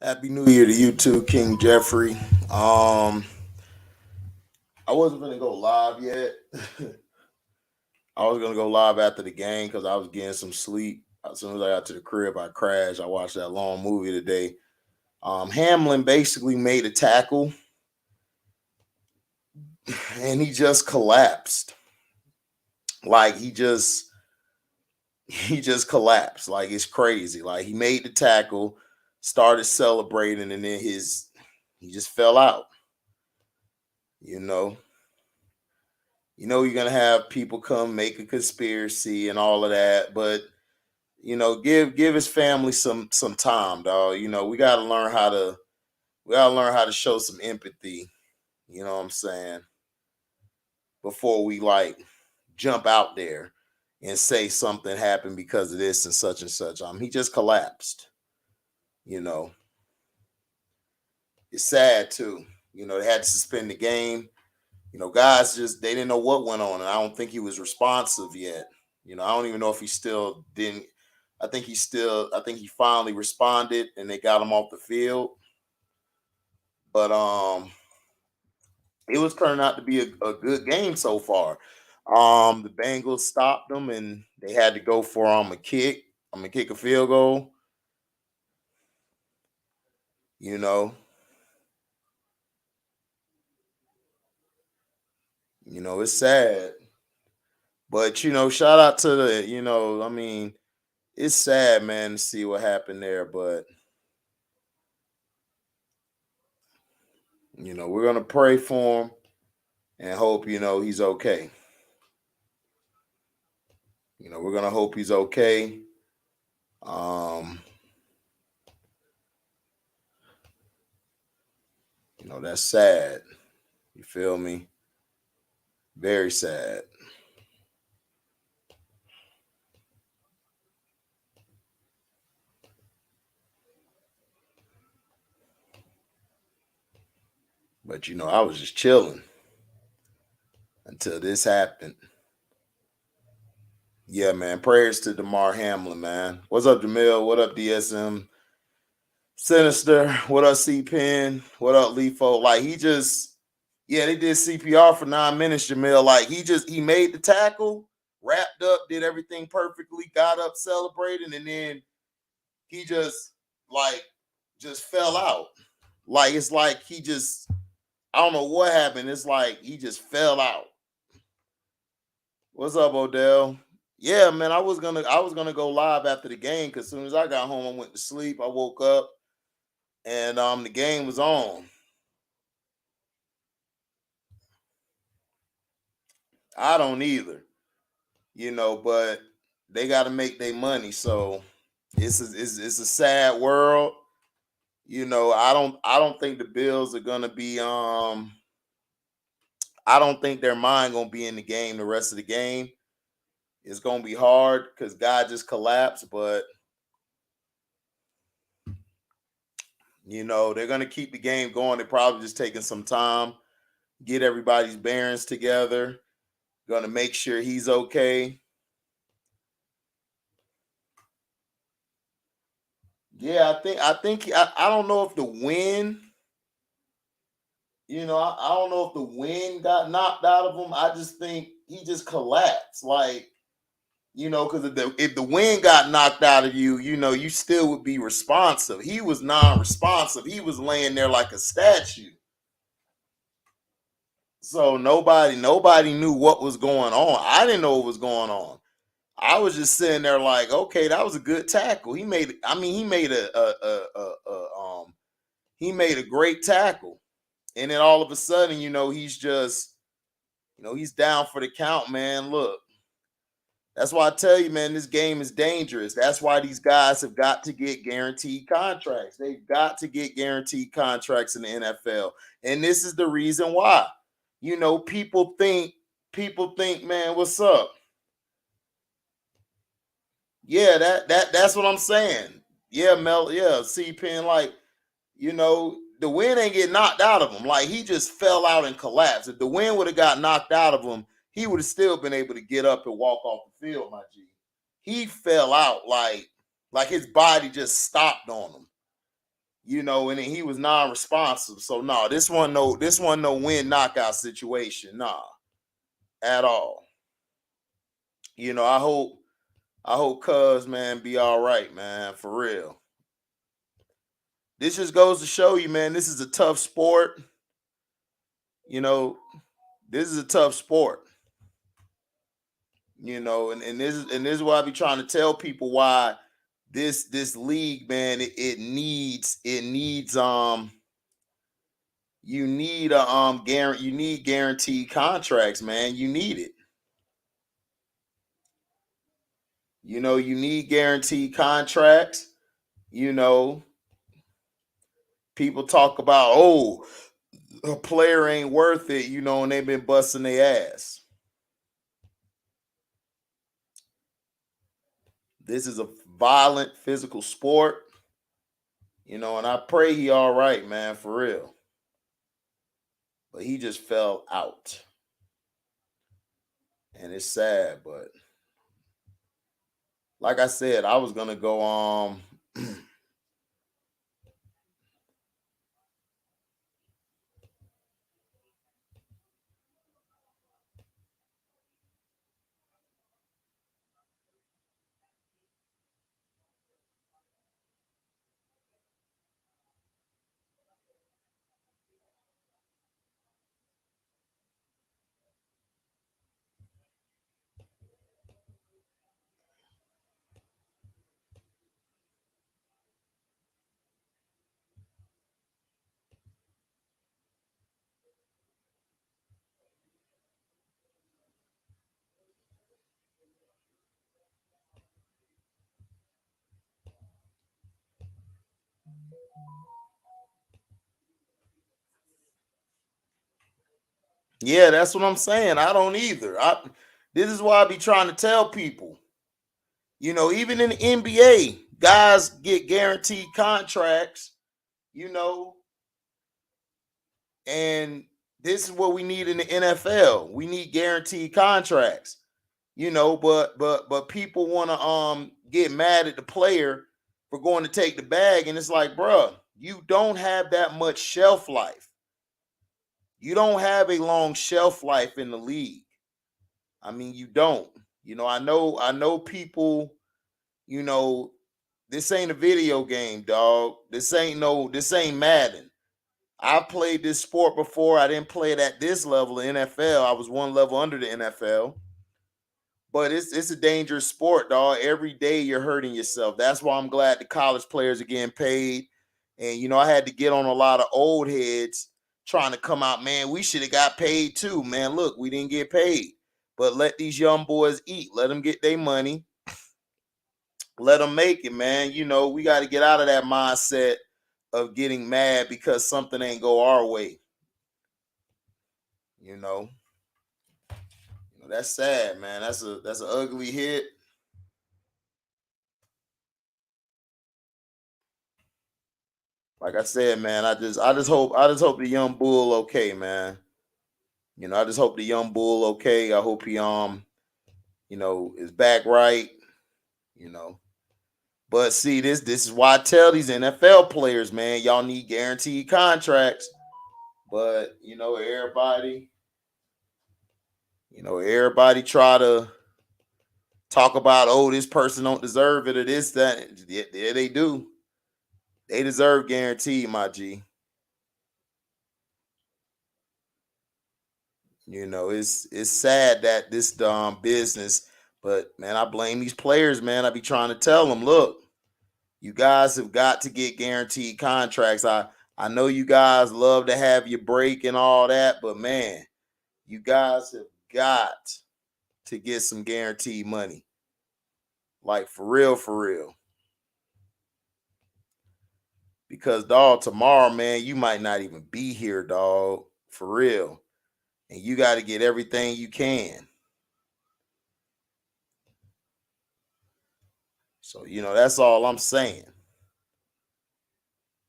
Happy New Year to you too, King Jeffrey. I wasn't gonna go live yet. I was gonna go live after the game because I was getting some sleep. As soon as I got to the crib, I crashed. I watched that long movie today. Hamlin basically made a tackle and he just collapsed. Like he just collapsed. Like it's crazy. Like he made the tackle, started celebrating, and then he just fell out. You know, you're gonna have people come make a conspiracy and all of that, but give his family some time, dog. We gotta learn how to show some empathy. You know what I'm saying? Before we like jump out there and say something happened because of this and such and such. He just collapsed. You know, it's sad too. They had to suspend the game. Guys just they didn't know what went on, and I don't think he was responsive yet. I don't even know if he still didn't. I think he finally responded, and they got him off the field. But it was turning out to be a good game so far. The Bengals stopped them, and they had to go for a kick. I'm gonna kick a field goal. You know, it's sad, but shout out to the. It's sad, man, to see what happened there, but we're gonna pray for him and hope he's okay. We're gonna hope he's okay. Um, that's sad. You feel me? Very sad. But I was just chilling until this happened. Yeah, man. Prayers to Damar Hamlin, man. What's up, Jamil? What up, DSM? Sinister. What up, C Pen? What up, Lefo? Like yeah, they did CPR for 9 minutes, Jamil. Like he made the tackle, wrapped up, did everything perfectly, got up, celebrating, and then he like just fell out. Like it's like I don't know what happened. It's like he just fell out. What's up, Odell? Yeah, man. I was gonna go live after the game because as soon as I got home, I went to sleep. I woke up and the game was on. I don't either, but they got to make their money. So it's a sad world. I don't think the Bills are gonna be I don't think their mind gonna be in the game the rest of the game. It's gonna be hard because God just collapsed, but they're gonna keep the game going. They're probably just taking some time, get everybody's bearings together. Gonna make sure he's okay. Yeah, I don't know if the win. I don't know if the wind got knocked out of him. I just think he just collapsed. Like, because if the wind got knocked out of you, you still would be responsive. He was non-responsive. He was laying there like a statue. So nobody knew what was going on. I didn't know what was going on. I was just sitting there like, okay, that was a good tackle. He made a great tackle. And then all of a sudden, he's down for the count, man. Look, that's why I tell you, man, this game is dangerous. That's why these guys have got to get guaranteed contracts. They've got to get guaranteed contracts in the NFL. And this is the reason why. People think, man, what's up? Yeah, that's what I'm saying. Yeah, Mel, yeah, C Pen, like, the wind ain't get knocked out of him. Like he just fell out and collapsed. If the wind would have got knocked out of him, he would have still been able to get up and walk off the field, my G. He fell out like his body just stopped on him. you know, and he was non-responsive. So no, this one no win knockout situation, nah, at all. You know, I hope Cuz, man, be all right, man, for real. This just goes to show you, man, this is a tough sport. You know, this is a tough sport. You know, and this is why I be trying to tell people why this league, man, it needs you need a you need guaranteed contracts, man. You need it. You know, you need guaranteed contracts. You know, people talk about, oh, a player ain't worth it, you know, and they've been busting their ass. This is a violent physical sport, you know, and I pray he all right, man, for real. But he just fell out. And it's sad, but like I said, I was gonna go yeah, that's what I'm saying. I don't either. This is why I be trying to tell people. You know, even in the NBA, guys get guaranteed contracts, you know, and this is what we need in the NFL. We need guaranteed contracts, you know, but people want to get mad at the player for going to take the bag, and it's like, bruh, you don't have that much shelf life. You don't have a long shelf life in the league. I mean, you don't. You know, I know people, you know, this ain't a video game, dog. This ain't Madden. I played this sport before. I didn't play it at this level in NFL. I was one level under the NFL. But it's a dangerous sport, dog. Every day you're hurting yourself. That's why I'm glad the college players are getting paid. And you know, I had to get on a lot of old heads trying to come out, man. We should have got paid too, man. Look, we didn't get paid. But let these young boys eat. Let them get their money. Let them make it, man. You know, we got to get out of that mindset of getting mad because something ain't go our way. You know, that's sad, man. That's an ugly hit. Like I said, man, I just hope the young bull okay, man. You know, I just hope the young bull okay. I hope he you know, is back right. You know, but see, this is why I tell these NFL players, man, y'all need guaranteed contracts. But you know, everybody try to talk about, oh, this person don't deserve it or this, that. Yeah, they do. They deserve guaranteed, my G. You know, it's sad that this business, but man, I blame these players, man. I be trying to tell them, look, you guys have got to get guaranteed contracts. I know you guys love to have your break and all that, but man, you guys have got to get some guaranteed money. Like for real, for real. Because dog, tomorrow, man, you might not even be here, dog. For real. And you got to get everything you can. So, you know, that's all I'm saying.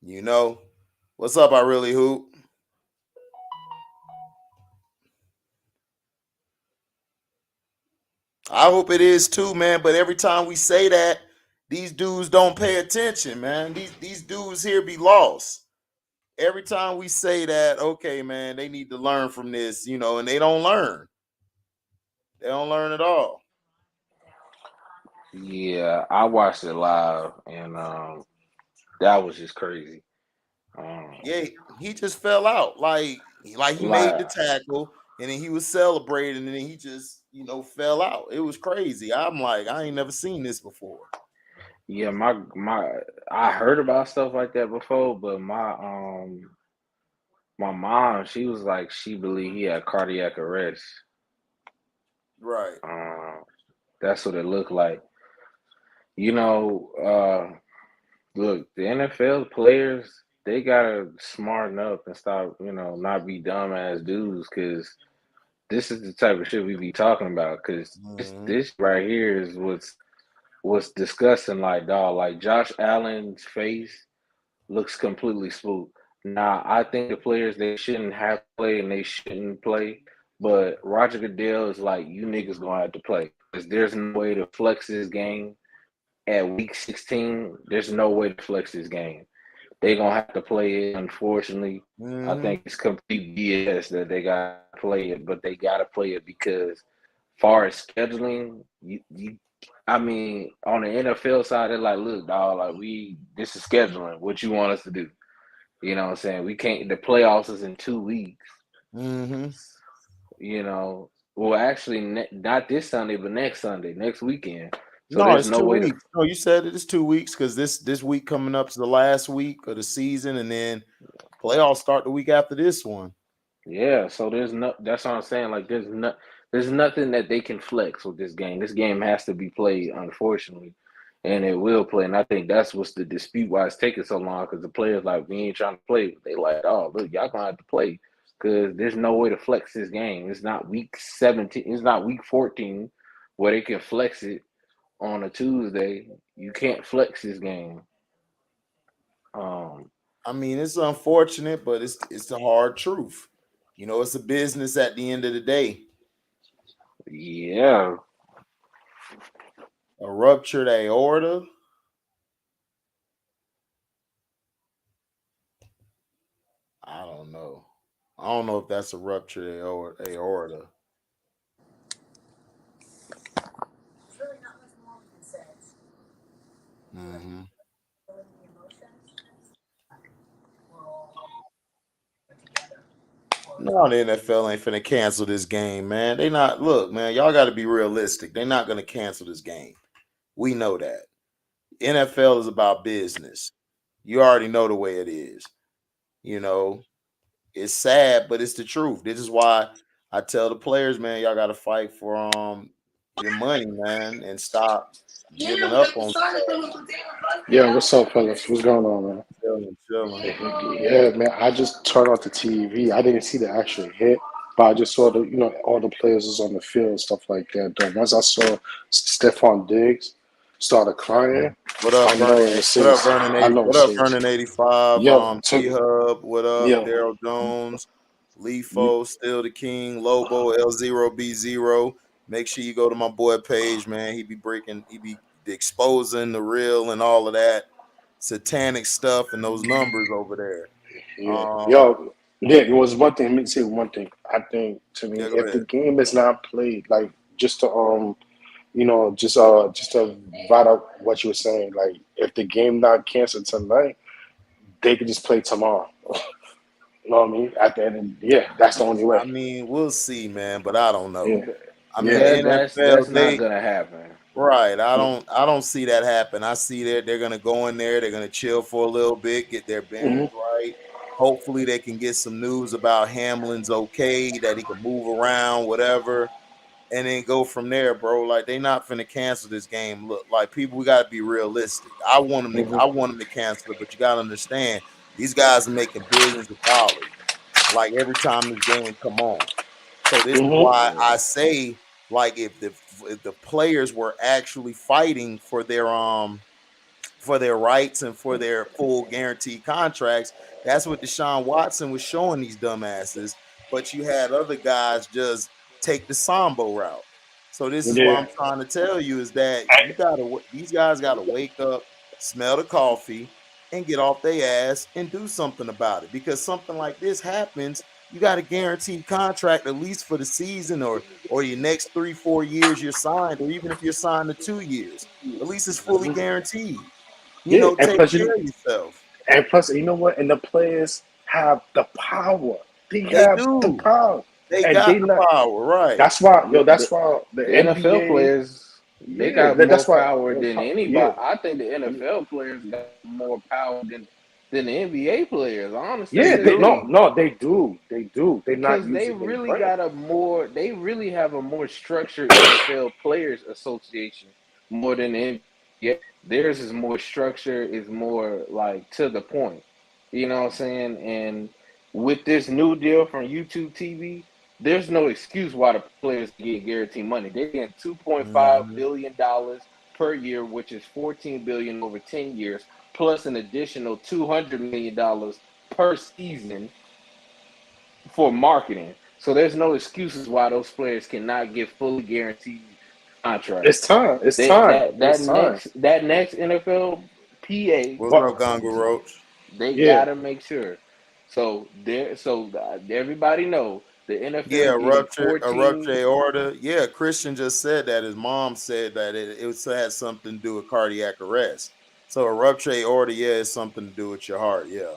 You know, what's up? I really hoop. I hope it is too, man. But every time we say that, these dudes don't pay attention, man. These dudes here be lost. Every time we say that, okay, man, they need to learn from this, and they don't learn. They don't learn at all. Yeah, I watched it live, and that was just crazy. Um, Yeah, he just fell out. Like he made like the tackle and then he was celebrating and then he just, fell out. It was crazy. I'm like, I ain't never seen this before. yeah, my I heard about stuff like that before, but my mom, she was like, she believed he had cardiac arrest. Right. Um, that's what it looked like. You know, look, the NFL players, they gotta smarten up and stop, not be dumbass dudes, because this is the type of shit we be talking about. Because Mhm. this right here is what's disgusting. Like, dog, like Josh Allen's face looks completely spooked. Now, I think the players, they shouldn't have to play and they shouldn't play, but Roger Goodell is like, you niggas gonna have to play because there's no way to flex this game at week 16. There's no way to flex this game. They gonna have to play it. Unfortunately, I Mhm. think it's complete BS that they gotta play it, but they gotta play it because, far as scheduling, I mean, on the NFL side, they're like, look, dog, like this is scheduling. What you want us to do? You know what I'm saying? We can't. The playoffs is in 2 weeks. Mhm. Well, actually, not this Sunday, but next Sunday, next weekend. So No, there's it's no two way to. weeks. No, you said it is 2 weeks because this week coming up is the last week of the season, and then playoffs start the week after this one. Yeah, so there's no. That's what I'm saying. Like there's nothing that they can flex with this game. This game has to be played, unfortunately, and it will play. And I think that's what's the dispute why it's taking so long, because the players like, we ain't trying to play. They like, oh look, y'all gonna have to play because there's no way to flex this game. It's not week 17. It's not week 14 where they can flex it on a Tuesday. You can't flex this game. Um, I mean, it's unfortunate, but it's the hard truth. It's a business at the end of the day. yeah, A ruptured aorta. I don't know. I don't know if that's a ruptured aorta. Hmm. No, the NFL ain't finna cancel this game, man. They not look, man. Y'all got to be realistic. They're not gonna cancel this game. We know that. NFL is about business. You already know the way it is. You know, it's sad, but it's the truth. This is why I tell the players, man, y'all got to fight for your money, man, and stop giving up on stuff. Yeah, what's up, fellas? What's going on, man? Chilling, chilling. Yeah, man, I just turned off the TV. I didn't see the actual hit, but I just saw all the players was on the field and stuff like that. Though once I saw Stephon Diggs started crying, What up, I know Vernon? it was What up, serious. Vernon I 80? know What it's up, serious. Vernon 85? Yo, T took Hub. What up, yo, Daryl Jones? you, Lefo, Still the King, Lobo, L0B0. Make sure you go to my boy page, man. He be exposing the real and all of that satanic stuff and those numbers over there. yeah, yo, yeah. It was one thing. Let me say one thing. I think to me, Yeah, go if the ahead. game is not played, like just to just to write up what you were saying, like if the game not canceled tonight, they could just play tomorrow. You know what I mean? At the end, yeah, that's the only I way. mean, we'll see, man, but I don't know. Yeah, I mean, yeah. yeah, the that's NFL, not gonna happen. right. I don't see that happen. I see that they're gonna go in there, they're gonna chill for a little bit, get their Hmm. bearings right. Hopefully they can get some news about Hamlin's okay, that he can move around, whatever, and then go from there, bro. Like they not finna cancel this game. Look, like people, we gotta be realistic. Hmm. I want them to cancel it, but you gotta understand these guys are making billions of dollars. Like every time this game come on. So this is Hmm. why I Yeah. say, like, if the players were actually fighting for their rights and for their full guaranteed contracts, that's what Deshaun Watson was showing these dumbasses. But you had other guys just take the Sambo route. So this is what Yeah. I'm trying to tell you is that these guys gotta wake up, smell the coffee, and get off their ass and do something about it. Because something like this happens, you got a guaranteed contract at least for the season or your next 3-4 years you're signed, or even if you're signed to 2 years, at least it's fully guaranteed. Yeah, Take care of yourself. and plus, you know what? And the players have the power. They They have the do. power, They and got they the not. power, right? That's why, Yeah, That's why the the NFL NBA. players, they Yeah, got more that's why. power than Yeah, anybody. I think the NFL players got more power than the NBA players. Honestly, They yeah. because do. They do. They do. They're not they using their really brain. they really have a more structured NFL Players Association more than the NBA. Theirs is more structured, is more like to the point. You know what I'm saying? And with this new deal from YouTube TV, there's no excuse why the players get guaranteed money. They get $2.5 Mhm. billion per year, which is $14 billion over 10 years, plus an additional $200 million per season for marketing. So there's no excuses why those players cannot get fully guaranteed It's contracts. time. It's They time. that It's time. next NFL PA, What's But up, Ganga Roach? they yeah, gotta make sure. Everybody know the Yeah, NFL getting a 14. rupture aorta. Yeah, Christian just said that. His mom said that had something to do with cardiac arrest. So a rupture aorta, yeah, is something to do with your heart. Yeah.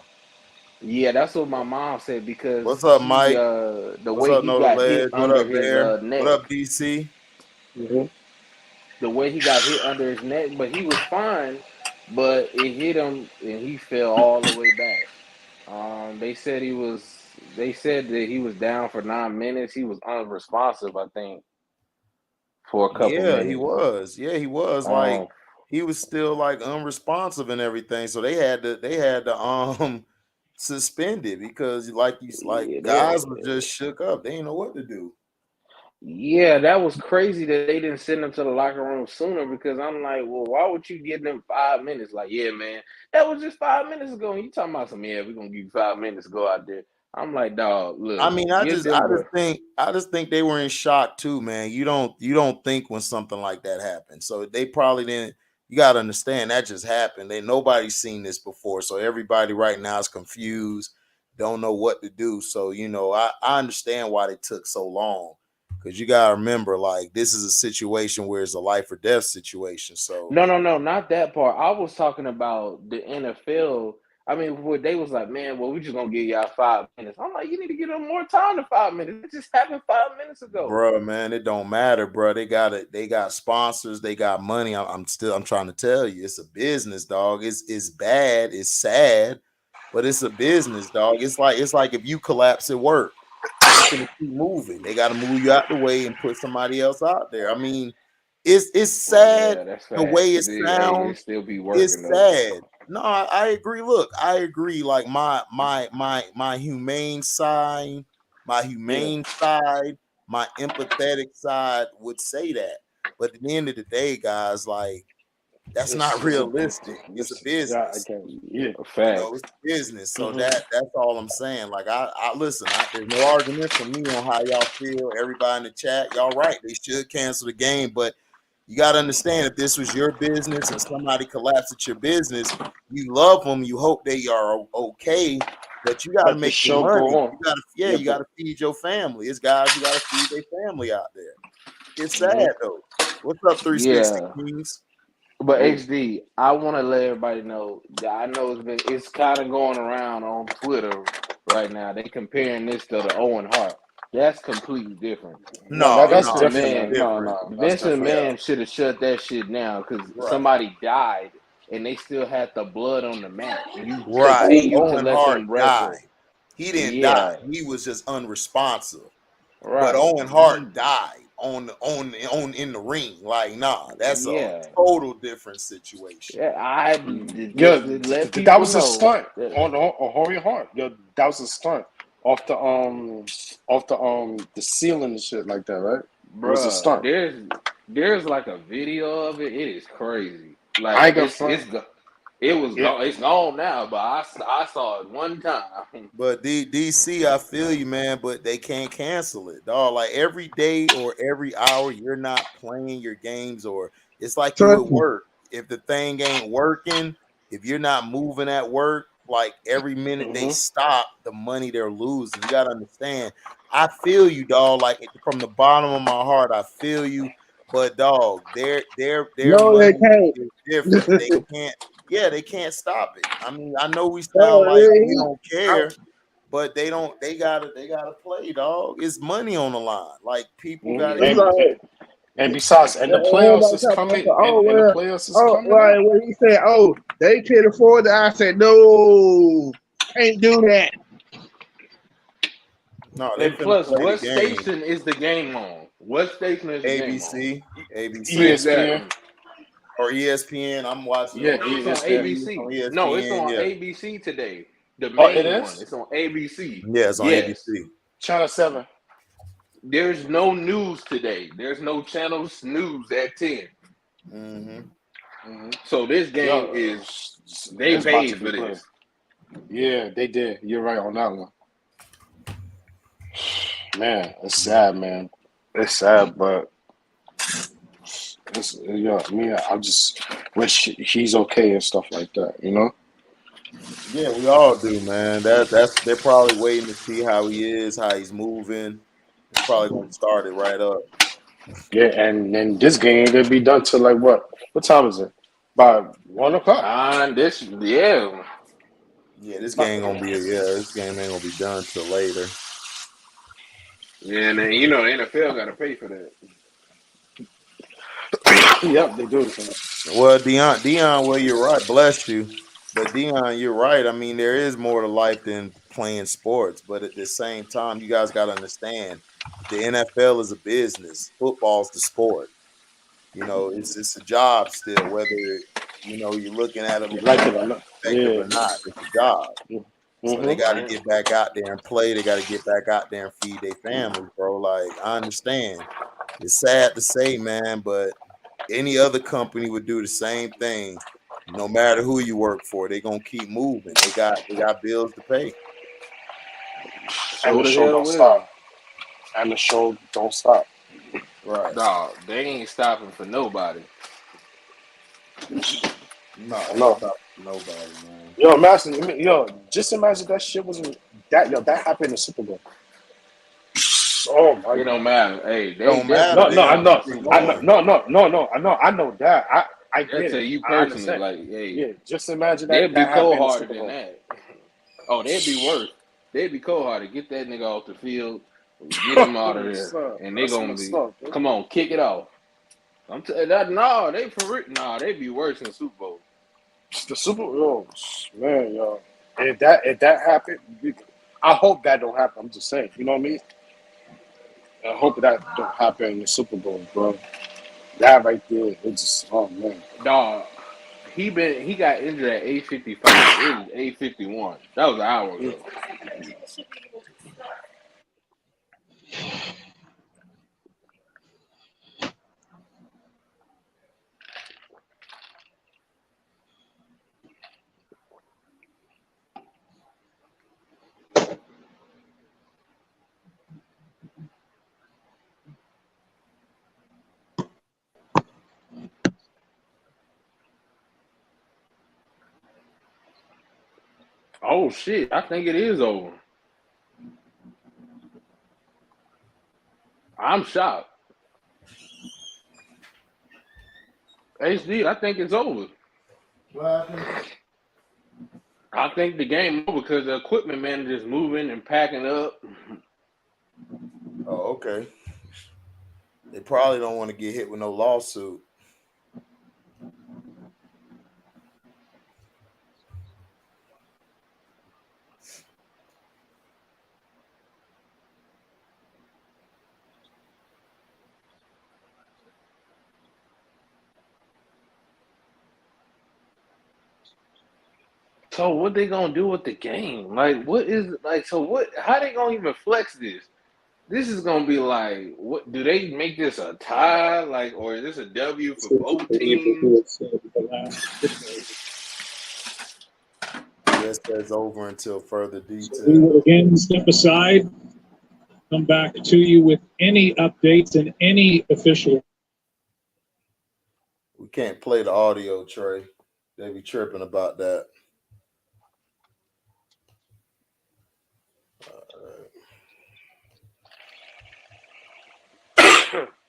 Yeah, that's what my mom said because What's up, he Mike? the What's way up, he Noah got hit Ledge? What under up, his Bear? What neck. up, DC? hmm The way he got hit under his neck, but he was fine, but it hit him and he fell all the way back. They said that he was down for 9 minutes. He was unresponsive, I think, for a couple Yeah, he minutes. was. Yeah, he was. Like Um, he was still like unresponsive and everything. So they had to suspend it because like yeah, guys were just shook up. They didn't know what to do. yeah, that was crazy that they didn't send him to the locker room sooner because I'm like, well, why would you give them 5 minutes? Like, yeah, man, that was just 5 minutes ago. And you talking about some, yeah, we're gonna give you 5 minutes to go out there. I'm like, dog, I look, mean, give them the I just think they were in shock too, man. You don't think when something like that happens. So they probably didn't. You got to understand that just happened. Nobody's seen this before, so everybody right now is confused, don't know what to do. So I understand why they took so long because you got to remember, like this is a situation where it's a life or death situation. So no, not that part. I was talking about the NFL. I mean, where they was like, man, well, we just gonna give y'all 5 minutes. I'm like, you need to give them more time than 5 minutes. It just happened 5 minutes ago. bro, man, it don't matter, bro. They got it. They got sponsors. They got money. I'm trying to tell you, it's a business, dog. It's bad. It's sad, but it's a business, dog. It's like if you collapse at work, they ain't gonna keep moving. They got to move you out the way and put somebody else out there. I mean, it's sad Yeah, that's the way facts. it It sounds. still be working It's though. sad. No, I agree. Look, I agree. Like my humane side, my Yeah, humane side, my empathetic side would say that. But at the end of the day, guys, like that's not realistic. It's a yeah, I business. can. Yeah, It's facts. a business. So Hmm. that's all I'm saying. Like I listen, there's no argument from me on how y'all feel. Everybody in the chat, y'all right. They should cancel the game, but you got to understand if this was your business and somebody collapsed at your business, you love them, you hope they are okay, but you got to but the make your show go money. on. Yeah, You got but to feed your family. It's guys who got to feed their family out there. It's Hmm. sad though. What's up, 360 Yeah, Kings? but yeah, HD, I want to let everybody know that I know it's kind of going around on Twitter right now. They comparing this to the Owen Hart. That's completely different. no, No, that's no, Vincent it's different. Man, different. That's Vincent different. Yeah, Man should have shut that shit down because right. somebody died and they still had the blood on the mat. You Right. continue to Owen let Hart them died. wrestle. He didn't die. Yeah, He was just unresponsive. But right. Owen Hart died on in the ring. Like, nah, that's a Yeah. total different situation. Yeah, I Yeah, just to let that people was a know stunt that, on Horry Hart. Yeah, that was a stunt off the ceiling and shit like that, right? It was a bruh, stunt. there's like a video of it. It is crazy. I Like ain't gonna front. It was gone. It's gone now, but I saw it one time. But DC, I feel you, man, but they can't cancel it, dog. Like every day or every hour, you're not playing your games, or it's like you Trust at me. work. If the thing ain't working, if you're not moving at work, like every minute they stop, the money they're losing. You gotta understand. I feel you, dog. Like from the bottom of my heart, I feel you. But dog, their No, they money can't. is different. They can't. Yeah, they can't stop it. I mean, I know we sound like we No, don't care, but they don't. They gotta play, dog. It's money on the line. Like people gotta it's eat. like, And besides, and the playoffs everybody is talking about, coming, oh and the well, playoffs is oh coming right. up. When he said, oh, they can't afford that, I said, no, can't do that. No, they And finna plus, play the what game. station is the game on? What station is the game ABC, ABC, ESPN. or ESPN. I'm watching Yeah, on on? It's on ESPN. ABC. on No, it's ESPN. on Yeah, ABC today. The Oh, it main one. is? It's on ABC. yeah, it's on Yes. ABC. Channel 7. There's no news today. There's no channels news at 10. So this game is they it's about paid to be for played. this. Yeah, they did. You're right on that one. Man, it's sad, man. It's sad, but it's, I just wish he's okay and stuff like that, you know? Yeah, we all do, man. That's they're probably waiting to see how he is, how he's moving. It's probably gonna start it right up. Yeah, and then this game ain't gonna be done till like what? What time is it? By 1 o'clock. Yeah, this game gonna be this game ain't gonna be done till later. Yeah, and then the NFL got to pay for that. Yep, they do. Well, Dion, well, you're right. Bless you. But Dion, you're right. I mean, there is more to life than playing sports. But at the same time, you guys got to understand the NFL is a business. Football's the sport. You know, it's a job still, whether you're looking at them You like it or not? effective Yeah. or not. It's a job. So they got to get back out there and play. They got to get back out there and feed their families, bro. Like, I understand. It's sad to say, man, but any other company would do the same thing. No matter who you work for, they're gonna keep moving. They got bills to pay. And the show don't stop. And the show don't stop. Right. Dog, they ain't stopping for nobody. No, nobody, man. Just imagine that shit wasn't that happened in the Super Bowl. Oh my It God. don't matter. Hey, they Don't matter. No, I know. I That's get to it. you I personally. understand. Like, hey, Yeah, just imagine they'd that be happened in the cold-hearted Super than Bowl. that. Oh, they'd be worse. They'd be cold-hearted. Get that nigga off the field. Get him out of there. And they gonna be, come on, kick it off. I'm telling that. No, they for real. No, they'd be worse than Super Bowl. The Super Bowl, man, yo. If that happened, I hope that don't happen. I'm just saying, you know what I mean? I hope that don't happen in the Super Bowl, bro. That right there, it's just, oh man. Dog, he got injured at 8:55. It was 8:51. That was an hour ago. Oh shit! I think it is over. I'm shocked. HD, I think it's over. What happened? I think the game over because the equipment manager's moving and packing up. Oh, okay. They probably don't want to get hit with no lawsuit. So what they gonna do with the game? Like, what is like? So what? How they gonna even flex this? This is gonna be like, what do they make this a tie? Like, or is this a W for both teams? process over until further We detail. will again step aside, come back to you with any updates and any official. We can't play the audio, Trey. They be tripping about that.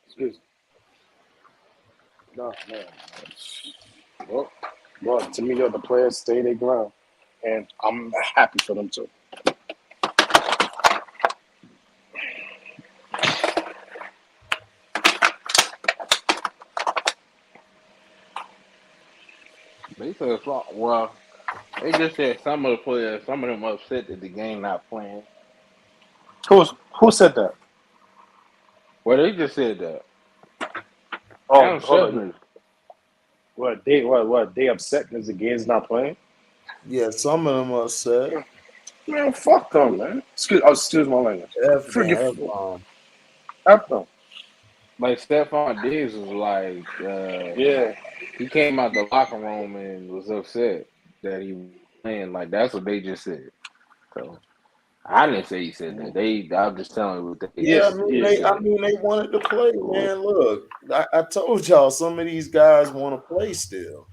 Excuse me. No, man. Well, to me, the players stay their ground, and I'm happy for them too. They said, well, they just said some of the players, some of them upset that the game not playing. Who said that? Well, they just said that. Oh, hold on. What they upset because the game's not playing? Yeah, some of them upset. Man, fuck them, man. Excuse my language. F Freaking them. F them. Like Stephon Diggs was like, Yeah. he came out the locker room and was upset that he was playing. Like that's what they just said. So I didn't say he said that. I'm just telling you what they Yeah, said. I mean, they wanted to play, man. Look, I told y'all some of these guys want to play still.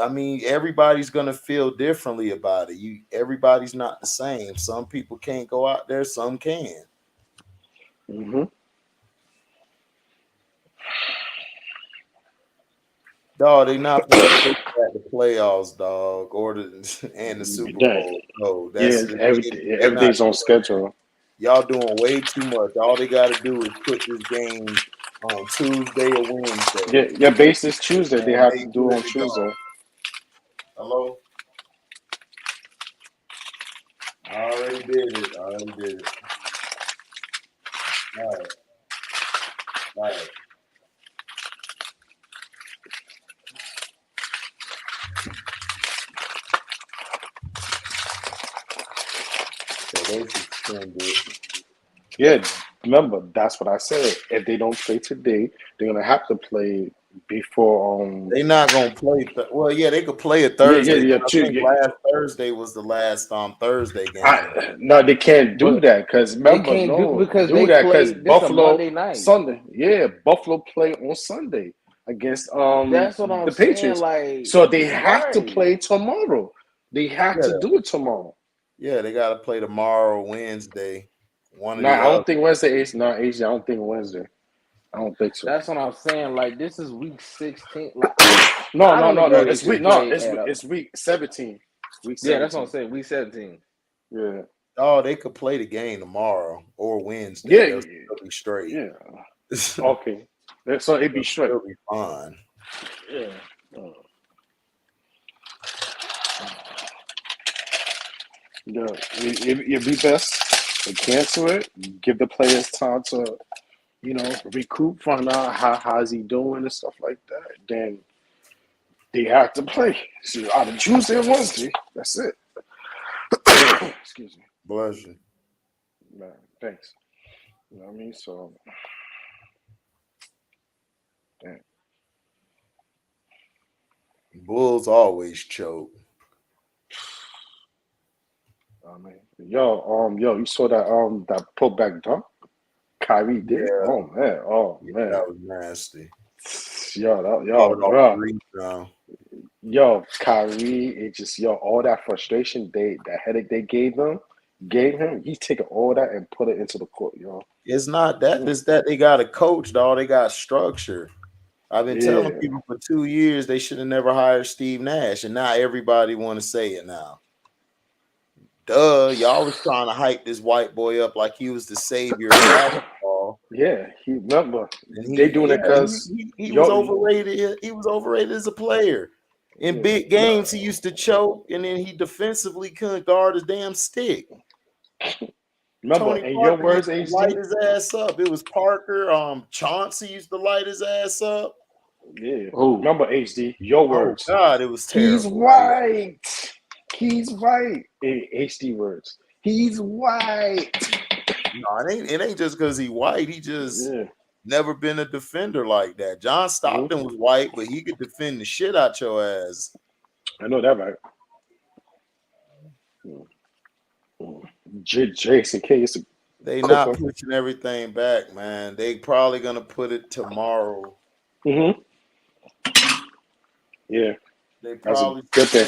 I mean, everybody's gonna feel differently about it. Everybody's not the same. Some people can't go out there, some can. Mm-hmm. Dog, they not gonna play at the playoffs, dog, or the Super Bowl. No, everything's on schedule. Y'all doing way too much. All they got to do is put this game on Tuesday or Wednesday. Yeah, your base is Tuesday. They have to do it on Tuesday. Hello? I already did it. All right. So they suspended. Yeah, remember, that's what I said. If they don't play today, they're going to have to play before. They're not going to play. Well, yeah, they could play it Thursday. Yeah, I think last Thursday was the last Thursday game. No, they can't do that because remember, they can't do because Buffalo Monday night. Sunday. Yeah, Buffalo play on Sunday against that's what I'm the saying, Patriots. like, so they have to play tomorrow. They have to do it tomorrow. Yeah, they got to play tomorrow, Wednesday. I don't think Wednesday is not easy. I don't think Wednesday. I don't think so. That's what I'm saying. Like this is week 16. Like, no. It's week 17. Week 17. Yeah, that's what I'm saying. Week 17. Yeah. Oh, they could play the game tomorrow or Wednesday. Yeah, they'll be straight. Yeah. Okay. So it'd be straight. It'll be fine. Yeah. It'd be best to cancel it. Give the players time to, recoup, find out how's he doing and stuff like that. Then they have to play. So either Tuesday or Wednesday. That's it. Excuse me. Bless you. Man, thanks. You know what I mean? So, damn. Bulls always choke. Oh man, yo, you saw that putback dunk Kyrie did? Yeah. Oh man, that was nasty. Kyrie, it just all that frustration that headache they gave him, he's taking all that and put it into the court, It's not that, it's that they got a coach, dog. They got structure. I've been telling people for 2 years they should have never hired Steve Nash, and now everybody want to say it now. Duh, y'all was trying to hype this white boy up like he was the savior of basketball. Yeah, he remember. They doing it because he was overrated. He was overrated as a player. In big games, he used to choke, and then he defensively couldn't guard his damn stick. Remember, in your words, HD, light his ass up. It was Parker. Chauncey used to light his ass up. Yeah. Remember, HD, your words. Oh God, it was terrible. He's white. He's white. HD words. He's white. No, it ain't just because he white. He just never been a defender like that. John Stockton was white, but he could defend the shit out your ass. I know that, right? Jason K used to They cook not them. pushing everything back, man. They probably gonna put it tomorrow. Mm-hmm. Yeah, They that's a probably good thing.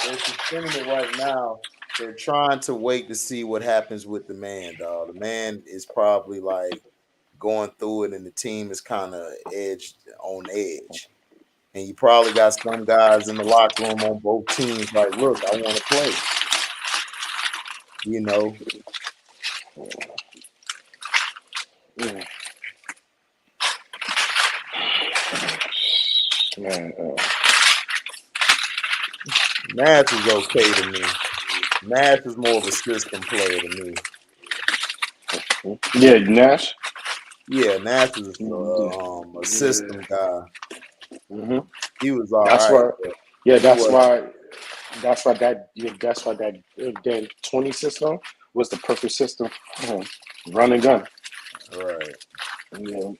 they're suspending it right now. They're trying to wait to see what happens with the man, dog. The man is probably like going through it, and the team is kind of on edge. And you probably got some guys in the locker room on both teams like, look, I want to play. You know, Yeah. Man, Nash is okay to me. Nash is more of a system player to me. yeah, Nash. Yeah, Nash is a system guy. He was all That's right. why. Yeah, He was that's why that 20 system was the perfect system for him. Run and gun. right. Yeah.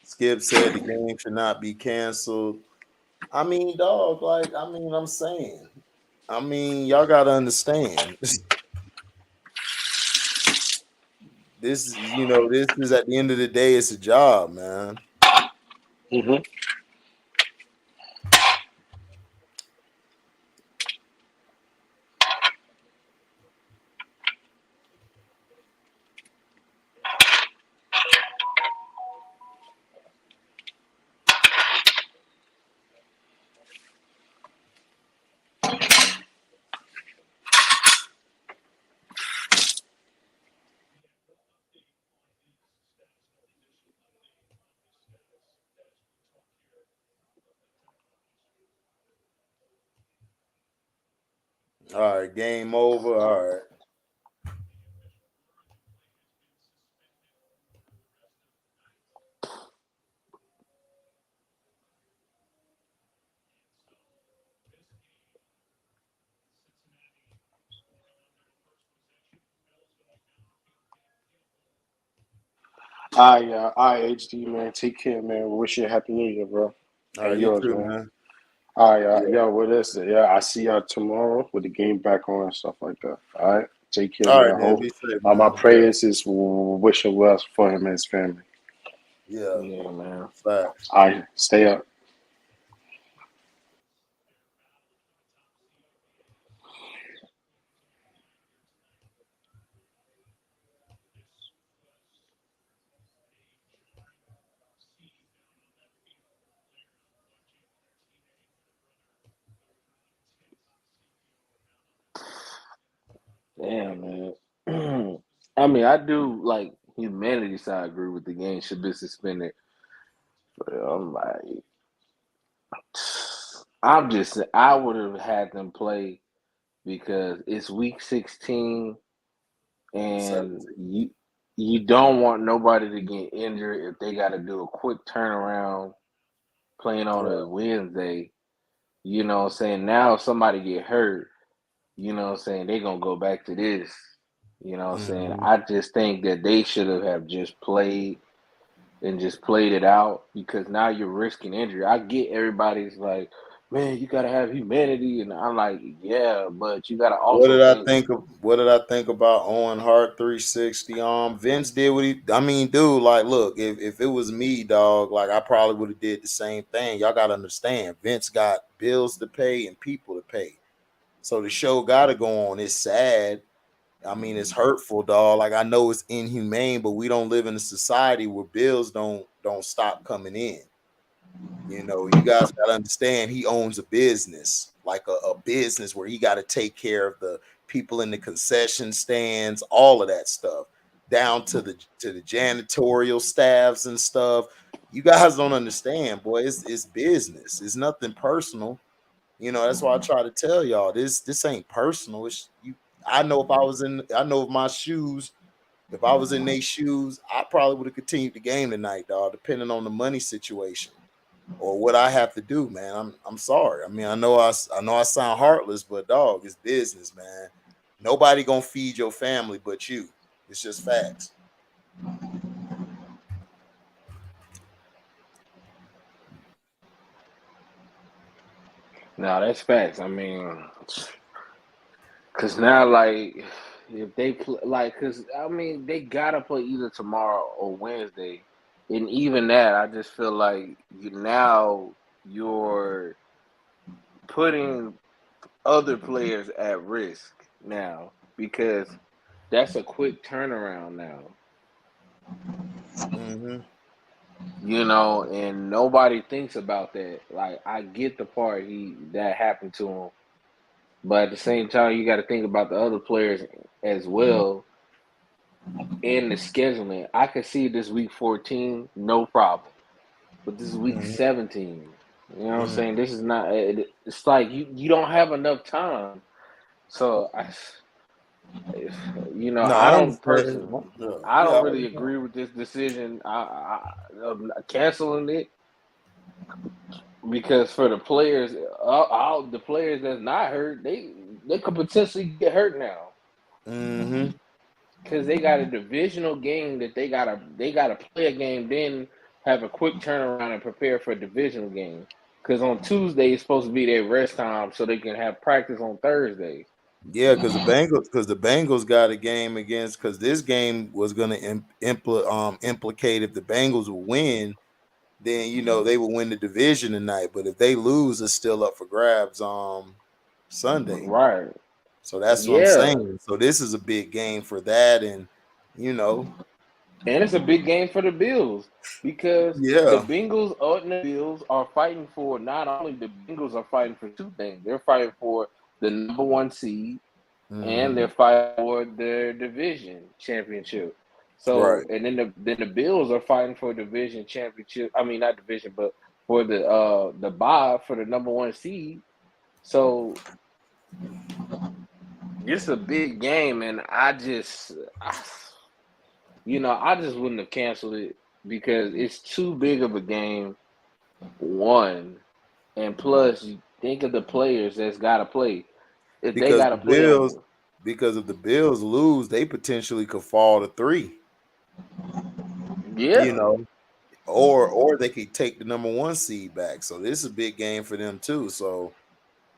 Skip said the game should not be canceled. I mean, dog, I'm saying. I mean, y'all gotta understand. This is at the end of the day, it's a job, man. Mm-hmm. All right, game over. All right. HD, man. Take care, man. Wish you a happy new year, bro. All And right, you yours, too, man. man. Yeah. Yo, what is it? Yeah, I see y'all tomorrow with the game back on and stuff like that. All right, take care, All right, man. then. Hope Be safe, my man. prayers is wishing well for him and his family. Yeah. Yeah, man. Facts. All right, stay up. Damn, man. I mean, I do like humanity side agree with the game should be suspended. But I'm like, I would have had them play because it's week 16 and 17. you don't want nobody to get injured if they got to do a quick turnaround playing on Right. a Wednesday. You know what I'm saying? Now if somebody get hurt, you know what I'm saying, they're gonna go back to this. You know what I'm saying? Mhm. I just think that they should have just played it out because now you're risking injury. I get everybody's like, man, you gotta have humanity, and I'm like, yeah, but you gotta also think. What did I think about Owen Hart 360? Vince did what he I mean, dude, like look, if it was me, dog, like I probably would have did the same thing. Y'all gotta understand, Vince got bills to pay and people to pay. So the show gotta go on. It's sad. I mean, it's hurtful, dog. Like I know it's inhumane, but we don't live in a society where bills don't stop coming in. You know, you guys got to understand he owns a business, like a business where he got to take care of the people in the concession stands, all of that stuff, down to the janitorial staffs and stuff. You guys don't understand, boy. It's business. It's nothing personal. You know, that's why I try to tell y'all this ain't personal. It's you. I know if my shoes, if I was in their shoes, I probably would have continued the game tonight, dog, depending on the money situation or what I have to do, man. I'm sorry. I mean, I know I sound heartless, but dog, it's business, man. Nobody gonna feed your family but you. It's just facts. Now that's facts. I mean, Cause now, like, if they play, like, cause I mean, they gotta play either tomorrow or Wednesday, and even that, I just feel like you're putting other players at risk now because that's a quick turnaround now. Mm-hmm. And nobody thinks about that. Like, I get the part that happened to him, but at the same time, you got to think about the other players as well and the scheduling. I could see this week 14, no problem, but this is week Mm-hmm. 17. You know what I'm Mm-hmm. saying? This is not. It's like you don't have enough time. So No, I I don't understand. personally. Yeah, I yeah, don't I really understand. agree with this decision. Of canceling it. Because for the players, all the players that's not hurt, they could potentially get hurt now Mm-hmm. because they got a divisional game that they gotta play a game, then have a quick turnaround and prepare for a divisional game. Because on Tuesday it's supposed to be their rest time, so they can have practice on Thursday. Yeah, because the Bengals got a game against because this game was going to implicate if the Bengals would win, then they would win the division tonight. But if they lose, it's still up for grabs Sunday. Right? So that's what I'm Yeah, saying. So this is a big game for that, and and it's a big game for the Bills because the yeah. Bengals and the Bills are fighting for not only the Bengals are fighting for two things. They're fighting for the number one seed and Mm-hmm. they're fighting for their division championship. So Right. and then the Bills are fighting for division championship. I mean not division, but for the bye for the number one seed. So it's a big game, and I just wouldn't have canceled it because it's too big of a game. One, and plus, you think of the players that's got to play. If they Because got the to play Bills, on, because if the Bills lose, they potentially could fall to 3. You yeah, know, or they could take the number one seed back. So this is a big game for them too. So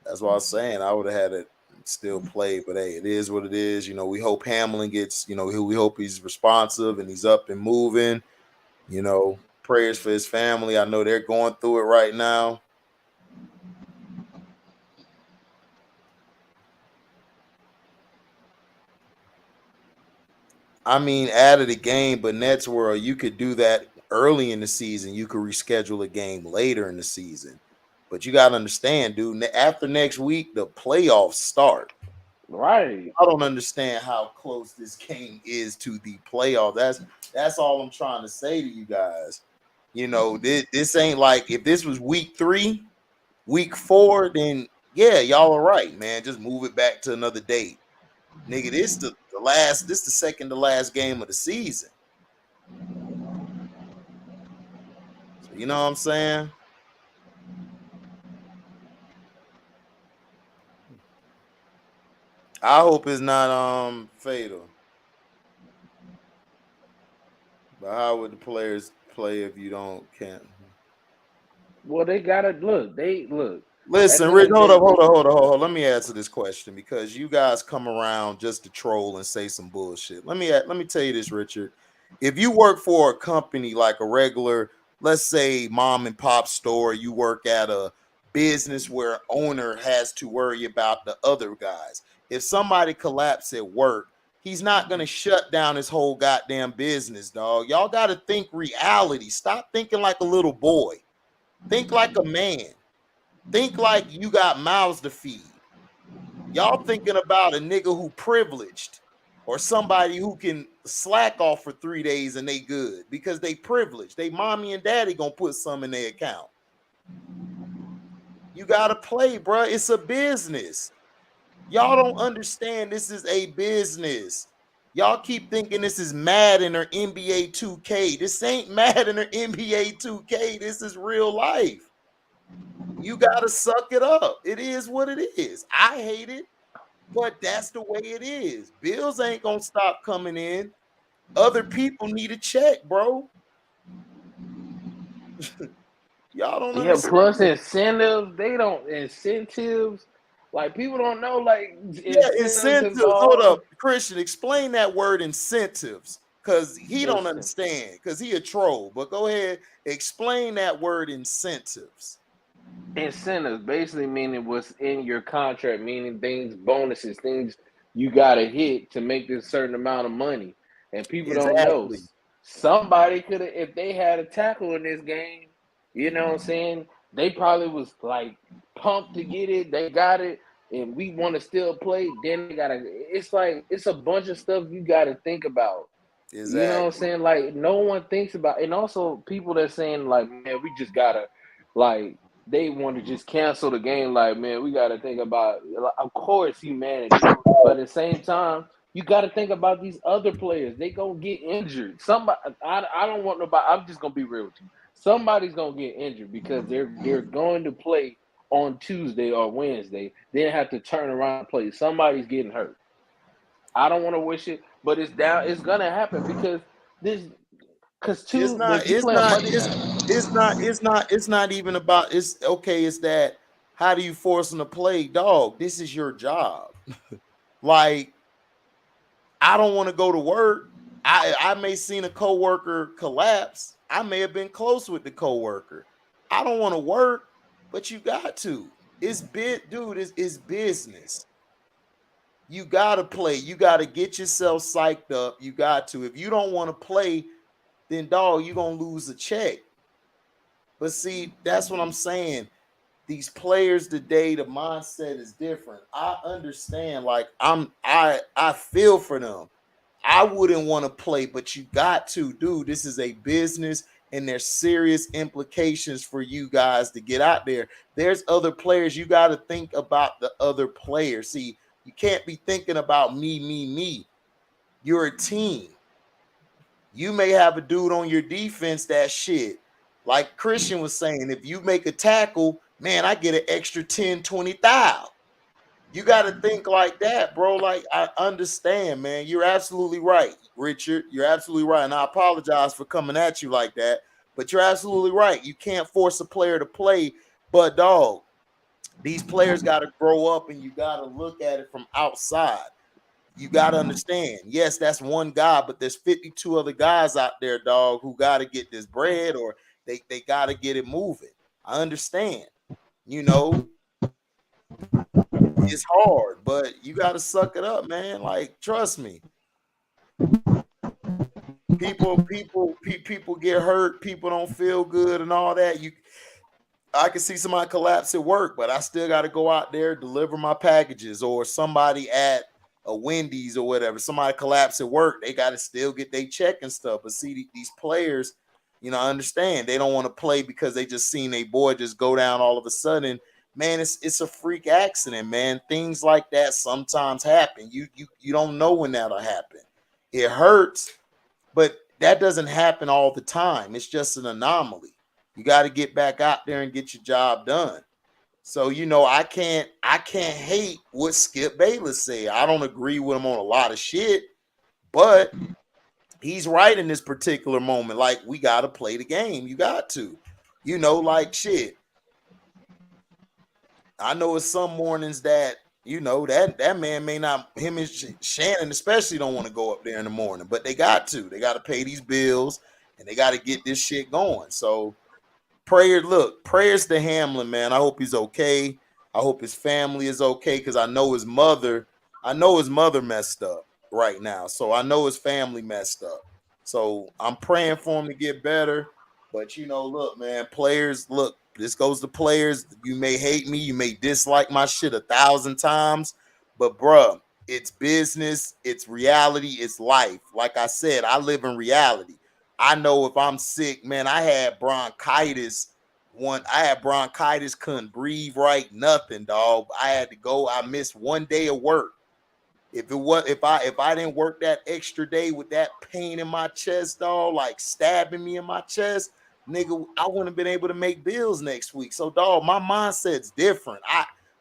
that's why I was saying I would have had it still play, but hey, it is what it is. We hope Hamlin gets, we hope he's responsive and he's up and moving. Prayers for his family. I know they're going through it right now. I mean, out of the game, but Nets World, you could do that early in the season. You could reschedule a game later in the season. But you got to understand, dude, after next week, the playoffs start. right. I don't understand how close this game is to the playoff. That's all I'm trying to say to you guys. This ain't like if this was week 3, week 4, then yeah, y'all are right, man. Just move it back to another date. Nigga, this the second to last game of the season. So you know what I'm saying? I hope it's not fatal. But how would the players play if you can't? Well, they gotta look. They look at Listen, the end Rich, of the hold day. up, hold up, hold up, hold up. Let me answer this question because you guys come around just to troll and say some bullshit. Let me tell you this, Richard. If you work for a company like a regular, let's say mom and pop store, you work at a business where owner has to worry about the other guys. If somebody collapses at work, he's not gonna shut down his whole goddamn business, dog. Y'all got to think reality. Stop thinking like a little boy. Think like a man. Think like you got mouths to feed. Y'all thinking about a nigga who privileged or somebody who can slack off for 3 days and they good because they privileged. They mommy and daddy gonna put some in their account. You gotta play, bro. It's a business. Y'all don't understand this is a business. Y'all keep thinking this is Madden or NBA 2K. This ain't Madden or NBA 2K. This is real life. You gotta suck it up. It is what it is. I hate it, but that's the way it is. Bills ain't gonna stop coming in. Other people need a check, bro. Y'all don't Yeah, understand. plus incentives. They don't incentives. Like people don't know like Yeah, incentives incentives. Hold involved. up, Christian. Explain that word incentives, because he don't Incentives. understand. Because he a troll. But go ahead, explain that word incentives. Incentives basically meaning what's in your contract, meaning things, bonuses, things you gotta hit to make this certain amount of money. And people don't know. Exactly. Somebody could have, if they had a tackle in this game, you know what I'm saying? They probably was like pumped to get it. They got it, and we want to still play. Then they gotta. It's like it's a bunch of stuff you gotta think about. You know what I'm Exactly. saying? Like no one thinks about, and also people that saying like, man, we just gotta like they want to just cancel the game. Like, man, we gotta think about, of course, humanity, but at the same time, you gotta think about these other players. They gonna get injured. Somebody, I don't want nobody. I'm just gonna be real with you. Somebody's gonna get injured because they're going to play on Tuesday or Wednesday. Then have to turn around and play. Somebody's getting hurt. I don't want to wish it, but it's down. It's gonna happen because this. Because It's not. if you It's play on not. Monday, It's not. It's not. It's not even about. It's okay. It's that. How do you force them to play, dog? This is your job. Like, I don't want to go to work. I may seen a coworker collapse. I may have been close with the coworker. I don't want to work, but you got to. It's bit, dude. It's business. You gotta play. You gotta get yourself psyched up. You got to. If you don't want to play, then dog, you're gonna lose a check. But see, that's what I'm saying. These players today, the mindset is different. I understand. Like I feel for them. I wouldn't want to play, but you got to, dude. This is a business, and there's serious implications for you guys to get out there. There's other players. You got to think about the other players. See, you can't be thinking about me. You're a team. You may have a dude on your defense that shit. Like Christian was saying, if you make a tackle, man, I get an extra 10, 20,000. You got to think like that, bro. Like, I understand, man. You're absolutely right, Richard. You're absolutely right. And I apologize for coming at you like that, but you're absolutely right. You can't force a player to play, but dog, these players got to grow up, and you got to look at it from outside. You got to understand. Yes, that's one guy, but there's 52 other guys out there, dog, who got to get this bread, or they got to get it moving. I understand. You know, it's hard, but you got to suck it up, man. Like, trust me. People get hurt. People don't feel good and all that. I can see somebody collapse at work, but I still got to go out there, deliver my packages, or somebody at a Wendy's or whatever. Somebody collapse at work, they got to still get their check and stuff. But see, these players, I understand they don't want to play because they just seen a boy just go down all of a sudden. Man, it's a freak accident, man. Things like that sometimes happen. You don't know when that'll happen. It hurts, but that doesn't happen all the time. It's just an anomaly. You got to get back out there and get your job done. So, I can't hate what Skip Bayless said. I don't agree with him on a lot of shit, but he's right in this particular moment. Like, we got to play the game. You got to, like shit. I know it's some mornings that, that man may not, him and Shannon especially don't want to go up there in the morning, but they got to pay these bills, and they got to get this shit going. So prayers to Hamlin, man. I hope he's okay. I hope his family is okay, because I know his mother messed up right now. So I know his family messed up. So I'm praying for him to get better. But look, man, players, look, this goes to players. You may hate me, you may dislike my shit 1,000 times, but bruh, it's business, it's reality, it's life. Like I said, I live in reality. I know if I'm sick, man, I had bronchitis, couldn't breathe right, nothing, dog. I had to go. I missed one day of work. If I didn't work that extra day with that pain in my chest, dog, like stabbing me in my chest, nigga, I wouldn't have been able to make bills next week. So, dog, my mindset's different.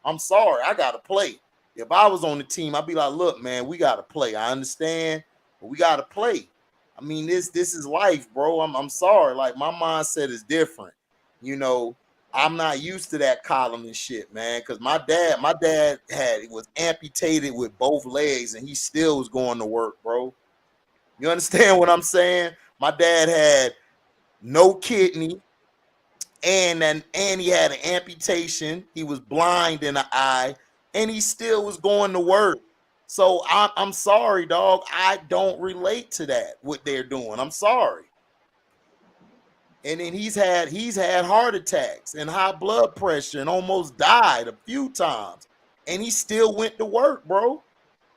I'm sorry, I gotta play. If I was on the team, I'd be like, look, man, we gotta play. I understand, but we gotta play. I mean, this is life, bro. I'm sorry. Like, my mindset is different. I'm not used to that column and shit, man. Because my dad was amputated with both legs, and he still was going to work, bro. You understand what I'm saying? My dad had no kidney, and he had an amputation. He was blind in the eye, and he still was going to work. So I'm sorry, dog. I don't relate to that, what they're doing. I'm sorry. And then he's had heart attacks and high blood pressure and almost died a few times. And he still went to work, bro.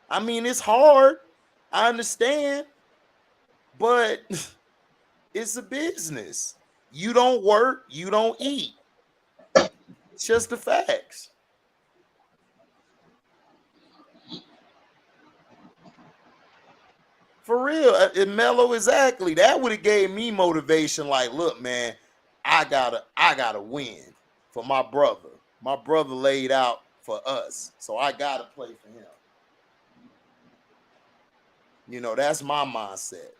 I mean, it's hard. I understand. But it's a business. You don't work, you don't eat. It's just the facts. For real, Mello, exactly. That would have gave me motivation. Like, look, man, I gotta win for my brother. My brother laid out for us, so I gotta play for him. You know, that's my mindset.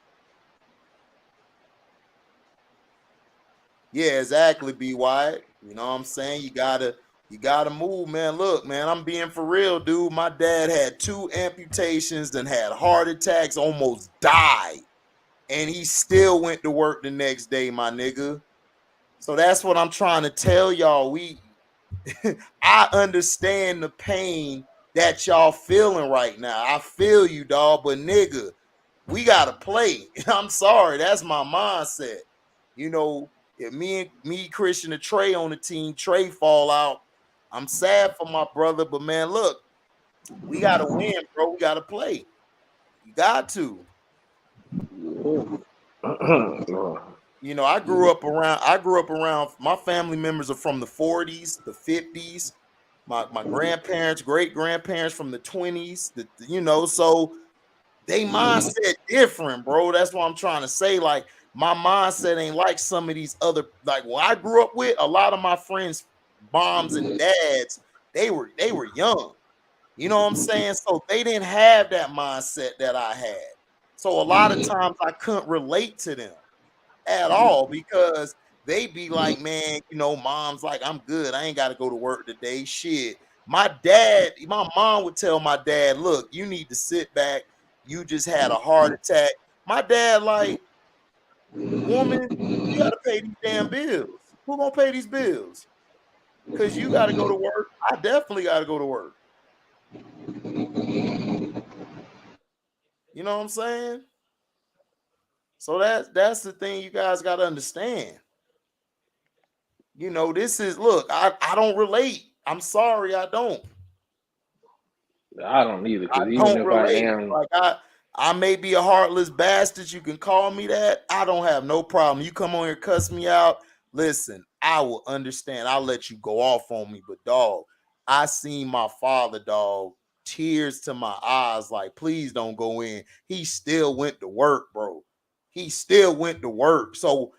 Yeah, exactly, B. Wyatt. You know what I'm saying? You gotta move, man. Look, man, I'm being for real, dude. My dad had 2 amputations, then had heart attacks, almost died. And he still went to work the next day, my nigga. So that's what I'm trying to tell y'all. I understand the pain that y'all feeling right now. I feel you, dog, but nigga, we gotta play. I'm sorry, that's my mindset. You know, if me, Christian, and Trey on the team, Trey fall out. I'm sad for my brother, but man, look, we gotta win, bro. We gotta play. You got to. You know, I grew up around my family members are from the 40s, the 50s, my grandparents, great grandparents from the 20s, so they mindset different, bro. That's what I'm trying to say. Like, my mindset ain't like some of these other, like, what I grew up with, a lot of my friends, moms and dads, they were young. You know what I'm saying? So they didn't have that mindset that I had. So a lot of times I couldn't relate to them at all, because they be like, man, mom's like, I'm good. I ain't got to go to work today. Shit. My mom would tell my dad, look, you need to sit back. You just had a heart attack. My dad, like, woman, you got to pay these damn bills. Who gonna pay these bills? Because you got to go to work. I definitely got to go to work. You know what I'm saying? So that's the thing you guys got to understand. You know, this is, look, I don't relate. I'm sorry, I don't. I don't either, I because even don't if relate. I am, Like, I may be a heartless bastard. You can call me that. I don't have no problem. You come on here, cuss me out. Listen, I will understand. I'll let you go off on me. But dog, I seen my father, dog, tears to my eyes, like, please don't go in. He still went to work, bro. He still went to work. So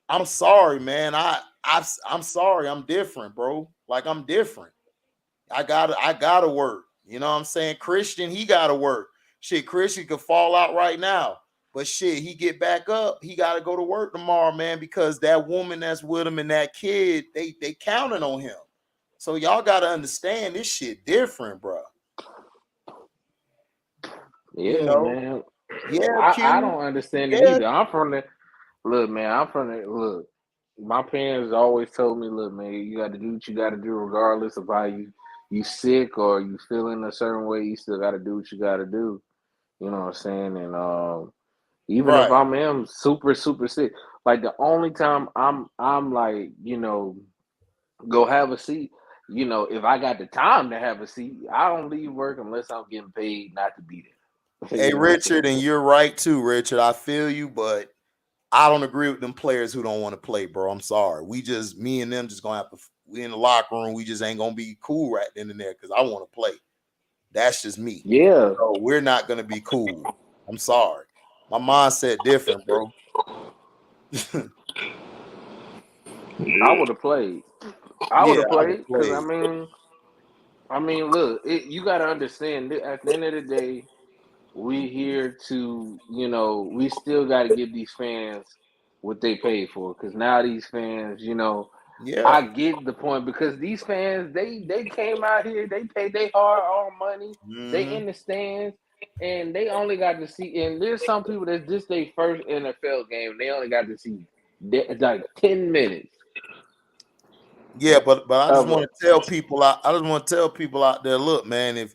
I'm sorry, man. I'm sorry. I'm different, bro. Like, I'm different. I gotta work. You know what I'm saying? Christian, he gotta work. Shit, Christian could fall out right now. But shit, he get back up. He gotta go to work tomorrow, man, because that woman that's with him and that kid, they counting on him. So y'all gotta understand this shit different, bro. yeah, You know? man. Yeah, I don't understand it either. I'm from the look. My parents always told me, look, man, you got to do what you got to do, regardless of how you sick or you feeling a certain way. You still got to do what you got to do. You know what I'm saying? And even if right. I'm super super sick, like the only time I'm like, go have a seat. If I got the time to have a seat, I don't leave work unless I'm getting paid not to be there. Hey, You know what I'm Richard, saying? and you're right too, Richard. I feel you, but I don't agree with them players who don't want to play, bro. I'm sorry. Me and them just gonna have to. We in the locker room. We just ain't gonna be cool right then and there because I want to play. That's just me. Yeah. So we're not gonna be cool. I'm sorry. My mindset different, bro. I would have played. I would Yeah, have I would played because play. look, you got to understand that at the end of the day, we here to, we still got to give these fans what they pay for. Because now these fans, Yeah. I get the point because these fans, they came out here, they paid their hard-earned money, they in the stands, and they only got to see. And there's some people that's just their first NFL game. They only got to see like 10 minutes. Yeah, but I just want to tell people out there, look, man, if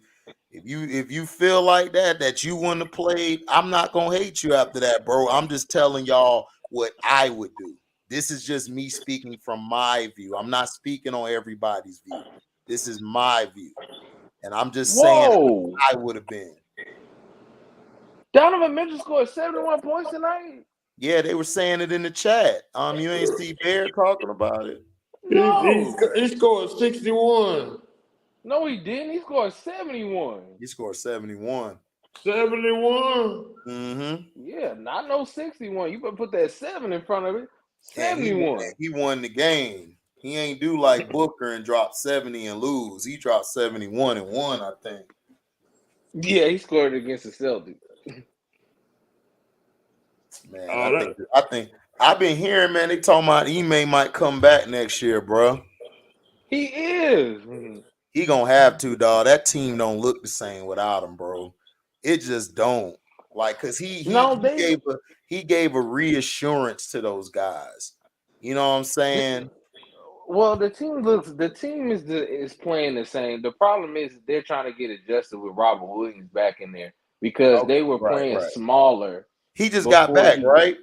you feel like that you wouldn't have played, I'm not gonna hate you after that, bro. I'm just telling y'all what I would do. This is just me speaking from my view. I'm not speaking on everybody's view. This is my view. And I'm just saying I would have been. Donovan Mitchell scored 71 points tonight. Yeah, they were saying it in the chat. You ain't see Bear talking about it. No. He scored 61. No, he didn't. He scored 71. He scored 71. 71. Yeah, not no 61. You better put that 7 in front of it. 71. He won the game. He ain't do like Booker and drop 70 and lose. He dropped 71 and won, I think. Yeah, he scored against the Celtics. Man, I think I've been hearing, man, they talking about Ime might come back next year, bro. He is. He gonna have to, dog. That team don't look the same without him, bro. It just don't. Like, cause he gave a reassurance to those guys. You know what I'm saying? Well, the team is playing the same. The problem is they're trying to get adjusted with Robert Williams back in there because they were playing smaller. He just got back, right?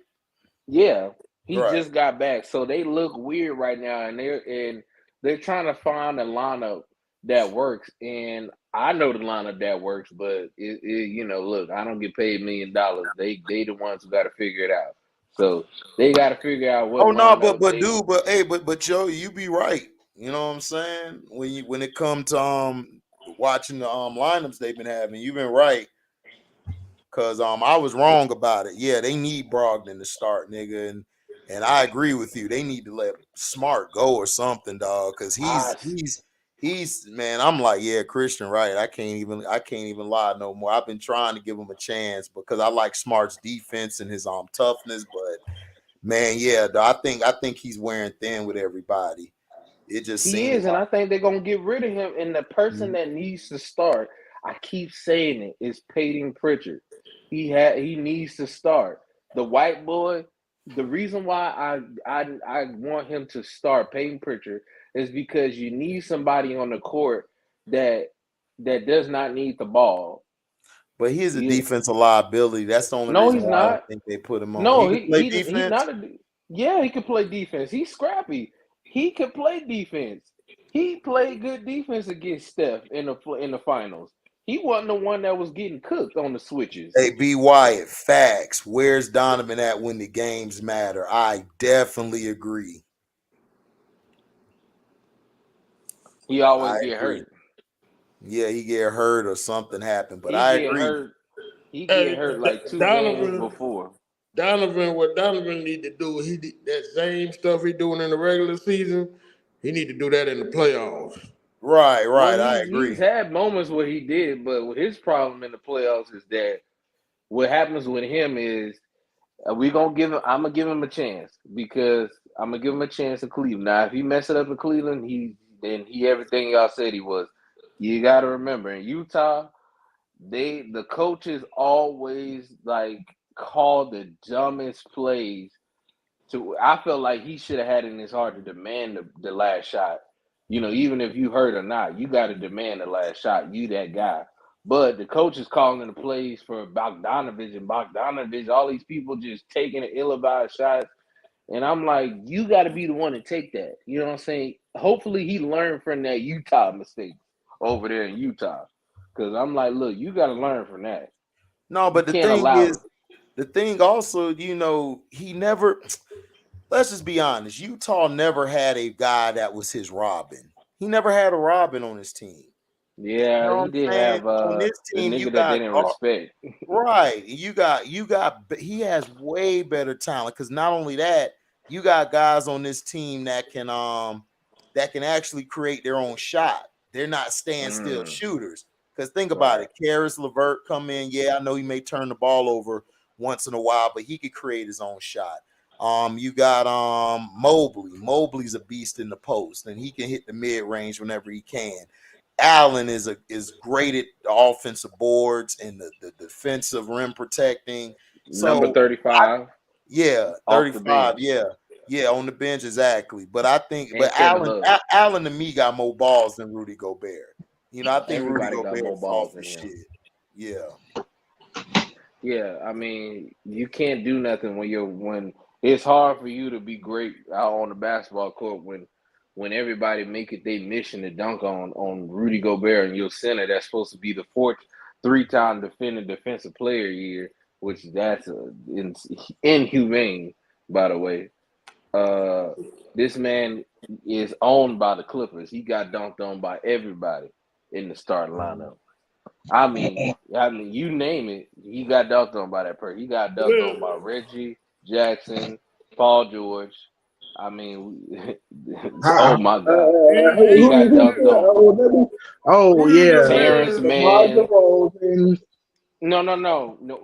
Yeah, he just got back. So they look weird right now, and they're trying to find a lineup that works. And I know the lineup that works, but look, I don't get paid $1 million. They the ones who got to figure it out. So they got to figure out what. Oh no, but Joe, you be right. You know what I'm saying? When it comes to watching the lineups they've been having, you've been right. Cause I was wrong about it. Yeah, they need Brogdon to start, nigga, and I agree with you. They need to let Smart go or something, dog. Cause he's man. I'm like, yeah, Christian, right? I can't even lie no more. I've been trying to give him a chance because I like Smart's defense and his toughness, but man, yeah, I think he's wearing thin with everybody. It just seems and I think they're gonna get rid of him. And the person that needs to start, I keep saying it, is Peyton Pritchard. He needs to start. The white boy. The reason why I want him to start Peyton Pritchard is because you need somebody on the court that does not need the ball. But he's a defensive liability. That's the only reason why I don't think they put him on. No, he he's not he can play defense. He's scrappy. He can play defense. He played good defense against Steph in the finals. He wasn't the one that was getting cooked on the switches. Hey, B. Wyatt, facts. Where's Donovan at when the games matter? I definitely agree. He always get hurt. Yeah, he get hurt or something happened, but I agree. He get hurt like 2 games before. What Donovan need to do, that same stuff he doing in the regular season, he need to do that in the playoffs. Right. I agree. He's had moments where he did, but his problem in the playoffs is that what happens with him is I'm gonna give him a chance because I'm gonna give him a chance in Cleveland. Now, if he mess it up in Cleveland, he everything y'all said he was. You got to remember in Utah, the coaches always like call the dumbest plays. I felt like he should have had it in his heart to demand the last shot. Even if you hurt or not, you got to demand the last shot. You that guy. But the coach is calling the plays for Bogdanovich, all these people just taking the ill-advised shots. And I'm like, you got to be the one to take that. You know what I'm saying? Hopefully he learned from that Utah mistake over there in Utah. Because I'm like, look, you got to learn from that. No, but the thing also, he never – let's just be honest. Utah never had a guy that was his Robin. He never had a Robin on his team. Yeah, he did have on this team. You got didn't respect. Right. You got. He has way better talent because not only that, you got guys on this team that can actually create their own shot. They're not standstill shooters. Because think about it, Karis LeVert come in. Yeah, I know he may turn the ball over once in a while, but he could create his own shot. You got Mobley. Mobley's a beast in the post, and he can hit the mid range whenever he can. Allen is great at the offensive boards and the defensive rim protecting. Number So 35. yeah, Off the 35. bench. Yeah, on the bench exactly. But I think, And Kevin Love. Allen to me got more balls than Rudy Gobert. You know, I think Everybody Rudy got more Gobert balls off the than him. shit. Yeah. Yeah, I mean, you can't do nothing when it's hard for you to be great out on the basketball court when everybody make it their mission to dunk on Rudy Gobert and your center that's supposed to be the fourth three-time defending defensive player year, which that's inhumane, by the way. This man is owned by the Clippers. He got dunked on by everybody in the starting lineup. I mean, you name it, he got dunked on by that person. He got dunked on by Reggie Jackson, Paul George. I mean, oh my God, he got dunked on. Oh yeah, Terrence DeMar Mann. DeRozan. No,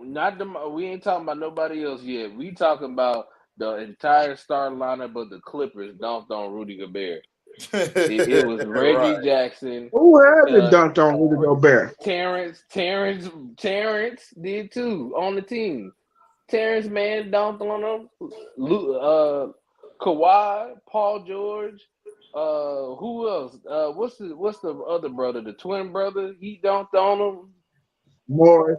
not DeMar. We ain't talking about nobody else yet. We talking about the entire starting lineup of the Clippers dunked on Rudy Gobert. It was Reggie Right. Jackson. Who hasn't dunked on Rudy Gobert? Terrence did too on the team. Terrence Mann dunked on him. Kawhi, Paul George. Who else? What's the other brother? The twin brother. He dunked on him. Morris.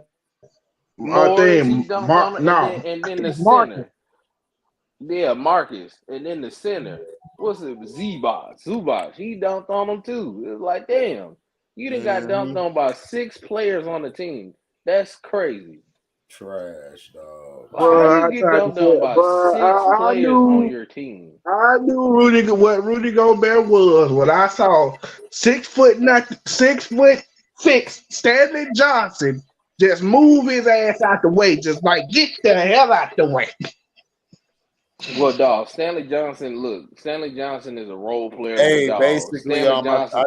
Morris. He dunked on him. No. And then the Marcus. center. Yeah, Marcus. And then the center. What's it? Zubac. He dunked on him too. It was like, damn. You done got dunked on by 6 players on the team. That's crazy. Trash, dog. How you get dunked on by 6 players on your team? I knew what Rudy Gobert was when I saw 6'6" Stanley Johnson just move his ass out the way, just like get the hell out the way. Well, dog, Stanley Johnson is a role player. Hey, dog. basically, Stanley Johnson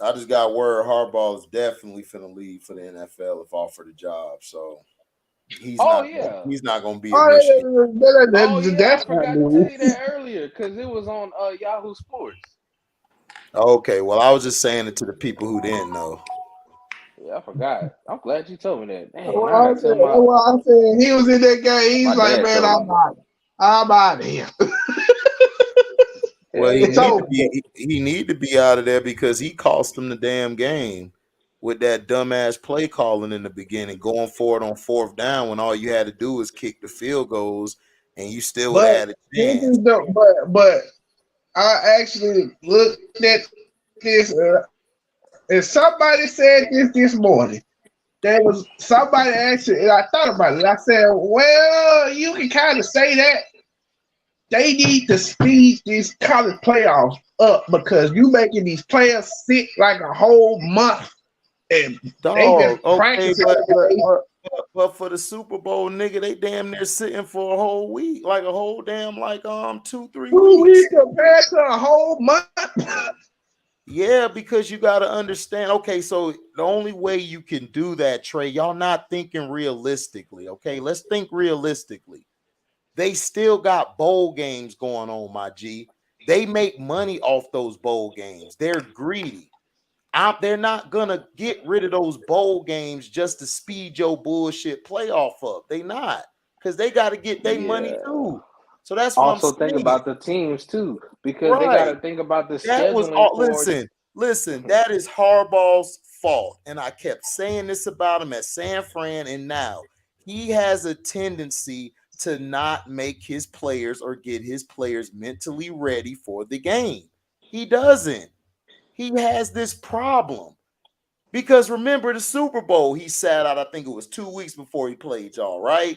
I just got word Harbaugh is definitely finna leave for the NFL if offered a job. So he's not gonna be a Michigan. I forgot to tell you that earlier because it was on Yahoo Sports. Okay, well, I was just saying it to the people who didn't know. Yeah, I forgot. I'm glad you told me that. Dang, I said he was in that game. He's like, man, I'm out of here. Well, he need to be out of there because he cost them the damn game with that dumbass play calling in the beginning, going for it on 4th down when all you had to do was kick the field goals and you still would have had a chance. But I actually looked at this, and somebody said this morning. There was somebody actually, and I thought about it. I said, well, you can kind of say that. They need to speed these college playoffs up because you making these players sit like a whole month and they just practice. But for the Super Bowl, nigga, they damn near sitting for a whole week, like a whole damn 2-3 weeks. 2 weeks compared to a whole month. Yeah, because you got to understand. Okay, so the only way you can do that, Trey, y'all not thinking realistically. Okay, let's think realistically. They still got bowl games going on, my G. They make money off those bowl games. They're greedy. They're not gonna get rid of those bowl games just to speed your bullshit playoff up. They not, because they got to get their money too. So that's what also I'm saying. Think about the teams too, because they got to think about the scheduling. Listen. That is Harbaugh's fault, and I kept saying this about him at San Fran, and now he has a tendency to not make his players or get his players mentally ready for the game. He doesn't. He has this problem because remember the Super Bowl, he sat out, I think it was 2 weeks before he played y'all, right?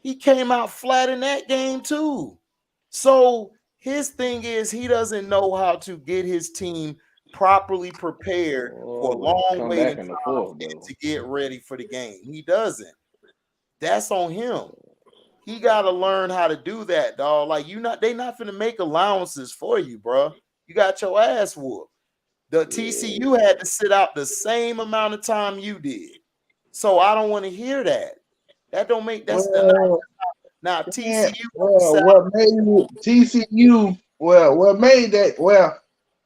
He came out flat in that game too. So his thing is he doesn't know how to get his team properly prepared for a long waiting time to get ready for the game. He doesn't. That's on him. He got to learn how to do that, dog. Like they not finna make allowances for you, bro. You got your ass whooped. The TCU had to sit out the same amount of time you did. So I don't want to hear that. That don't make Now And, TCU well, what made TCU? Well, what made that? Well,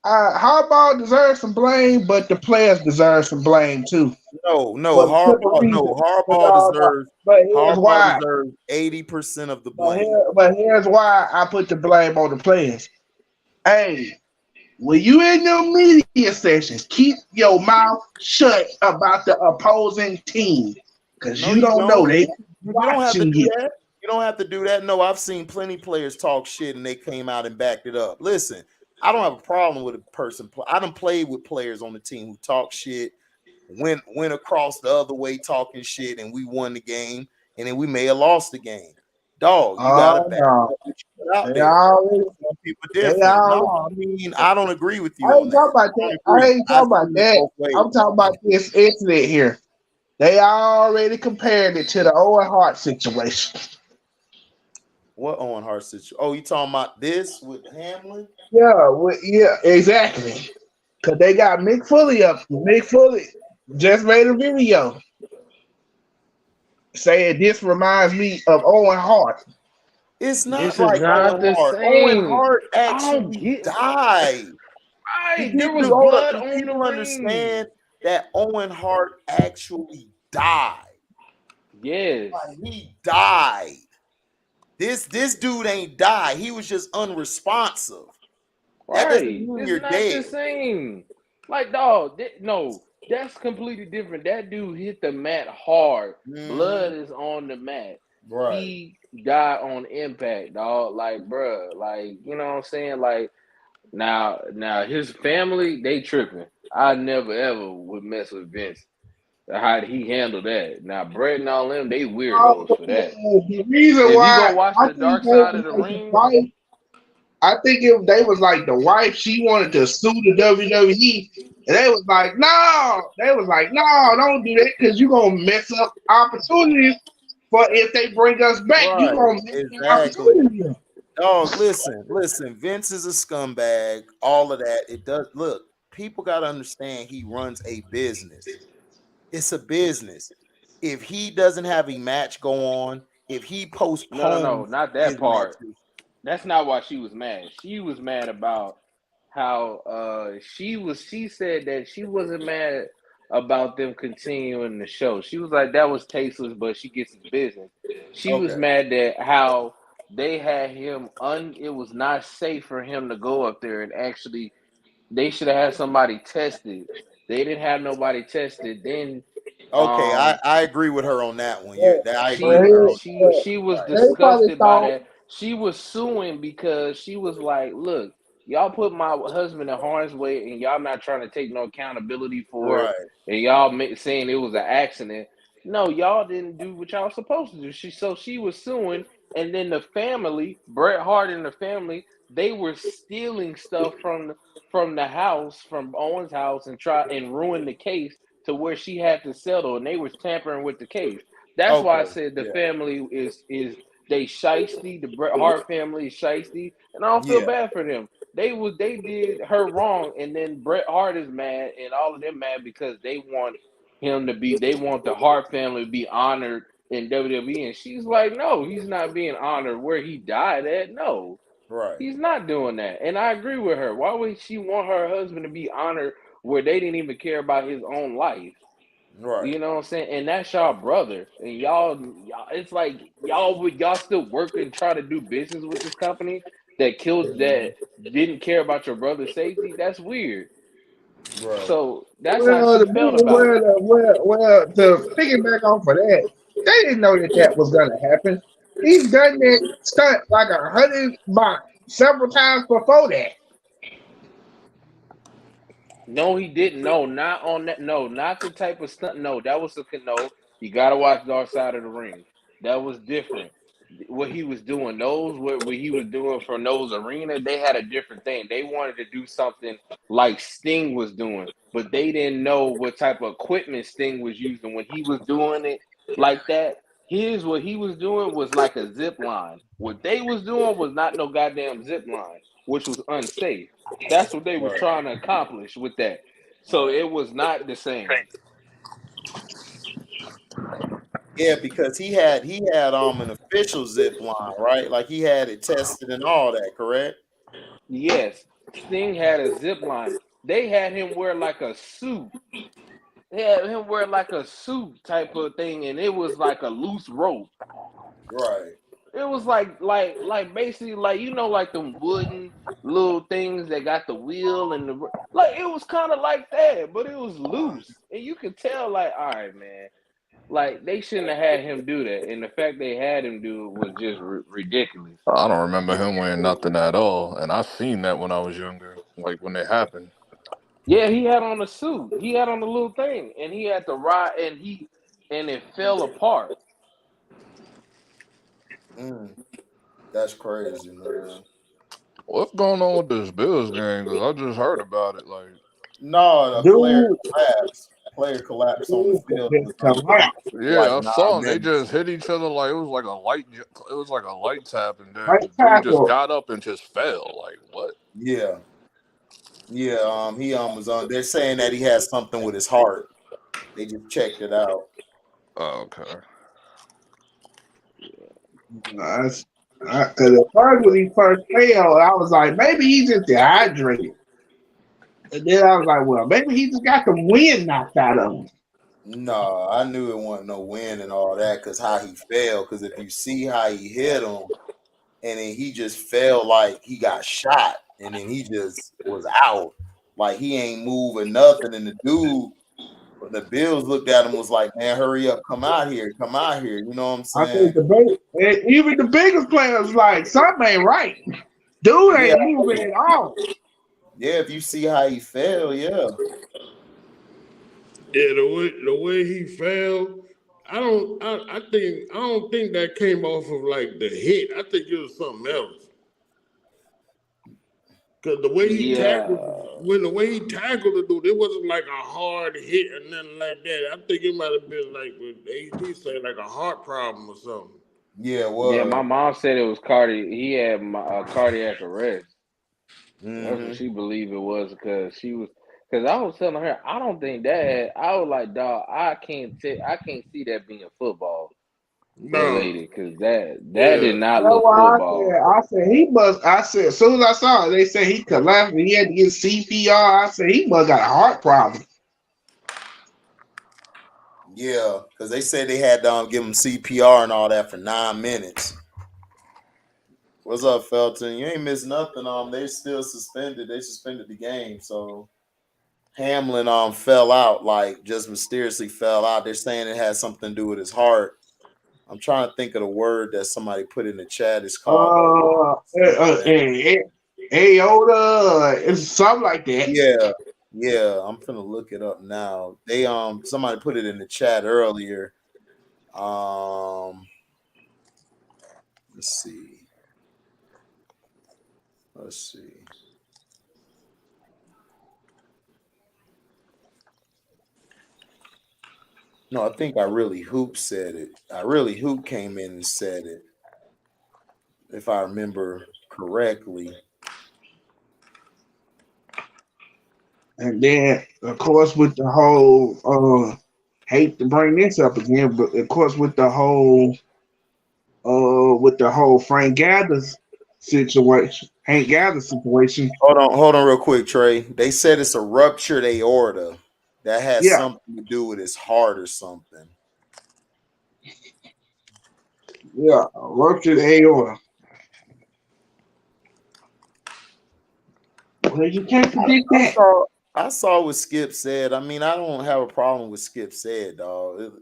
Harbaugh deserves some blame, but the players deserve some blame too. no For the simple Harbaugh reason, no because Harbaugh deserves but here's Harbaugh why. deserves 80% of the But, blame. here's why I put the blame on the players. Hey, when you in the media sessions, keep your mouth shut about the opposing team, because No, you you don't know don't. they You don't have to watching do you. that. You don't have to do that. No, I've seen plenty players talk shit and they came out and backed it up. Listen, I don't have a problem with a person. I done played with players on the team who talk shit, went across the other way talking shit, and we won the game, and then we may have lost the game. Dog, you got to Oh back no, up what you put out they there. already, Some people they different. already. No, I mean, I don't agree with I you on ain't that. talking about I don't that. I agree. ain't I talking about see it that. both ways. I'm talking about this incident here. They already compared it to the Owen Hart situation. What Owen Hart situation? Oh, you talking about this with Hamlin? Yeah, exactly. Cause they got Mick Foley up. Mick Foley just made a video saying this reminds me of Owen Hart. It's not This is like not Owen the Hart. Owen same. Hart I don't actually get died. Do right. There was people hold up? blood Do on the people ring. understand that Owen Hart actually died? Yes. Like he died. This dude ain't died. He was just unresponsive. That doesn't Right. mean It's you're not the dead. same. Like, dog, no, that's completely different. That dude hit the mat hard. Blood Mhm. is on the mat. Right. He died on impact, dog. Like, bruh, like, you know what I'm saying? Like, now his family, they tripping. I never ever would mess with Vince. How he handled that. Now, Brett and all them, they weirdos for that. The reason If you go why watch I the think Dark they Side of was the like the Ring, wife. I think if they was like the wife, she wanted to sue the WWE, and they was like, no, don't do that because you gonna mess up opportunities for if they bring us back, you Right. gonna mess up Exactly. opportunities. Dog, listen. Vince is a scumbag. All of that. It does. Look, people got to understand he runs a business. It's a business. If he doesn't have a match go on, if he no, postpones not his that part. matches, That's not why she was mad. She was mad about how she said that she wasn't mad about them continuing the show. She was like that was tasteless, but she gets his business. She was okay, mad that how they had him it was not safe for him to go up there and actually they should have had somebody tested. They didn't have nobody tested. Then okay, um I agree with her on that one. But, I agree but with her on she was right. they probably disgusted by thought, that. She was suing because she was like, "Look, y'all put my husband in harm's way, and y'all not trying to take no accountability for it, Right, and y'all saying it was an accident. No, y'all didn't do what y'all supposed to do." She was suing, and then the family, Bret Hart and the family, they were stealing stuff from the house, from Owen's house, and try and ruin the case to where she had to settle, and they was tampering with the case. That's why I okay, said the yeah, family is they shiesty. The Bret Hart family is shiesty, and I don't feel yeah, bad for them. They did her wrong, and then Bret Hart is mad, and all of them mad because they want him to be. They want the Hart family to be honored in WWE, and she's like, no, he's not being honored where he died at. No, right, he's not doing that, and I agree with her. Why would she want her husband to be honored where they didn't even care about his own life? right. You know what I'm saying? And that's y'all brother. And y'all it's like y'all still work and try to do business with this company that didn't care about your brother's safety. That's weird. Right. So that's how well, she felt about it. to piggyback off of that, they didn't know that was gonna happen. He's done that stunt like 100 several times before that. No, he didn't. No, not on that. No, not the type of stunt. No, that was no. You gotta watch Dark Side of the Ring. That was different. What he was doing, what he was doing for those arena, they had a different thing. They wanted to do something like Sting was doing, but they didn't know what type of equipment Sting was using when he was doing it like that. What he was doing was like a zip line. What they was doing was not no goddamn zip line, which was unsafe. That's what they was Right. trying to accomplish with that. So Right. it was not the same. Yeah, because he had an official zip line, right? Like he had it tested and all that, correct? Yes, Sting had a zip line. They had him wear like a suit. They had him wear like a suit type of thing, and it was like a loose rope. Right. It was like basically like like them wooden little things that got the wheel and the like. It was kind of like that, but it was loose, and you could tell like, all right, man, like they shouldn't have had him do that, and the fact they had him do it was just ridiculous. I don't remember him wearing nothing at all, and I seen that when I was younger, like when it happened. Yeah, he had on a suit. He had on a little thing, and he had to ride, and it fell apart. That's crazy, man. What's going on with this Bills game? Because I just heard about it. Like, No, the player Dude, collapsed. Player collapsed on the field. It was yeah, I like saw 9 them. They minutes. just hit each other like it was like a light. It was like a light tap, and then right the dude just tackle. got up and just fell. Like what? Yeah. Yeah, he was on. They're saying that he has something with his heart. They just checked it out. Oh, okay. Because at first when he first failed, I was like, maybe he's just dehydrated. And then I was like, well, maybe he just got the wind knocked out of him. No, I knew it wasn't no win and all that because how he fell. Because if you see how he hit him, and then he just fell like he got shot, and then he just was out, like he ain't moving nothing. And the Bills looked at him was like, "Man, hurry up, come out here, come out here." You know what I'm I saying? think even the biggest players like something ain't right. Dude ain't Yeah, moving at all. yeah. If you see how he fell, yeah. Yeah, the way he fell, I don't think that came off of like the hit. I think it was something else. Cause the way he tackled, Yeah, the dude, it wasn't like a hard hit or nothing like that. I think it might have been like what HD said, like a heart problem or something. Yeah, it yeah. My was. mom said it was cardiac. He had cardiac arrest. That's what Mm-hmm. she believed it was because I was telling her I don't think that. I was like, dog, I can't see that being football No, related because that yeah, did not That's look why football. I said he must. I said as soon as I saw it, they said he collapsed and he had to get CPR. I said he must got a heart problem. Yeah, because they said they had to give him CPR and all that for 9 minutes. What's up, Felton? You ain't missed nothing. They still suspended. They suspended the game. So Hamlin fell out, like just mysteriously fell out. They're saying it has something to do with his heart. I'm trying to think of the word that somebody put in the chat. It's called Aorta, it's something like that. yeah, yeah. I'm gonna look it up now. They somebody put it in the chat earlier. Let's see. Let's see. No, I think I really hoop said it. I really hoop came in and said it, if I remember correctly. And then, of course, with the whole, hate to bring this up again, but of course, with the whole Frank Gathers situation, Hold on, real quick, Trey. They said it's a ruptured aorta that has yeah, something to do with his heart or something. yeah, ruptured aorta. Well, you can't predict I that. saw I saw what Skip said. I mean, I don't have a problem with Skip said, dog.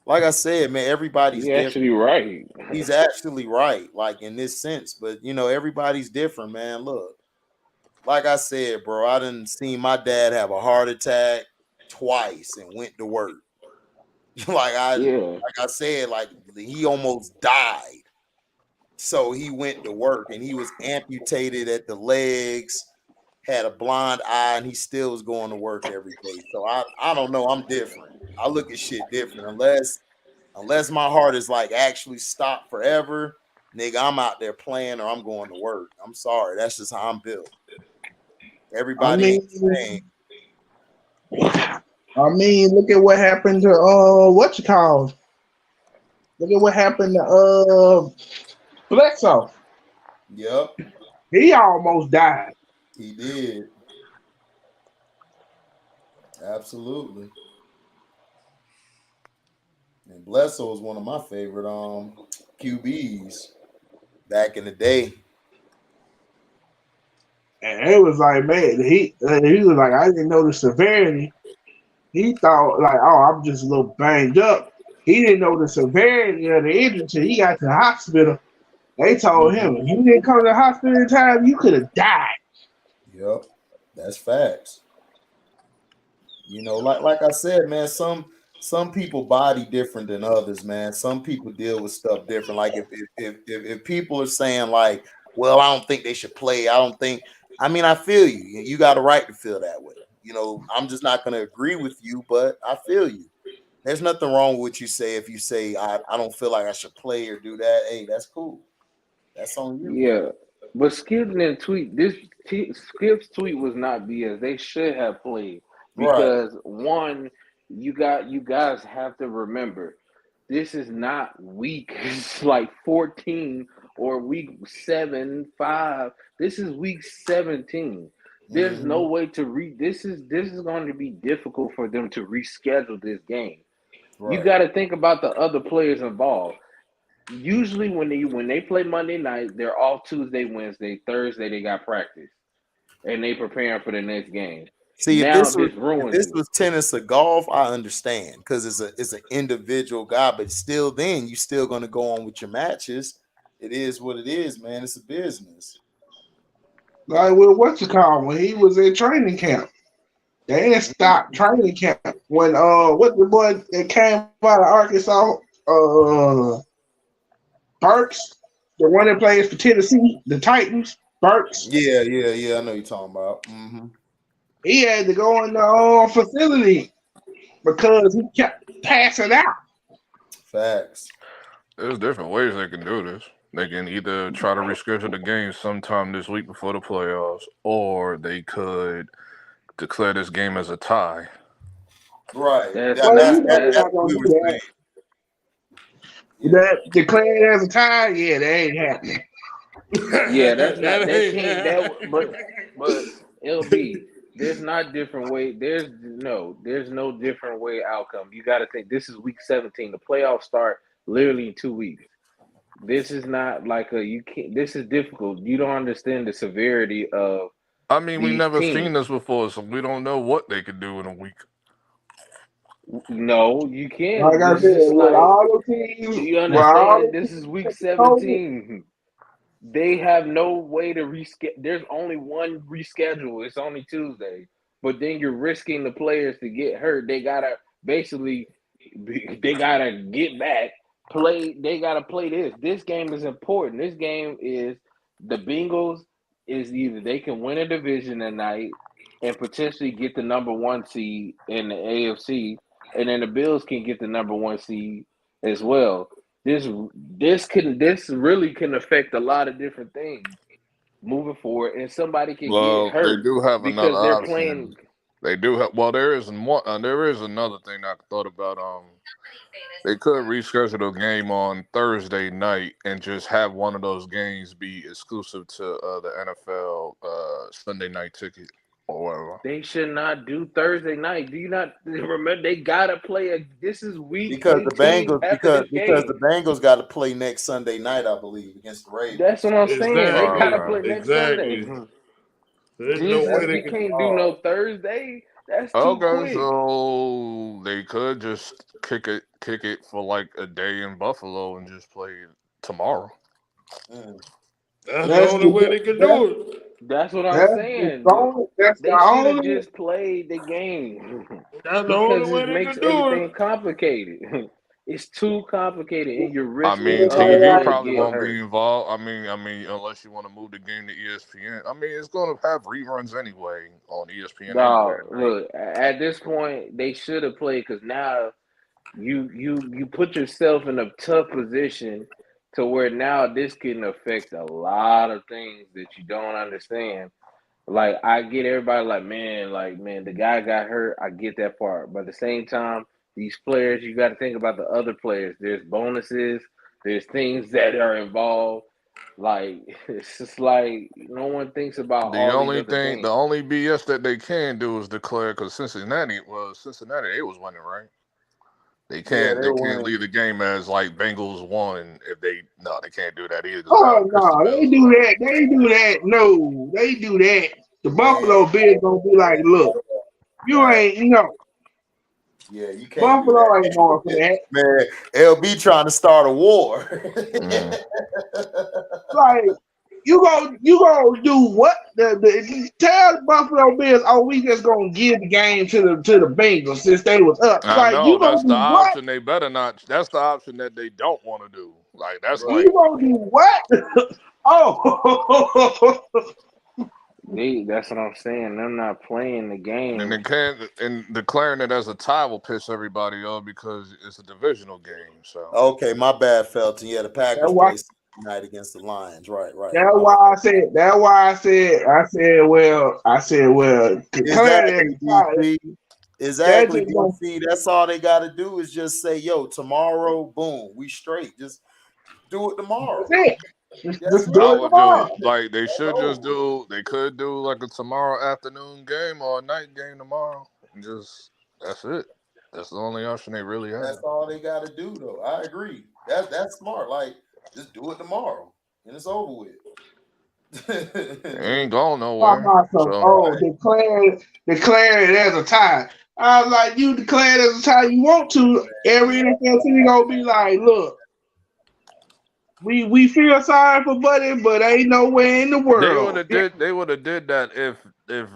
Like I said, man, everybody's He actually different. right. He's actually right, like in this sense, but everybody's different, man. Look, like I said, bro, I done seen my dad have a heart attack twice and went to work. like Yeah, I said, like he almost died. So he went to work and he was amputated at the legs, had a blind eye, and he still was going to work every day. So I don't know. I'm different. I look at shit different. Unless my heart is like actually stopped forever, nigga, I'm out there playing or I'm going to work. I'm sorry. That's just how I'm built. I Everybody mean, ain't the same. look at what happened to what you call Look at what happened to Bledsoe. Yep, He almost died. he did. Absolutely. And Bledsoe was one of my favorite QBs back in the day. And it was like, man, he was like, I didn't know the severity. He thought like, oh, I'm just a little banged up. He didn't know the severity of the injury until he got to the hospital. They told him, if you didn't come to the hospital in time, you could have died. Yep, that's facts. You know, like I said, man, some people body different than others, man. Some people deal with stuff different. Like if people are saying like, well, I don't think they should play. I don't think. I mean, I feel you. You got a right to feel that way. You know, I'm just not going to agree with you, but I feel you. There's nothing wrong with what you say. If you say I don't feel like I should play or do that, hey, that's cool. That's on you. Yeah, but Skip didn't tweet. Skip's tweet was not BS. They should have played Right. because one, you guys have to remember, this is not week like 14 or week 7, 5. This is week 17. There's no way to this is going to be difficult for them to reschedule this game. You Right. got to think about the other players involved. Usually when they play Monday night, they're all Tuesday, Wednesday, Thursday. They got practice, and they preparing for the next game. See, Now this ruins this it. was tennis or golf, I understand because it's an individual guy, but still, then you still going to go on with your matches. It is what it is, man. It's a business. Like what's it called? When he was in training camp. They didn't stop training camp. When what the boy that came out of Arkansas, Burks, the one that plays for Tennessee, the Titans, Burks. Yeah. I know you're talking about. He had to go in the facility because he kept passing out. Facts. There's different ways they can do this. They can either try to reschedule the game sometime this week before the playoffs, or they could declare this game as a tie. Right. That's Well, not that's That's not what gonna we do were that. saying. That declared as a tie, yeah, that ain't happening. yeah, that's not That that ain't- can't that but LB, there's not different way. There's no different way outcome. You got to think this is week 17. The playoffs start literally in 2 weeks. This is not like you can't. This is difficult. You don't understand the severity of I mean, we these never seen teams. this before, so we don't know what they could do in a week. No, you can't. Like I This said, is with like, all the teams, do you with all understand? the This teams is week with COVID, 17. They have no way to reschedule. There's only one reschedule. It's only Tuesday. But then you're risking the players to get hurt. They gotta get back. Play. They gotta play this. This game is important. This game is the Bengals. Is either they can win a division tonight and potentially get the number 1 seed in the AFC, and then the Bills can get the number 1 seed as well. This really can affect a lot of different things moving forward, and somebody can get Well, they hurt do have another because they're option. playing. They do have. Well, there is one. There is another thing I thought about. They could reschedule the game on Thursday night and just have one of those games be exclusive to the NFL Sunday night ticket or whatever. They should not do Thursday night. Do you not remember they gotta play this is week Because the 18 Bengals, after this because the game. Bengals got to play next Sunday night, I believe, against the Ravens. That's what I'm saying. They gotta Exactly. play Okay. next Sunday. Exactly. There's no way Jesus, they you can. can't do no Thursday. That's too Okay, quick. so they could just kick it for like a day in Buffalo and just play it tomorrow. That's the only way they can do it. That's what I'm saying. That's They the should have only. just played the game That's the because only way it they makes can do everything it. complicated. It's too complicated, and you're I risking mean, other TV players probably getting won't be hurt. involved. I mean, unless you want to move the game to ESPN. I mean, it's going to have reruns anyway on ESPN anyway. Dog, look, at this point, they should have played because now you put yourself in a tough position to where now this can affect a lot of things that you don't understand. Like I get everybody like man, the guy got hurt. I get that part, but at the same time, these players, you got to think about the other players. There's bonuses. There's things that are involved. Like, it's just like no one thinks about The all these only other thing, the things. only BS that they can do is declare because Cincinnati, they was winning, right? They Yeah, can't, they they were can't winning. leave the game as like Bengals won if they they can't do that either. 'Cause Oh piss the no, they Bills do off. that. They do that. No, they do that. The Man, Buffalo Bills gonna be like, look, you right. ain't, you know, Yeah, you can't do Buffalo ain't going for that. that. Man, LB trying to start a war. Mm. Like, you gonna do what? Tell the Buffalo Bills, oh, we just gonna give the game to the Bengals since they was up. I Like, know you gonna that's the do what? option. They better not. That's the option that they don't want to do. Like that's Right. You like, gonna do what? Oh, That's what I'm saying. They're not playing the and game. they can't and declaring it as a tie will piss everybody off because it's a divisional game. So Okay, my bad, Felton. Yeah, the Packers that's why. play tonight against the Lions. Right. That's My why bad. I said. That's why I said. Well, declare Exactly, that. DC. That's Exactly, just gonna. DC. That's all they got to do is just say, "Yo, tomorrow, boom, we straight." Just do it tomorrow. That's it. That's Just it. do I it would do tomorrow. like they That's should just over. do. They could do like a tomorrow afternoon game or a night game tomorrow. And just that's it. That's the only option they really have. That's all they got to do, though. I agree. That's smart. Like, just do it tomorrow, and it's over with. They ain't going Talking nowhere. about some. So Oh, declare it as a tie. I was like, you declare it as a tie. You want to? Every NFL team gonna be like, look, we feel sorry for Buddy, but ain't nowhere in the they would world. have did. They would have did that if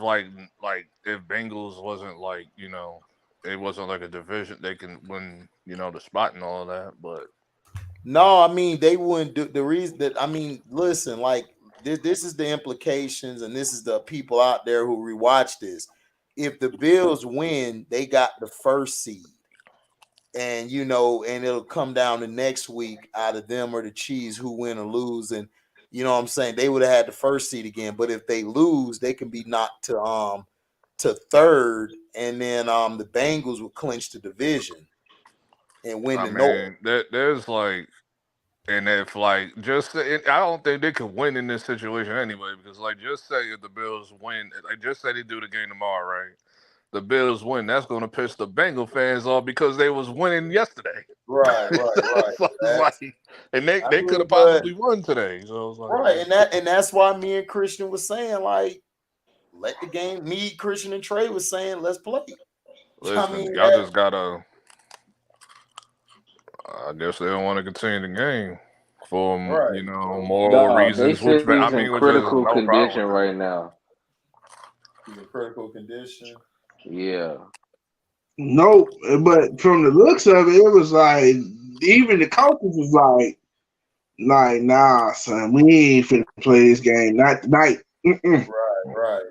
like if Bengals wasn't like it wasn't like a division. They can win the spot and all that. But No, I mean they wouldn't do the reason that listen, like this is the implications, and this is the people out there who rewatch this. If the Bills win, they got the first seed, and and it'll come down to next week out of them or the Chiefs who win or lose, and you know what I'm saying they would have had the first seed again. But if they lose, they can be knocked to third, and then the Bengals will clinch the division and win I the North. mean, there's like. And if I don't think they could win in this situation anyway. Because just say if the Bills win, just say they do the game tomorrow, right? The Bills win. That's going to piss the Bengal fans off because they was winning yesterday. Right. So it's like, and they could have But possibly won today. So it's like, right, and that's why me and Christian was saying like, let the game. Me, Christian, and Trey was saying, let's play. listen, y'all just gotta. I guess they don't want to continue the game for right. moral Dog, they reasons. Which say he's in which is critical no problem condition with right now. He's in critical condition. Yeah. No, but from the looks of it, it was like even the coaches was like, nah, son, we ain't finna play this game, not tonight. Right.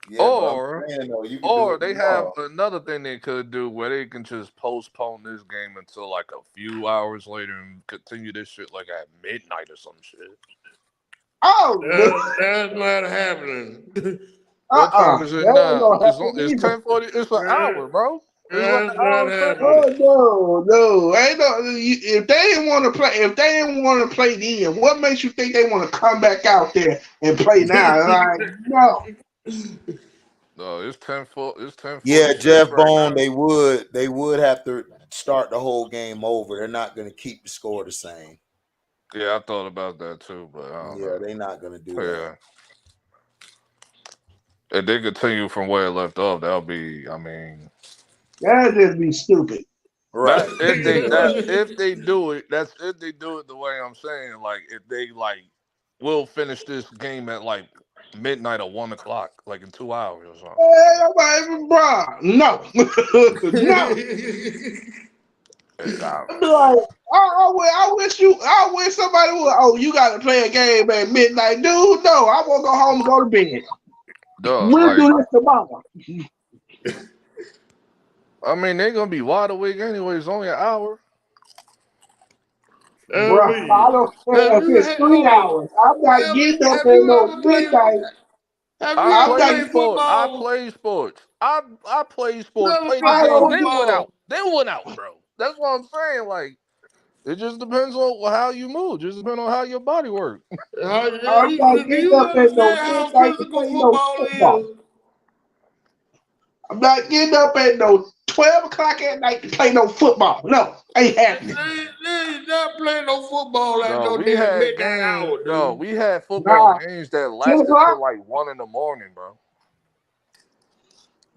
Yeah, Or, but I'm saying though, you can do it they have tomorrow. another thing they could do where they can just postpone this game until like a few hours later and continue this shit like at midnight or some shit. Oh, That's not happening. What time is it that ain't now? gonna happen It's either. 10:40. It's an hour, bro. It's like That's an hour not and 30 happening. minutes. No, ain't no. If they didn't want to play, then, what makes you think they want to come back out there and play now? Like, no. No, it's 10:40. It's 10:46 Yeah, Jeff right Bone, now. they would have to start the whole game over. They're not going to keep the score the same. Yeah, I thought about that too, but I don't know. They're not going to do that. Yeah. If they continue from where it left off, that'll be. I mean, That'd just be stupid. Right. if they do it, that's if they do it the way I'm saying. Like if they will finish this game at like midnight or 1:00, like in 2 hours or something. No. No. I'd be like, I wish somebody would. Oh, you got to play a game at midnight, dude. No, I want to go home and go to bed. We'll do this tomorrow. I mean, they're gonna be wide awake anyway. It's only an hour. Bruh, I don't care if it's 3 hours. I'm not getting up Have at you no ever played? midnight. Have you ever played I football? play sports. I played sports, Never played the played game, football. then went out, bro. That's what I'm saying. Like, it just depends on how you move. Just depends on how your body works. I'm not Do getting you up at no understand how midnight to physical play no football football. is? I'm not getting up at no 12 o'clock at night to play no football. No, ain't happening. They not playing no football at No, no we damn had midnight games. hour, dude. No, we had football Nah, games that 10 lasted till o'clock? like 1 in the morning, bro.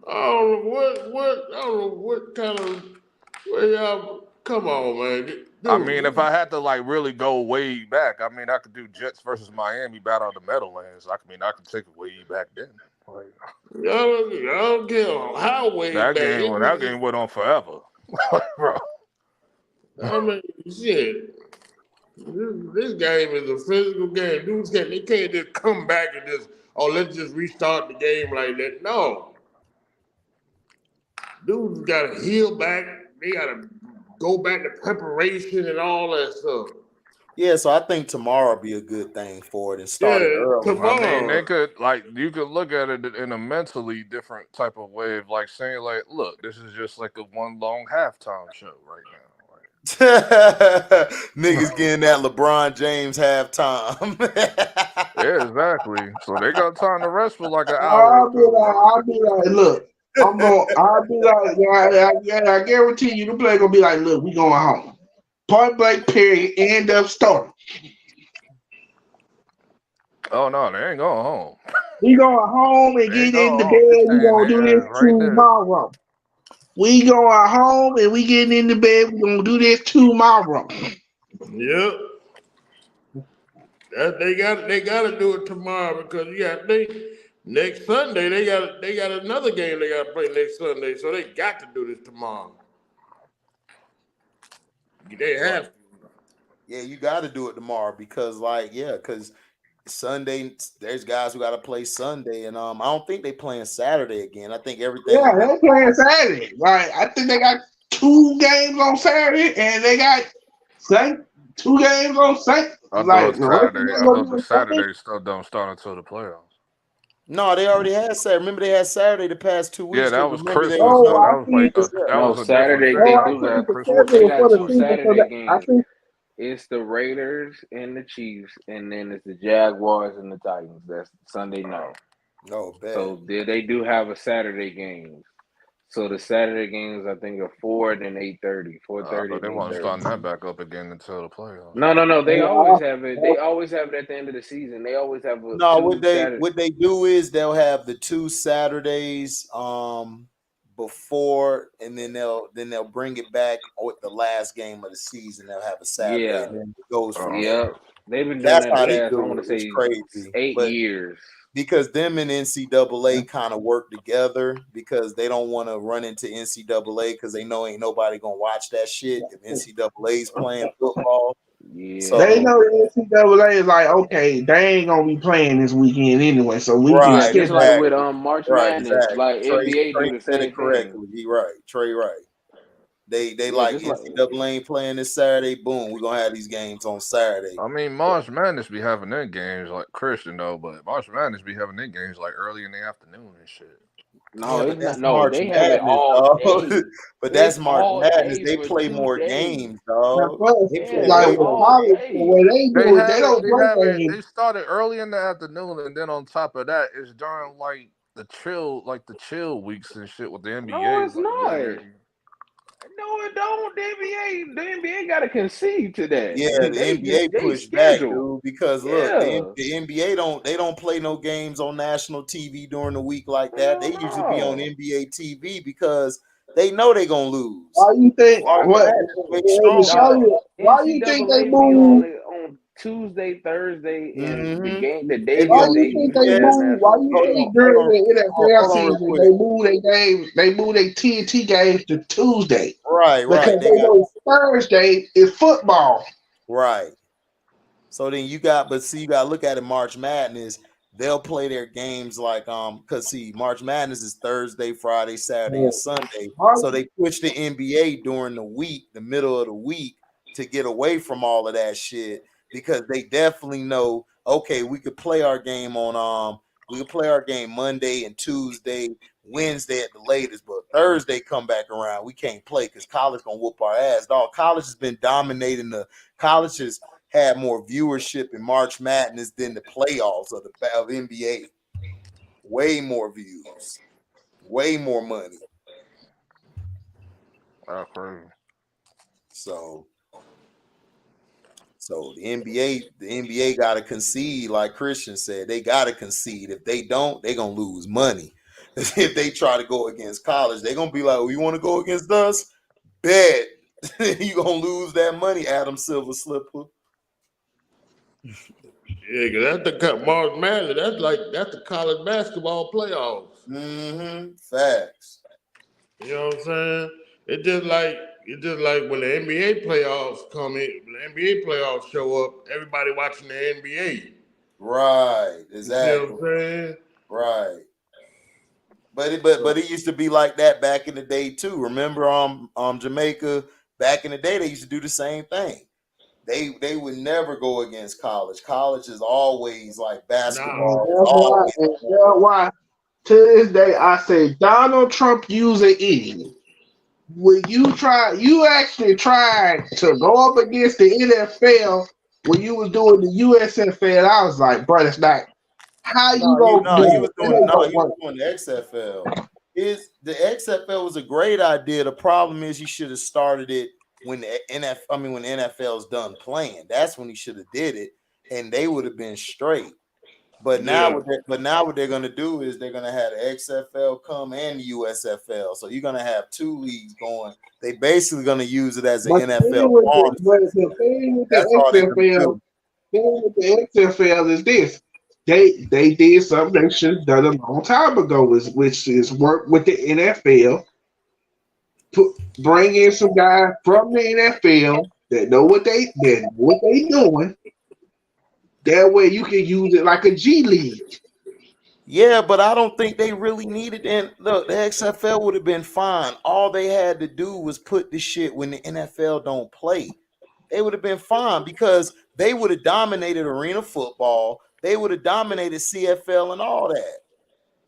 I don't know what kind of well, y'all come on, man. Dude, I mean, if I had to like really go way back, I mean, I could do Jets versus Miami Battle of the Meadowlands. I could take it way back then. Like, I don't care how way that back. game went on forever, bro. I mean, shit. This game is a physical game. Dudes they can't just come back and just let's just restart the game like that. No. Dudes gotta heal back. They gotta go back to preparation and all that stuff. Yeah, so I think tomorrow will be a good thing for it and start it early. Tomorrow. I mean, you could look at it in a mentally different type of way of like saying, like, look, this is just like a one long halftime show right now. Niggas getting that LeBron James halftime. Yeah, exactly. So they got time to rest for like an hour. I'll be like, look, I'll be like, I guarantee you the player gonna be like, look, we going home. Point blank period, end of story. Oh no, they ain't going home. We going home and They get ain't in the going bed. home. We gonna do this Right there. tomorrow. We going home and we getting in the bed. We gonna do this tomorrow. Yep. They gotta do it tomorrow because next Sunday they got another game they gotta play next Sunday, so they got to do this tomorrow. They have to. Yeah, you got to do it tomorrow because, because Sunday there's guys who got to play Sunday, and I don't think they playing Saturday again. I think everything. Yeah, they playing Saturday. Right? I think they got 2 games on Saturday, and they got 2 games on Sunday. I thought the Saturday stuff don't start until the playoffs. No, they already had Saturday. Remember, they had Saturday the past 2 weeks. Yeah, that was Christmas. That was Saturday. They do have Christmas. They got 2 Saturday games. It's the Raiders and the Chiefs, and then it's the Jaguars and the Titans. That's Sunday night. Oh, bad. So they do have a Saturday game. So the Saturday games, I think, are 4 and then 8:30. 4:30. They won't start that back up again until the playoffs. No. They always have it. They always have it at the end of the season. They always have a what they do is they'll have the 2 Saturdays before, and then they'll bring it back with the last game of the season. They'll have a Saturday. Yeah, and then it goes from there. They've been doing That's that how the they past, do I want it. to say, It's crazy. 8 years. Because them and NCAA kind of work together because they don't want to run into NCAA because they know ain't nobody gonna watch that shit if NCAA's playing football. Yeah, so they know the NCAA is like, okay, they ain't gonna be playing this weekend anyway, so we can skip just like with March Madness, exactly. like NBA do the same correctly. He right, Trey right. They like NCAA ain't playing this Saturday. Boom, we're gonna have these games on Saturday. I mean, March Madness be having their games like Christian though, but March Madness be having their games like early in the afternoon and shit. No, yeah, it's not. No, they have it all day. But that's March Madness. They play more games, dog. Like with college, when they do it, they don't play games. They started early in the afternoon, and then on top of that, it's during like the chill weeks and shit with the NBA. No, it's not. No, it don't. The NBA got to concede to that. Yeah, the NBA pushed back, dude, because look, the NBA don't play no games on national TV during the week like that. They usually be on NBA TV because they know they're gonna lose. Why you think? Why you think they move on Tuesday, Thursday, and the game the day? Why you think they move? Why you think during the NFL season they move their games? They move their TNT games to Tuesday, right? Because they know Thursday is football, right? So then you got to look at it. March Madness, they'll play their games like because March Madness is Thursday, Friday, Saturday, and Sunday. So they push the NBA during the week, the middle of the week, to get away from all of that shit. Because they definitely know, okay, we could play our game on we could play our game Monday and Tuesday, Wednesday at the latest, but Thursday come back around, we can't play because college gonna whoop our ass. Dog, college has been dominating college has had more viewership in March Madness than the playoffs of NBA. Way more views, way more money. That's crazy. So the NBA got to concede, like Christian said. They got to concede. If they don't, they're gonna lose money. If they try to go against college, they're gonna be like, "Oh, you want to go against us? Bet you gonna lose that money." Adam Silver slipper. Yeah, because that's the March Madness. That's the college basketball playoffs. Mm-hmm. Facts. You know what I'm saying? It's just like when the NBA playoffs come in, when the NBA playoffs show up, everybody watching the NBA. Right. Exactly. You know what I'm saying? Right. But it used to be like that back in the day too. Remember Jamaica back in the day they used to do the same thing. They would never go against college. College is always like basketball. That's why to this day I say Donald Trump use an idiot. When you actually tried to go up against the NFL when you was doing the USFL, I was like, bro, that's not how you gonna do he it. was doing the XFL. The XFL was a great idea. The problem is he should have started it when the NFL's done playing. That's when he should have did it, and they would have been straight. But now what they're gonna do is they're gonna have the XFL come and the USFL. So you're gonna have two leagues going. They basically gonna use it as an NFL farm. The thing with the XFL is this. They did something they should have done a long time ago, which is work with the NFL, bring in some guys from the NFL that know what they doing. That way you can use it like a G League. Yeah, but I don't think they really needed it. Look, the XFL would have been fine. All they had to do was put the shit when the NFL don't play. They would have been fine because they would have dominated arena football. They would have dominated CFL and all that.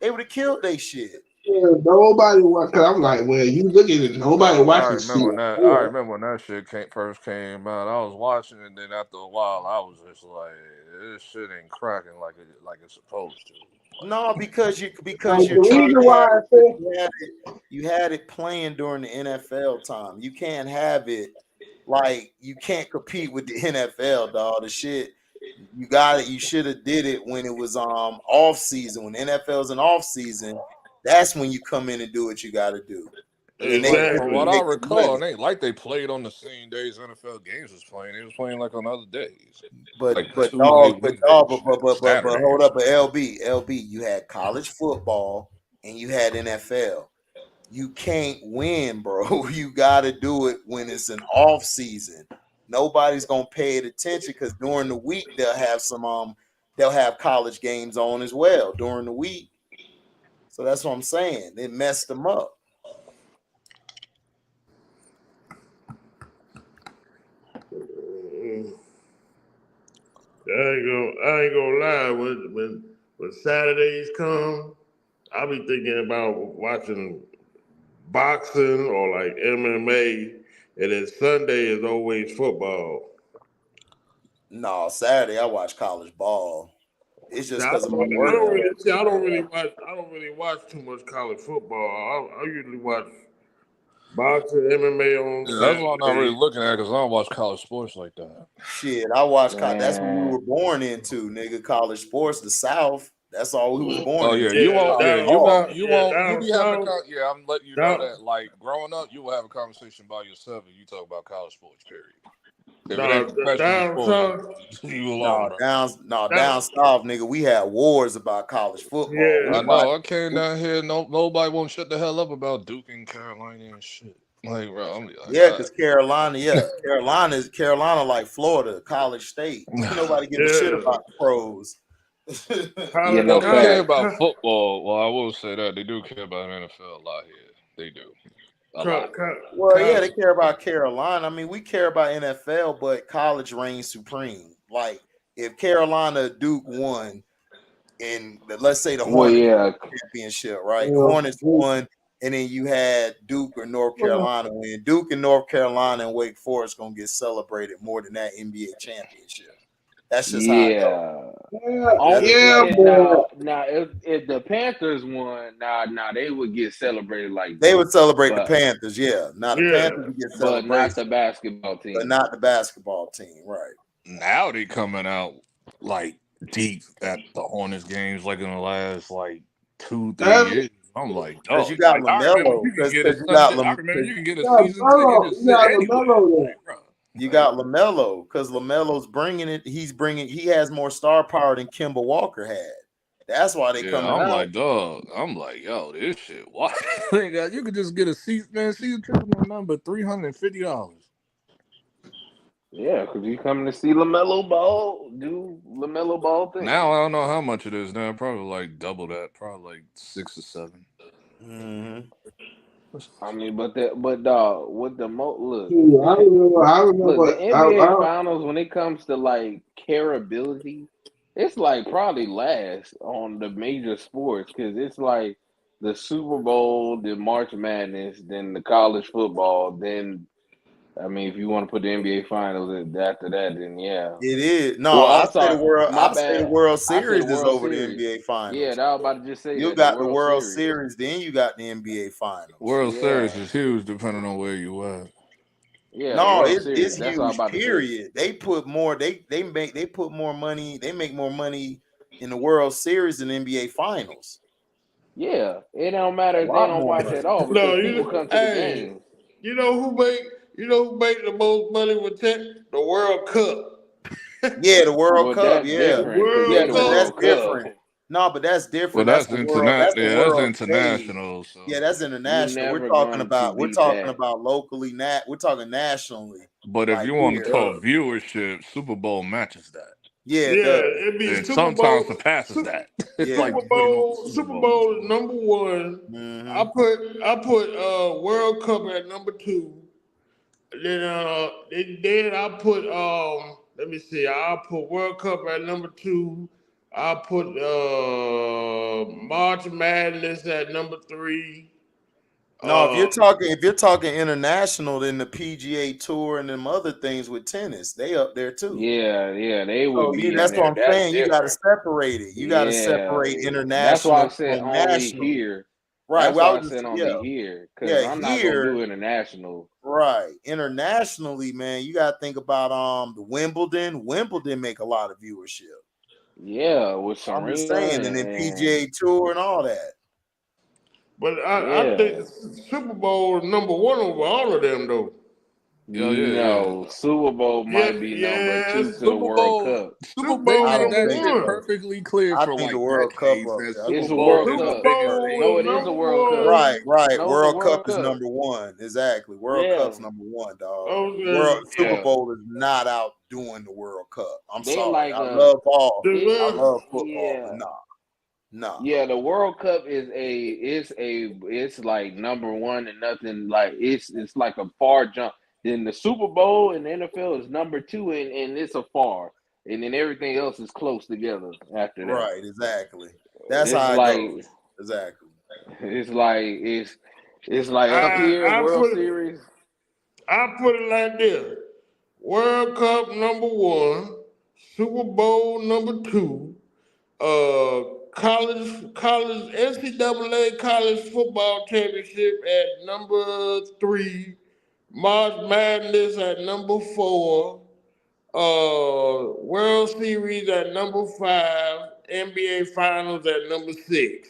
They would have killed they shit. Yeah, nobody watch. Cause I'm like, well, you look at it. Nobody watches. I remember when that shit first came out. I was watching, and then after a while, I was just like, "This shit ain't cracking like it's supposed to." No, because you're you had it playing during the NFL time. You can't have it like you can't compete with the NFL, dog. The shit you should have did it when it was off season. When the NFL's in off season, that's when you come in and do what you got to do. From what I recall, it ain't like they played on the same days NFL games was playing. They was playing like on other days. But like hold up, but LB, you had college football and you had NFL. You can't win, bro. You got to do it when it's an off season. Nobody's gonna pay it attention because during the week they'll have college games on as well during the week. So that's what I'm saying. It messed them up. I ain't gonna lie. When Saturdays come, I'll be thinking about watching boxing or like MMA, and then Sunday is always football. No, Saturday I watch college ball. It's just because of my I work. don't really watch too much college football. I usually watch boxing, MMA on Saturday. That's what I'm not really looking at because I don't watch college sports like that. Shit, I watch college. That's what we were born into, nigga. College sports, the South. That's all we was born into. I'm letting you know that, like, growing up, you will have a conversation by yourself and you talk about college sports, period. Down south, nigga, we had wars about college football. Yeah, I know. I came down here. Nobody won't shut the hell up about Duke and Carolina and shit. Like, bro, because Carolina like Florida, college state. Nobody give a shit about the pros. They don't care about football. Well, I will say that they do care about NFL a lot here. They do. They care about Carolina. I mean, we care about NFL, but college reigns supreme. Like, if Carolina Duke won, in let's say the Well, Hornets yeah, championship, right? Yeah. Hornets won, and then you had Duke or North Carolina win. Duke and North Carolina and Wake Forest gonna get celebrated more than that NBA championship. That's just how it goes. yeah. Only now if the Panthers won, now they would get celebrated like They that. would celebrate the But- Panthers, yeah. Now the Yeah. Panthers would get but not celebrated, the basketball team. but not the basketball team, right? Now they coming out like deep at the Hornets games, like in the last like 2-3 years. I'm like, Because oh, you got like, I remember LaMelo. you can get a Because you got Sunday, I remember you can get a Yeah, season LaMelo, ticket to you sit got anywhere. LaMelo there. Like, bro. You got LaMelo, because LaMelo's bringing it. He has more star power than Kemba Walker had. That's why they Yeah, coming I'm out. like, dog. I'm like, yo, this shit. Why? You could just get a season ticket on number $350. Yeah, because you coming to see LaMelo Ball do LaMelo Ball thing. Now I don't know how much it is now. Probably like double that. Probably like 6 or 7. Mm-hmm. I mean, but dog, with the look, I remember. look, the NBA Finals when it comes to like careability, it's like probably last on the major sports because it's like the Super Bowl, the March Madness, then the college football, then. I mean, if you want to put the NBA Finals after that, then yeah. It is. No, Well, I I'm say sorry, the World. my I say the bad. World I said Series the is World over Series. the NBA Finals. Yeah, I was about to just say You that. got the World Series, then you got the NBA Finals. World Yeah. Series is huge depending on where you at. Yeah, No, World it's Series. That's what I'm huge. about to say. Period. They put more. They put more money. They make more money in the World Series than NBA Finals. Yeah, it don't matter if A they lot don't more watch money. at all because people come to the games. You know who make the most money with tech? The World Cup. Yeah, the World Well, Cup. that's Yeah, different because yeah, they the but that's World Cup. different. No, but that's Well, different. that's That's the world. That's the that's world stage. international. So. Yeah, that's international. We're talking about locally. We're talking nationally. But if like you want to here. talk viewership, Super Bowl matches that. Yeah, it does. It'd be And Super sometimes Bowl, surpasses that. It's Yeah. like Super Bowl is number one. Mhm. I put World Cup at number 2. Then I put let me see. I'll put World Cup at number 2. I'll put March Madness at number 3. No, if you're talking international, then the PGA Tour and them other things with tennis, they up there too. Yeah, they would be. That's what I'm saying. You got to different. separate it. You got to separate international. That's why I said from only national. here. Right. That's well, why I said only here because I'm not gonna do international. Right. Internationally, man, you got to think about the Wimbledon. Wimbledon make a lot of viewership. Yeah, with Serena. I'm just saying, and then PGA Tour and all that. But I think Super Bowl is number 1 over all of them, though. No, Super Bowl might be number 2 to the World Cup. Super Bowl made that shit one. perfectly clear I for think like the World Cup decades. up That there. Super It's a Bowl World is the Cup. biggest thing. No, it is a World Cup. Right. No, World Cup Cup is number 1. Exactly. World Cup's number 1, dog. Okay. Super Bowl is not outdoing the World Cup. I'm They sorry. like I love ball. I I love football, but no. Yeah, the World Cup it's like number 1 and nothing like it's like a far jump. Then the Super Bowl and the NFL is number 2 and it's a far. And then everything else is close together after that. Right, exactly. That's it's how like, it goes. Exactly. It's like up here, World Series. I put it like this. World Cup number 1, Super Bowl number 2, college NCAA college football championship at number 3, March Madness at number 4, World Series at number 5, NBA Finals at number 6.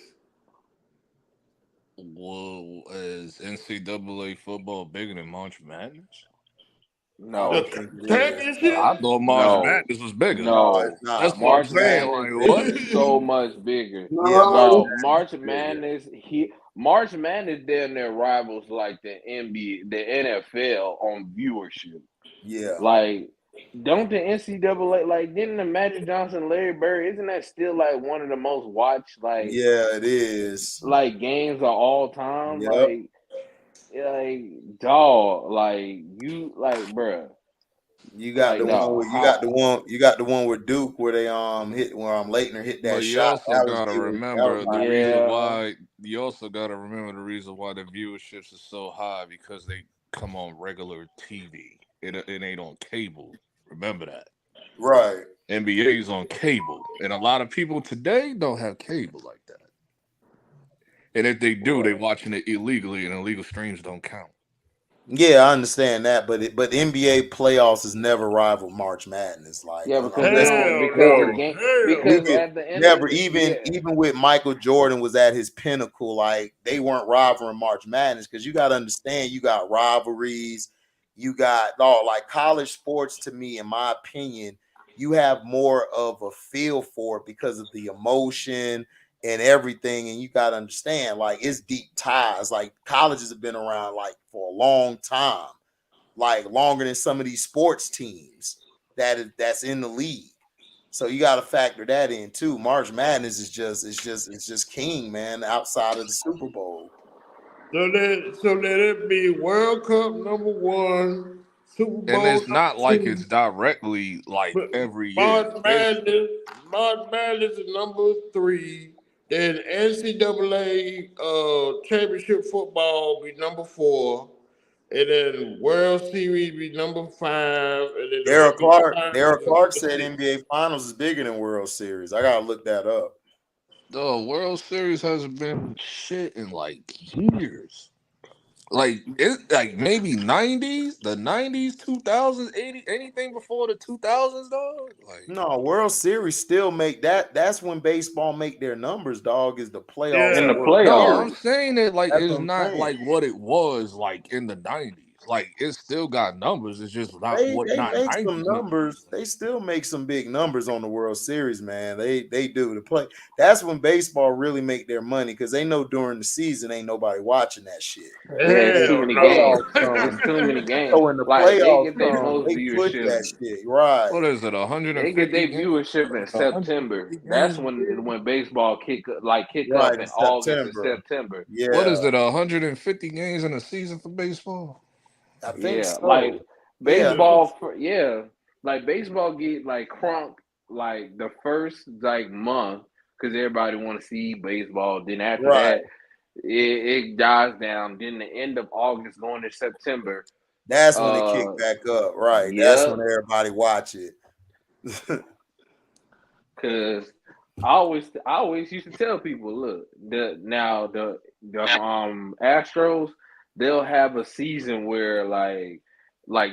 Whoa, is NCAA football bigger than March Madness? No. Championship? I thought March Madness was bigger. No, it's not. That's what March I'm saying. Madness Like, what? is so much bigger. No, March Madness. March Madness damn near rivals like the NBA, the NFL on viewership. Yeah. Like, don't the NCAA like didn't the Magic Johnson, Larry Bird? Isn't that still like one of the most watched Yeah, it is. like games of all time? Yep. Like dog, like you like bruh. You got Like the one no, where you got the one with Duke where they hit where Leitner hit that But you shot. also That was gotta big. That was remember the nice. reason yeah, why. You also gotta remember the reason why the viewerships is so high because they come on regular TV. It ain't on cable. Remember that. Right. NBA's on cable, and a lot of people today don't have cable like that. And if they do, they right. watching it illegally, and illegal streams don't count. Yeah, I understand that, but NBA playoffs has never rivaled March Madness, like Yeah, because they unless don't Hell because the no. or game Hell you because could no. at the end of never the even yeah. with Michael Jordan was at his pinnacle, like they weren't rivaling March Madness because you got to understand you got rivalries, you got like college sports. To me, in my opinion, you have more of a feel for it because of the emotion and everything, and you got to understand like it's deep ties. Like colleges have been around like for a long time, like longer than some of these sports teams that's in the league. So you got to factor that in too. March Madness is just king, man. Outside of the Super Bowl, So let it be World Cup #1, Super And Bowl it's not like it's #2. directly like But every year. March It's Madness, March Madness is #3. Then NCAA championship football be #4. And then World Series be #5. And then the NBA Derek Finals is Clark said #6. NBA Finals is bigger than World Series. I gotta look that up. the World Series hasn't been shit in like years. Like it, like maybe '90s, 2000s, anything before the 2000s, dog. Like No, World Series still make that. That's when baseball make their numbers, dog. Is the playoffs In and the Yeah. World no, playoffs. I'm Series. saying that like That's it's what I'm not saying. like what it was like in the '90s. Like it still got numbers. It's just not They what they not make some '90s numbers. numbers. They still make some big numbers on the World Series, man. They do the play. That's when baseball really make their money because they know during the season ain't nobody watching that shit. Yeah, But it's when too Hell the many no. games. playoffs It's come, too many games. so when the Like they playoffs get their come, most they push viewership. that shit. Right. What is it? They get 150 their games? viewership in September. 150 That's games? when baseball kick Right off in in August and September. September. What Yeah, is it? 150 games in a season for baseball? I think Yeah, like so. Yeah, I think baseball so. for yeah, like baseball get like crunk like the first like month because everybody want to see baseball. Then after Right. that, it dies down. Then the end of August going to September. That's when it kick Uh, back up. Right. That's when yep. everybody watch it. Because I always used to tell people, look, the Astros, they'll have a season where like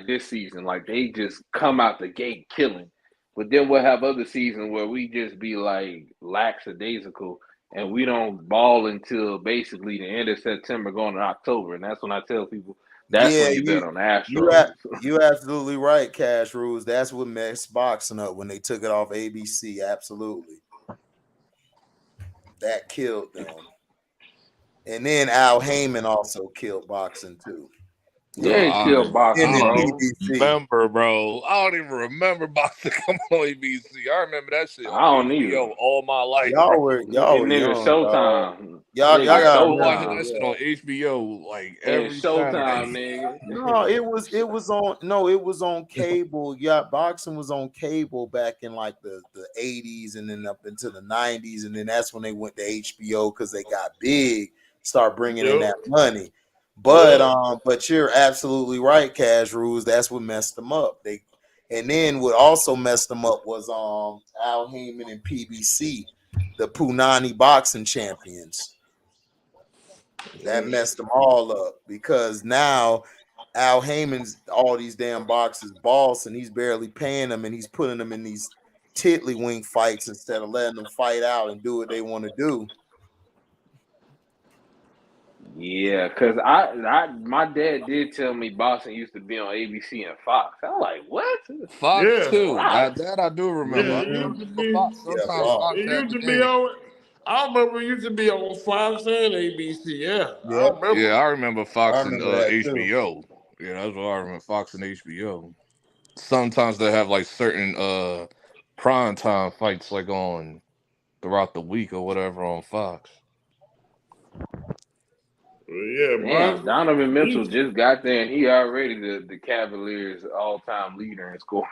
this season, like they just come out the gate killing. But then we'll have other seasons where we just be like lackadaisical and we don't ball until basically the end of September going to October. And that's when I tell people that's Yeah, when you bet on the you have Astros. you absolutely right, Cash Rules. That's what messed boxing up when they took it off ABC. Absolutely. That killed them. And then Al Heyman also killed boxing too. Yeah, Him it and killed I him boxing, and don't bro. even PBC. remember, bro. I don't even remember boxing come on ABC. I remember that shit I on don't either. HBO all my life, bro. Y'all were And nigga, young, dog. Showtime. Y'all I Nigga, grew gotta up watching remember, that Showtime. shit yeah. on HBO like And every Saturday. Showtime, nigga. No, it was on cable. Yeah, boxing was on cable back in like the 80s and then up into the 90s, and then that's when they went to HBO because they got big, start bringing in Yep. that money. Yep. But you're absolutely right, Cash Rules. That's what messed them up. And then what also messed them up was Al Heyman and PBC, the Punani boxing champions. That messed them all up because now Al Heyman's all these damn boxers boss and he's barely paying them and he's putting them in these tiddlywink fights instead of letting them fight out and do what they want to do. Yeah, cause my dad did tell me boxing used to be on ABC and Fox. I was like, what? Fox Yeah. too. Wow. That I do remember. Yeah. I It do used to remember be. Fox. Yeah, Sometimes Fox. Fox It had used the to be game. on. I remember it used to be on Fox and ABC. Yeah, I Yep, remember. Yeah, I remember I Fox and remember that too. HBO. Yeah, that's what I remember. Fox and HBO. Sometimes they have like certain prime time fights like on throughout the week or whatever on Fox. Yeah, Damn, Bronson. Donovan Mitchell just got there, and he already the Cavaliers' all-time leader in scoring.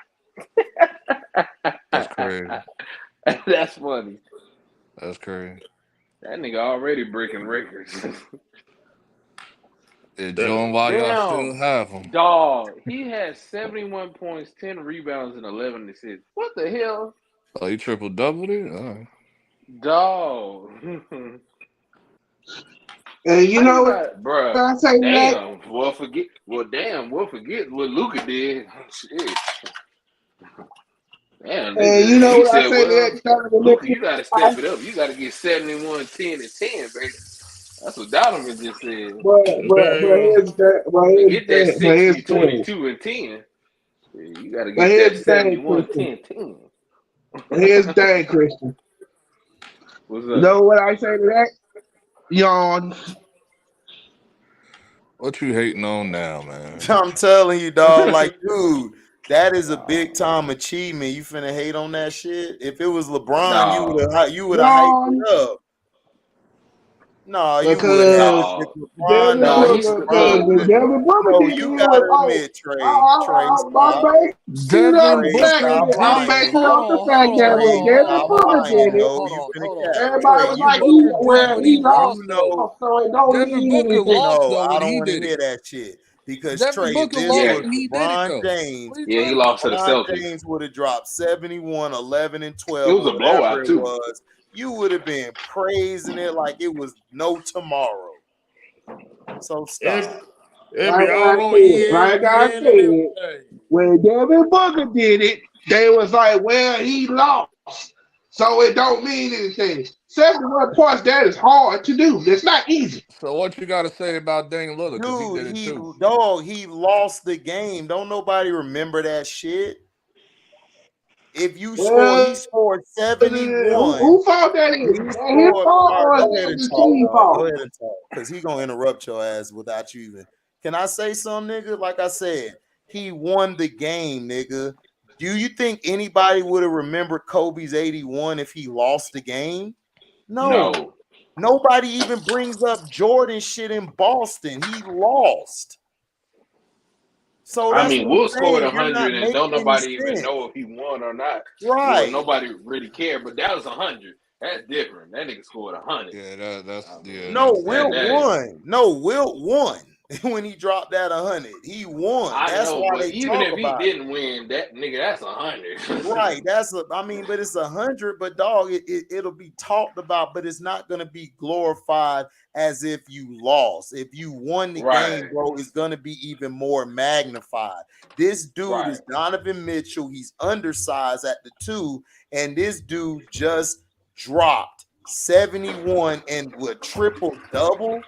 That's crazy. That's funny. That's crazy. That nigga already breaking records. Enjoying while y'all still have them. Dog, he had 71 points, 10 rebounds, and 11 assists. What the hell? Oh, he triple doubled it? All right. Dog. And you know what? Bro, I say that? damn. We'll forget what Luka did. Shit. Damn, And you know he what I said, say well, to that? Luka, you got to step it up. You got to get 71, 10, and 10, baby. That's what Donovan just said. But here's that. To get that 60, Here's 22, and 10, you got to But get here's that the thing, 71, Christian. 10, 10. Here's the thing, Christian. What's You up? know what I say to that? Yawn. What you hating on now, man? I'm telling you, dog. Like, dude, that is a big time achievement. You finna hate on that shit. If it was LeBron, you would have hyped it up. No, you wouldn't have. LeBron, Devin Booker no, you gotta admit, Trey, stop. Devin Booker. I'm backing up the fact that when Devin Booker did it, everybody was like, he lost, so it don't Devin mean Booker anything. lost though No, I when don't he want to did hear it. that shit. Because Devin Trey, if Booker this lost was when he did it LeBron though. James, Yeah, he lost to the LeBron Celtics. James would have dropped 71, 11, and 12. It was a blowout, too. Was. You would have been praising it like it was no tomorrow. So stop. Like I said, when Devin Booker did it, they was like, well, he lost, so it don't mean anything. 71 points, that is hard to do. It's not easy. So what you got to say about Dame Lillard? Because he did it too. Dog, he lost the game. Don't nobody remember that shit. If you score, he scored 71. Who fault that is? His fault or go ahead and the talk, team fault? Go ahead and talk, because he gonna interrupt your ass without you even. Can I say something, nigga? Like I said, he won the game, nigga. Do you think anybody would have remembered Kobe's 81 if he lost the game? No. Nobody even brings up Jordan shit in Boston. He lost. So I mean, Will scored 100 and don't nobody even know if he won or not. Right. Nobody really cared, but that was 100. That's different. That nigga scored 100. Yeah, that's No, Will won. No, Will won when he dropped that 100. He won. That's why but even if he didn't win, that nigga, that's 100. Right. But it's 100. But dog, it'll be talked about, but it's not gonna be glorified as if you lost. If you won the game, bro, it's gonna be even more magnified. This dude is Donovan Mitchell. He's undersized at the 2, and this dude just dropped 71 and with triple double.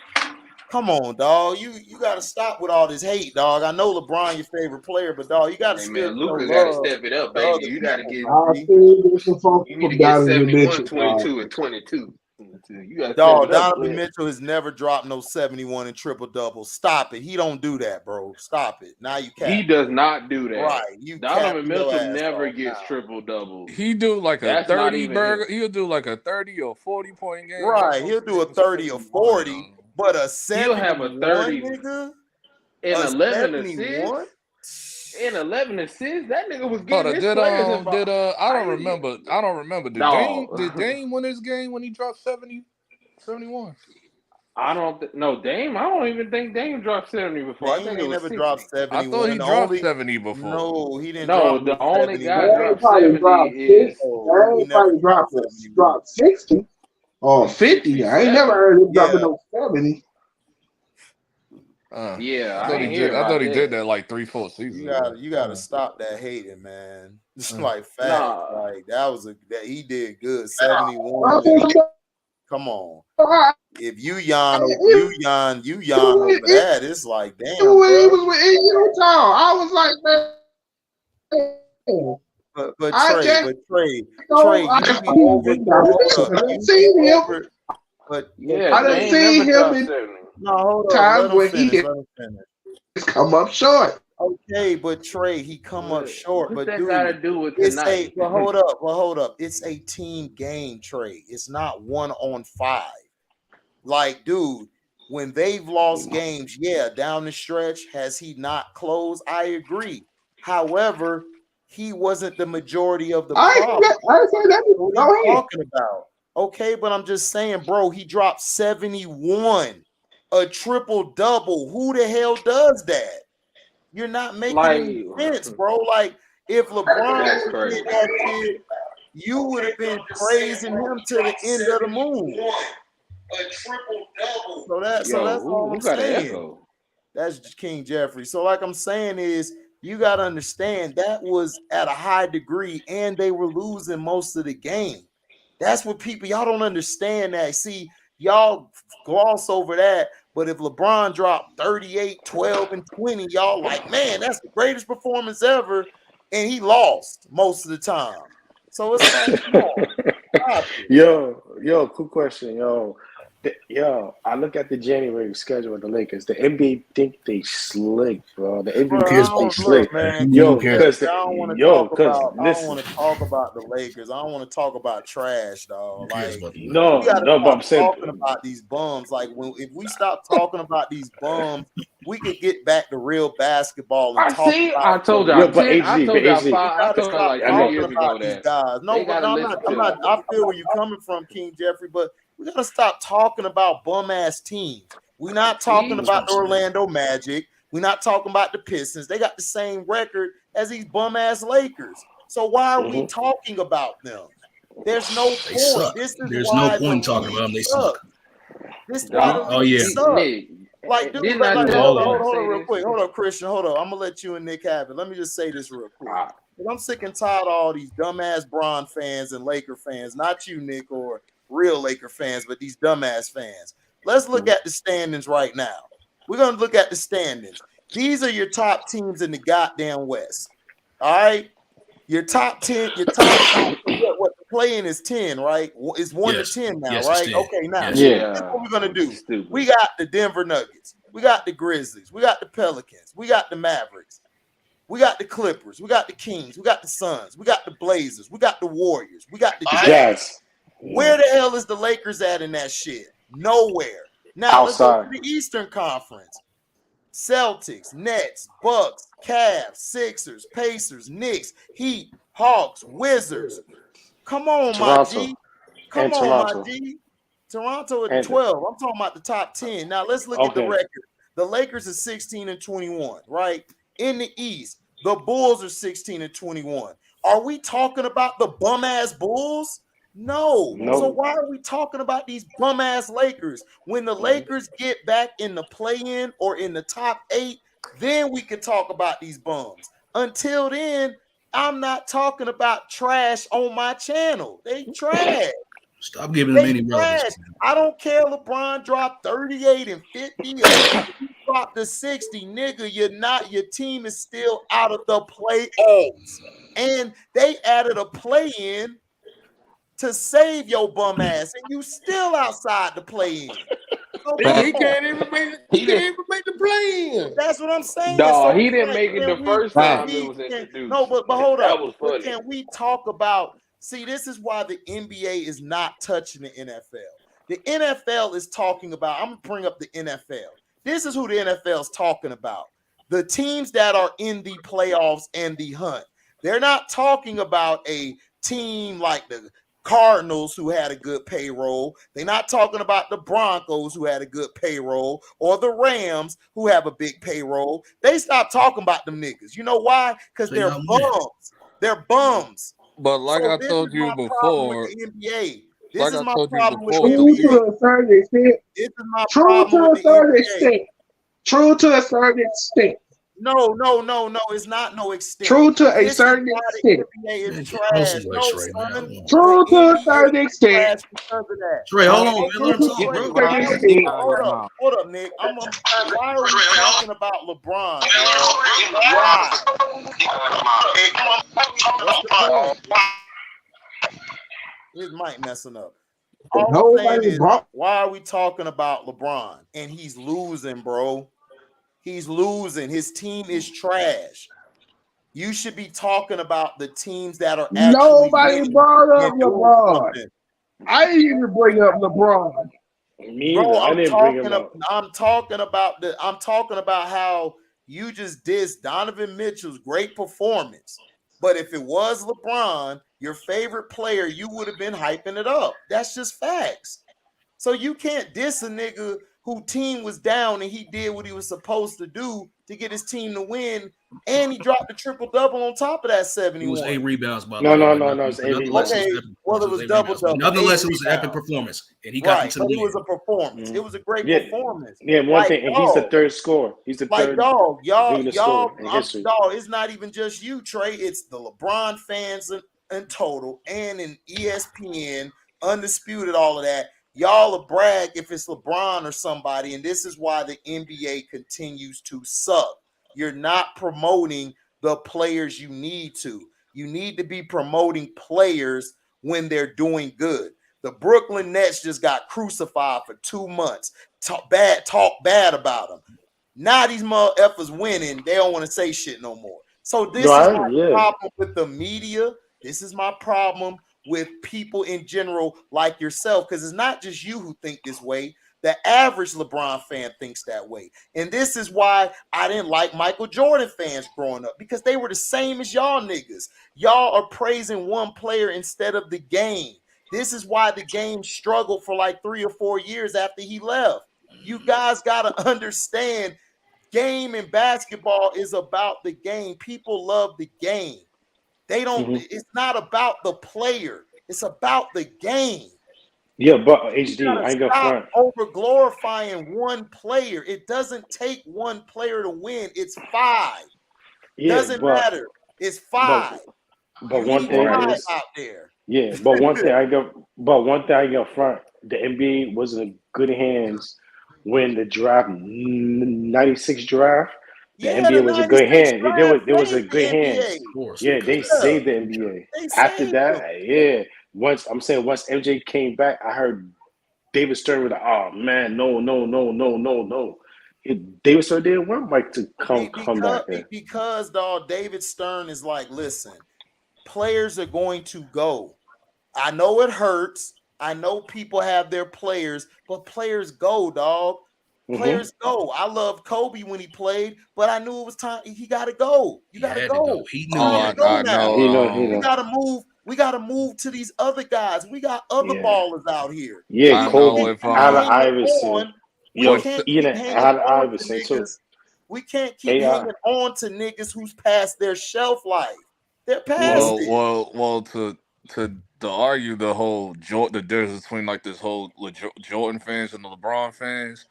Come on, dog. You got to stop with all this hate, dog. I know LeBron your favorite player, but dog, you got to Luka got to step it up, baby. You got to get. You need to get 71, 22, and 22. You got dog. Donovan Mitchell has never dropped no 71 and triple double. Stop it. He don't do that, bro. Stop it. Now you can't. He does not do that. Right. Donovan Mitchell never gets triple double. He do like a 30 burger. He'll do like a 30 or 40 point game. Right. He'll do a 30 or 40. But a 71, he'll have a 30 nigga, and 11 assists. And 11 assists. That nigga was getting his players involved. I don't remember. Did Dame win his game when he dropped 71? I don't even think Dame dropped 70 before. I think he never dropped 70. I thought he dropped 70 before. No, he didn't. No, the only guy dropped 70 is he probably dropped 60. Oh, 50. I ain't never heard him dropping no 70. I thought he did that like 3-4 seasons. You gotta stop that hating, man. It's like fact. Like that he did good. 71. Come on. If you yawn over that, it's like damn. When he was in Utah, I was like, man. But Trey, I didn't see him. But I didn't see him in times when he did come up short. Okay, but Trey, he come up short. What but that dude, got to do with tonight? Well, hold up. It's a team game, Trey. It's not 1-on-5. Like, dude, when they've lost games, yeah, down the stretch, has he not closed? I agree. However, he wasn't the majority of the problem. I say that. What are Go you ahead. talking about? Okay, but I'm just saying, bro, he dropped 71, a triple double. Who the hell does that? You're not making any sense, bro. Like, if LeBron did that shit, you would have been praising him to the end of the moon. A triple double. So that's all I'm saying. That's King Jeffrey. So like I'm saying is, you got to understand that was at a high degree, and they were losing most of the game. That's what people, y'all don't understand that. See, y'all gloss over that, but if LeBron dropped 38, 12, and 20, y'all like, man, that's the greatest performance ever, and he lost most of the time. So it's like, come on. Yo, quick question, yo. I look at the January schedule of the Lakers. The NBA think they slick, bro. The NBA think they slick, man. Yo, because I don't want to talk about the Lakers. I don't want to talk about trash, dog. Like, but I'm saying talking about these bums. Like, if we stop talking about these bums, we could get back to real basketball and talk about. I told y'all like 3 years ago these guys. No, but I'm not. I feel where you're coming from, King Jeffrey, but we gotta stop talking about bum ass teams. We're not talking about the Orlando Magic. We're not talking about the Pistons. They got the same record as these bum ass Lakers. So why are we talking about them? There's no point. There's no point talking about them. They suck. This is why they suck. Like, dude, hold on real quick. Hold up, Christian. Hold up. I'm gonna let you and Nick have it. Let me just say this real quick. I'm sick and tired of all these dumbass Bron fans and Laker fans. Not you, Nick, or real Laker fans, but these dumbass fans. Let's look at the standings right now. We're gonna look at the standings. These are your top teams in the goddamn West. All right, your top 10. Your top what the play-in is 10, right? It's 1 to 10 now, right? Okay, now this is what we're gonna do. We got the Denver Nuggets. We got the Grizzlies. We got the Pelicans. We got the Mavericks. We got the Clippers. We got the Kings. We got the Suns. We got the Blazers. We got the Warriors. We got the Jazz. Where the hell is the Lakers at in that shit? Nowhere. Now let's go to the Eastern Conference. Celtics, Nets, Bucks, Cavs, Sixers, Pacers, Knicks, Heat, Hawks, Wizards. Come on, my G. Come on, my G. Toronto at 12. I'm talking about the top 10. Now let's look at the record. The Lakers are 16 and 21, right? In the East, the Bulls are 16 and 21. Are we talking about the bum ass Bulls? No. So why are we talking about these bum ass Lakers? When the Lakers get back in the play-in or in the top 8, then we can talk about these bums. Until then, I'm not talking about trash on my channel. They trash. Stop giving them any relevance. I don't care. LeBron dropped 38 and 50. Or dropped to 60, nigga. Your team is still out of the playoffs, and they added a play-in to save your bum ass, and you still outside the play-in. So he can't even make the play-in. That's what I'm saying. No, he didn't make it the first time it was introduced. No, but hold that up. Was funny. Can we talk about? See, this is why the NBA is not touching the NFL. The NFL is talking about. I'm gonna bring up the NFL. This is who the NFL is talking about. The teams that are in the playoffs and the hunt. They're not talking about a team like the Cardinals who had a good payroll. They're not talking about the Broncos who had a good payroll or the Rams who have a big payroll. They stopped talking about them niggas. You know why? Because they're bums. They're bums. But like I told you before, NBA. This is my problem with the NBA. True to a certain extent. This is my problem with the NBA. True to a certain extent. No, it's not no extent. True to a certain extent. True to a certain extent. Trey, hold on, man. Hold up, Nick. Why are we talking about LeBron? Why? His mic messing up. All I'm saying is, why are we talking about LeBron? And he's losing, bro. He's losing. His team is trash. You should be talking about the teams that are actually nobody brought up LeBron. I didn't even bring up LeBron. Me Bro, either. I didn't bring him up. I'm talking about how you just dissed Donovan Mitchell's great performance. But if it was LeBron, your favorite player, you would have been hyping it up. That's just facts. So you can't diss a nigga whose team was down and he did what he was supposed to do to get his team to win, and he dropped the triple-double on top of that It 71. was 8 rebounds, by the No, way. no, no, no. It's 8 Nonetheless, rebounds. Okay, well, it was double-double. Nonetheless, it was an 8 epic rebounds. performance, and he got Right, to but the it was win. a performance. It was a great Yeah. performance. Yeah, one Like, thing, and he's the dog, third scorer. He's the like third dog, leading scorer in history. dog, it's not even just you, Trey. It's the LeBron fans in total and in ESPN, undisputed, all of that. Y'all will brag if it's LeBron or somebody, and this is why the NBA continues to suck. You're not promoting the players you need to. You need to be promoting players when they're doing good. The Brooklyn Nets just got crucified for 2 months. Talk bad about them. Now these motherfuckers winning, they don't want to say shit no more. So this is my problem with the media. This is my problem with people in general like yourself, because it's not just you who think this way. The average LeBron fan thinks that way. And this is why I didn't like Michael Jordan fans growing up, because they were the same as y'all niggas. Y'all are praising one player instead of the game. This is why the game struggled for like 3 or 4 years after he left. You guys got to understand, game in basketball is about the game. People love the game. They don't, it's not about the player. It's about the game. Yeah, but HD, I ain't gonna front. Over glorifying one player. It doesn't take one player to win. It's 5. Doesn't matter. It's 5. But one thing is out there. Yeah, but one thing I got front. The NBA was in good hands when the draft, 96 draft. The NBA was a good hand. There was a good hands. Yeah, they saved the NBA. After that, once MJ came back, I heard David Stern was like, "Oh man, no." David Stern didn't want Mike to come back there. Because dog, David Stern is like, listen, players are going to go. I know it hurts. I know people have their players, but players go, dog. Players go. I loved Kobe when he played, but I knew it was time. He got to go. You got to go. He knew. I know. We got to move. We got to move to these other guys. We got other ballers out here. Yeah, Kobe, Allen Iverson. We can't keep hanging on to niggas who's past their shelf life. They're past it. Well, to argue the difference between like this whole Jordan fans and the LeBron fans.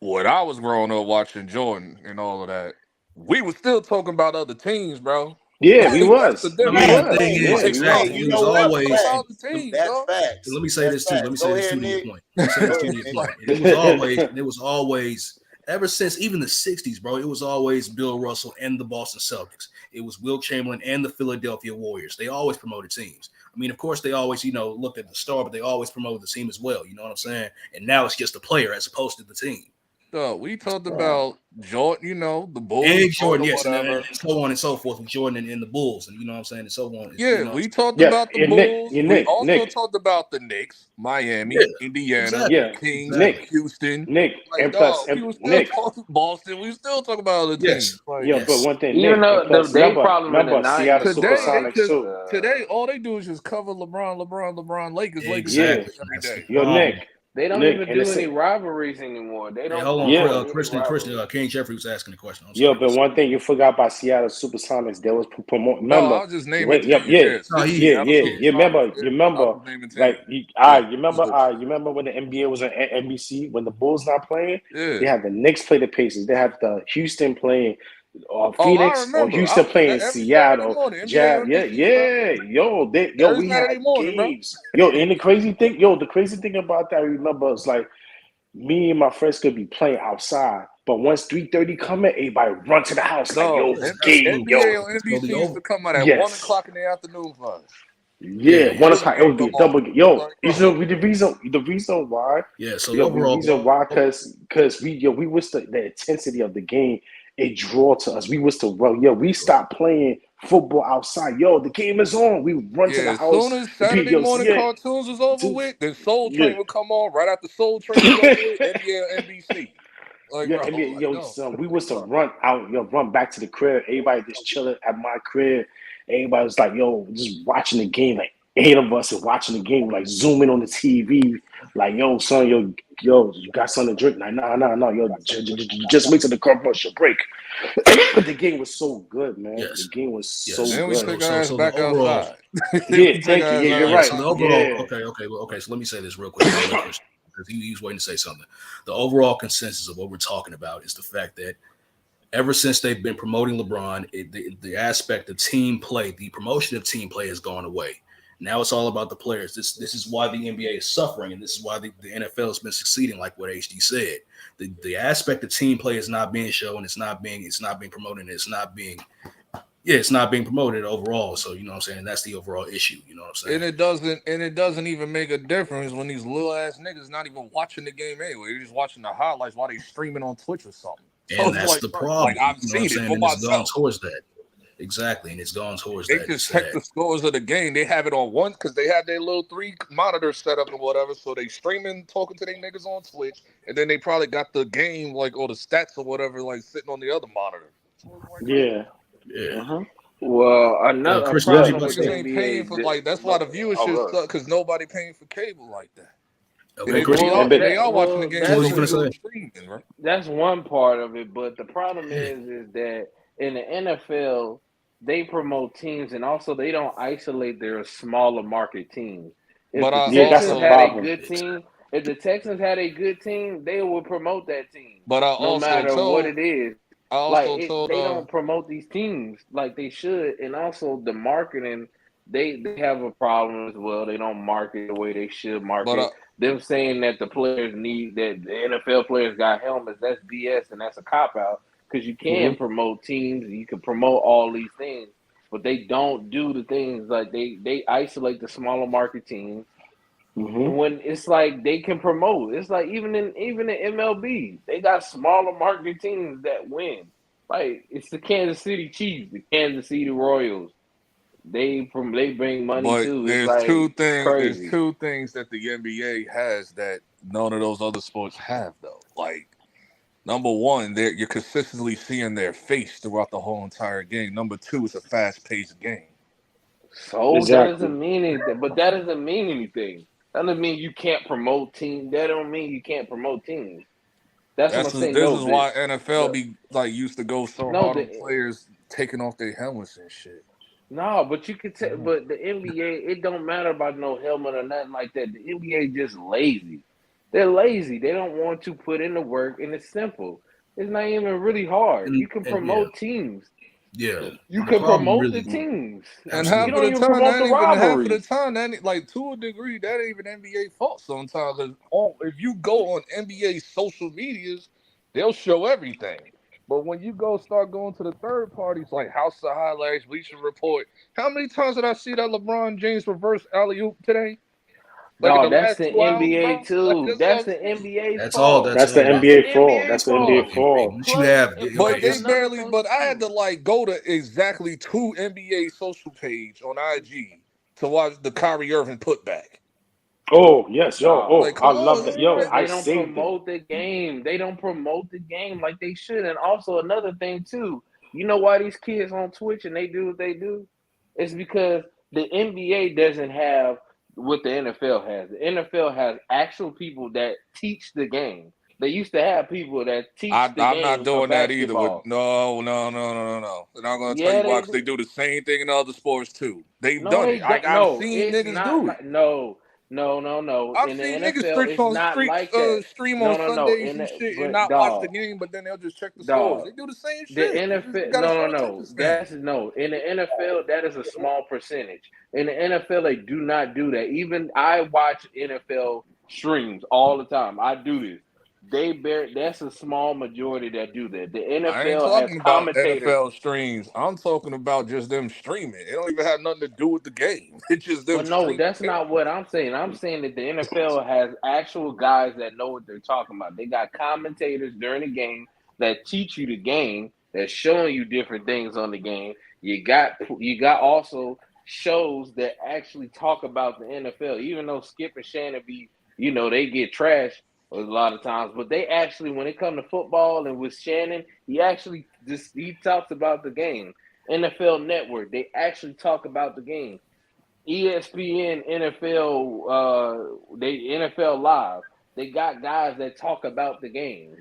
When I was growing up watching Jordan and all of that, we were still talking about other teams, bro. Yeah, we was. The thing is, exactly. It was always. That's facts. Let me say this too. Let me say this to your point. It was always. Ever since even the 60s, bro, it was always Bill Russell and the Boston Celtics. It was Will Chamberlain and the Philadelphia Warriors. They always promoted teams. I mean, of course, they always, looked at the star, but they always promoted the team as well. You know what I'm saying? And now it's just the player as opposed to the team. We talked about Jordan, the Bulls. And Jordan, yes, and so on and so forth with Jordan and the Bulls, and you know what I'm saying, and so on. We talked about the Bulls. We also talked about the Knicks, Miami, Indiana, Kings, Houston. And plus, Boston. We still talk about other teams. But one thing, even though the problem in the Seattle Supersonics too. Today, all they do is just cover LeBron, Lakers, exactly. every day. Nick. They don't even do any rivalries anymore. They don't. Hold on, Christian. King Jeffrey was asking the question. But one thing you forgot about Seattle Supersonics, they was promoting. Remember? I was just naming. Remember? Like, you remember when the NBA was on NBC when the Bulls not playing? Yeah. They had the Knicks play the Pacers. They had the Houston playing. Phoenix or Houston playing Seattle. Jazz, we had games. And the crazy thing about that, I remember, is like me and my friends could be playing outside, but once 3:30 come in, everybody run to the house game. NBA on NBC used to come out at 1 o'clock in the afternoon for us. 1 o'clock. It would be double. The reason why. Yeah. So the reason why, because we was the intensity of the game. It draw to us. We stopped playing football outside. Yo, the game is on. We run to the As house. soon as Saturday morning cartoons was over with, then Soul Train would come on. Right after Soul Train was over with, NBA and NBC. Like, bro, NBA, yo, no. son, we was to run out, run back to the crib. Everybody just chilling at my crib. Everybody was like, yo, just watching the game. Like 8 of us are watching the game, like zooming on the TV. Like, yo, son, yo, you got something to drink? Like, nah, yo, just wait till the commercial break. The game was so good, man. Yes. The game was so Then good. we took our ass back outside. Yeah, thank you. Yeah, you're right. So the overall, okay. So let me say this real quick, because he was waiting to say something. The overall consensus of what we're talking about is the fact that ever since they've been promoting LeBron, the aspect of team play, the promotion of team play has gone away. Now it's all about the players. This is why the NBA is suffering, and this is why the NFL has been succeeding, like what HD said. The aspect of team play is not being shown, it's not being promoted, it's not being promoted overall. So you know what I'm saying? That's the overall issue. You know what I'm saying? And it doesn't even make a difference when these little ass niggas not even watching the game anyway. They're just watching the highlights while they streaming on Twitch or something. And so that's the problem. Like, I've seen it for and myself. it's gone towards that. Exactly, and it's gone towards they that. They just check the scores of the game. They have it on one because they have their little 3 monitors set up and whatever. So they streaming, talking to their niggas on Twitch, and then they probably got the game or the stats or whatever sitting on the other monitor. Yeah. Uh-huh. Well, another Chris, niggas ain't paying for that's why the viewership sucks because nobody paying for cable like that. Okay, they are watching the game. What was you gonna say? Streaming, right? That's one part of it, but the problem is that in the NFL, they promote teams, and also they don't isolate their smaller market teams. If the Texans had a good team, if the Texans had a good team, they would promote that team. But no matter what it is. They don't promote these teams like they should, and also the marketing, they have a problem as well. They don't market the way they should market. Them saying that the players that the NFL players got helmets, that's BS, and that's a cop out. Because you can promote teams, you can promote all these things, but they don't do the things like they isolate the smaller market teams. When it's like they can promote, it's like even in MLB, they got smaller market teams that win. Like it's the Kansas City Chiefs, the Kansas City Royals. They bring money too. There's two things that the NBA has that none of those other sports have though. Like, number one, you're consistently seeing their face throughout the whole entire game. Number two, it's a fast-paced game. So that doesn't mean anything. But that doesn't mean anything. That doesn't mean you can't promote teams. That don't mean you can't promote teams. That's what I'm saying. This is why NFL be used to go so hard on players taking off their helmets and shit. No, but you could tell. But the NBA, it don't matter about no helmet or nothing like that. The NBA just lazy. They're lazy. They don't want to put in the work, and it's simple. It's not even really hard. You can promote teams. Yeah, you can promote the teams, and half of the time, to a degree, that ain't even NBA fault sometimes. If you go on NBA social medias, they'll show everything. But when you start going to the third parties like House of Highlights, Bleacher Report, how many times did I see that LeBron James reverse alley-oop today? No, that's the NBA too. That's the NBA. That's all. That's the NBA fault. That's the NBA fault. You have, but they barely. But I had to go to exactly 2 NBA social page on IG to watch the Kyrie Irving putback. Oh yes, yo! I love that. Yo, they don't promote the game. They don't promote the game like they should. And also another thing too. You know why these kids on Twitch and they do what they do? It's because the NBA doesn't have what the NFL has. The NFL has actual people that teach the game. They used to have people that teach the game. I'm not doing that either. No. And I'm going to tell you why, because they do the same thing in other sports too. They've done it. I've seen niggas do it. No. I've seen niggas stream on Sundays and shit and not watch the game, but then they'll just check the scores. They do the same shit. The NFL, in the NFL, that is a small percentage. In the NFL, they do not do that. Even I watch NFL streams all the time. I do this. That's a small majority that do that. The NFL I ain't talking has about commentators. NFL streams. I'm talking about just them streaming. It don't even have nothing to do with the game. It's just them. But no, that's not what I'm saying. I'm saying that the NFL has actual guys that know what they're talking about. They got commentators during the game that teach you the game, that's showing you different things on the game. You got also shows that actually talk about the NFL, even though Skip and Shannon they get trashed a lot of times, but they actually, when it comes to football and with Shannon, he talks about the game. NFL Network, they actually talk about the game. ESPN, NFL Live, they got guys that talk about the game.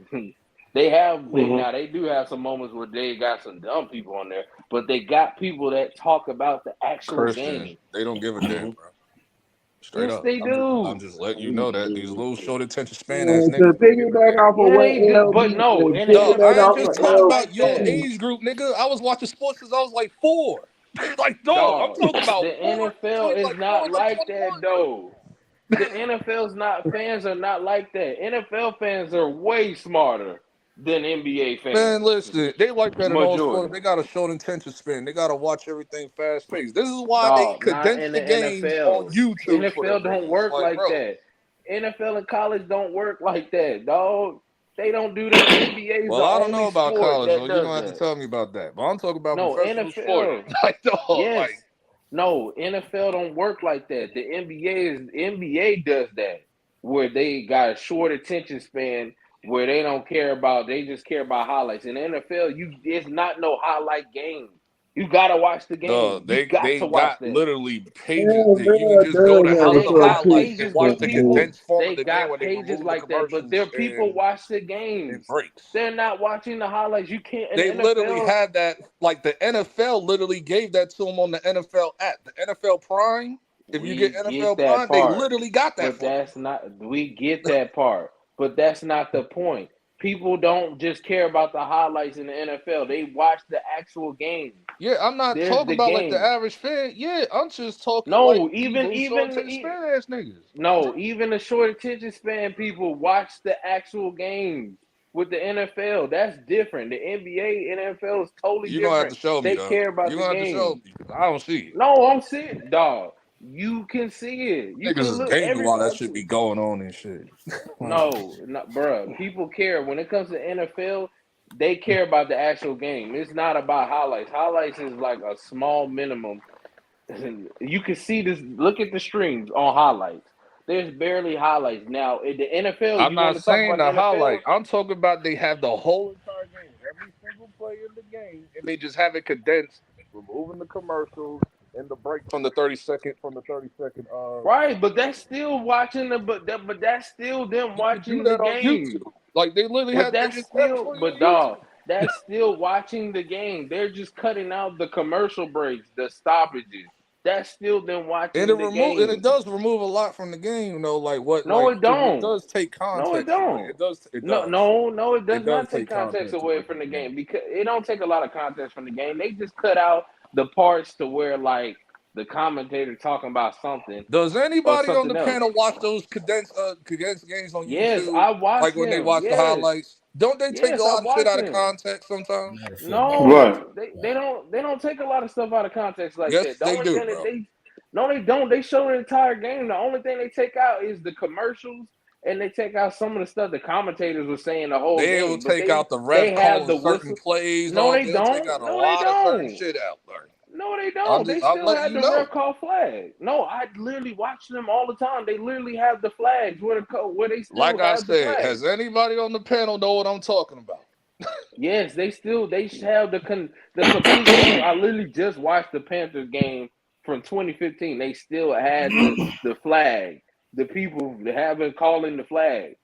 Now they do have some moments where they got some dumb people on there, but they got people that talk about the actual game. They don't give a damn, bro. Straight Yes, up. they do. I'm just letting you know that these little short attention span And ass to niggas. piggyback off of what They do, but LB no, and Dog, piggyback I ain't off just of talking LB. about your that. age group, nigga. I was watching sports since I was like 4. Like, dog, I'm Dog, talking about the 4 NFL between is like 4 not and like like 21. that though. The NFL's not fans are not like that. NFL fans are way smarter than NBA fans. Man, listen, they like that in all sports. Majority. They got a short attention span. They got to watch everything fast paced. This is why they Dog, not condense in the the games on NFL. YouTube for them NFL don't niggas. work Like, like bro, that. NFL and college don't work like that, dog. They don't do that. NBA is well, the I don't only know about sport college, that so you're does gonna have to that. tell me about that. But I'm talking about No, professional sport. NFL. Like, dog, Yes. like, No, NFL don't work like that. The NBA does that, where they got a short attention span, where they just care about highlights. In the NFL, it's not no highlight game. You gotta watch the game. You got they to watch got that. literally pages that you can just go to does have hella a They got highlights and pages, watch but the people condensed form of the game got when they pages remove the like that. But commercials people watch the and games. breaks. They're not watching the highlights. You can't. In They the literally NFL, had that, like the NFL literally gave that to them on the NFL app, the NFL Prime. If you get we get NFL that Prime, they part. literally got that But for you. that's not, we get that part, but that's not the point. People don't just care about the highlights in the NFL. They watch the actual game. Yeah, I'm not There's talking the about like the game. average fan. Yeah, I'm just talking like No, these little short attention span ass niggas. even the short attention span people watch the actual games with the NFL. That's different. The NBA, NFL is totally You're gonna have to different. show me They though. care about You're the gonna have to show game. me because I don't see it. No, I'm serious, dog. You can see it. You Niggas can is look. gaming while that Everybody. shit be going on and shit. No, bruh. People care when it comes to NFL. They care about the actual game. It's not about highlights. Highlights is like a small minimum. You can see this. Look at the streams on highlights. There's barely highlights now in the NFL. I'm You want not to talk saying about the the NFL? highlight. I'm talking about they have the whole entire game, every single play in the game, and they just have it condensed, removing the commercials and the break from the 30-second Right, but that's still watching but that's still them You can do watching the that on game. YouTube. Like they literally But they that's just have it still, for you but on YouTube. dog, that's still watching the game. They're just cutting out the commercial breaks, the stoppages. That's still them watching And the game. it does remove a lot from the game, you know, like what No, like it because it don't. does take No, it context away. don't. It does it No, does. no, it does It does not take take context context away away from from the the game game. because it don't take a lot of context from the game. They just cut out the parts to where like the commentator talking about something Does or anybody on the something else. panel watch those condensed games on Yes, YouTube? I watch Like when they them. watch the Yes, highlights? Don't they take a yes, I lot of shit watch out of them. context sometimes? Not a football. No, Right. they don't take a lot of stuff out of context like Yes, that. The they only do, thing that bro. they don't. They show the entire game. The only thing they take out is the commercials, and they take out some of the stuff the commentators were saying the whole They will game. But take out the they ref have calling the certain whistle. plays. No, they They'll take don't. out a No, they lot of certain don't. shit out. Like, No, they don't. They I'm still letting have you the know. ref call flag. No, I literally watch them all the time. They literally have the flags where they still Like I have the said, flag. has anybody on the panel know what I'm talking about? Yes, they have the complete game. I literally just watched the Panthers game from 2015. They still had the flag. The people haven't calling the flag.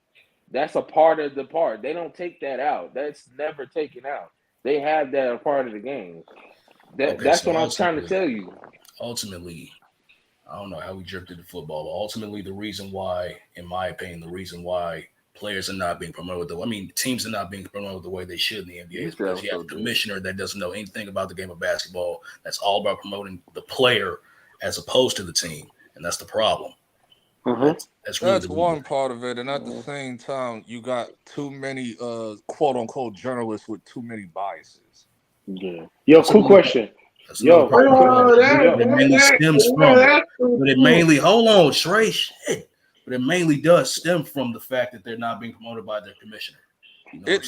That's a part of the part. They don't take that out. That's never taken out. They have that a part of the game. That's so what I'm trying to tell you. Ultimately, I don't know how we drifted to football, but ultimately the reason why, in my opinion, the reason why players are not being promoted, teams are not being promoted the way they should in the NBA is because you have a commissioner that doesn't know anything about the game of basketball. That's all about promoting the player as opposed to the team, and that's the problem. That's really one part of it, and at the same time, you got too many quote unquote journalists with too many biases. Yeah. Yo, cool question. Yo, it mainly stems from. But it mainly hold on, Trey. Shit. But it mainly does stem from the fact that they're not being promoted by their commissioner.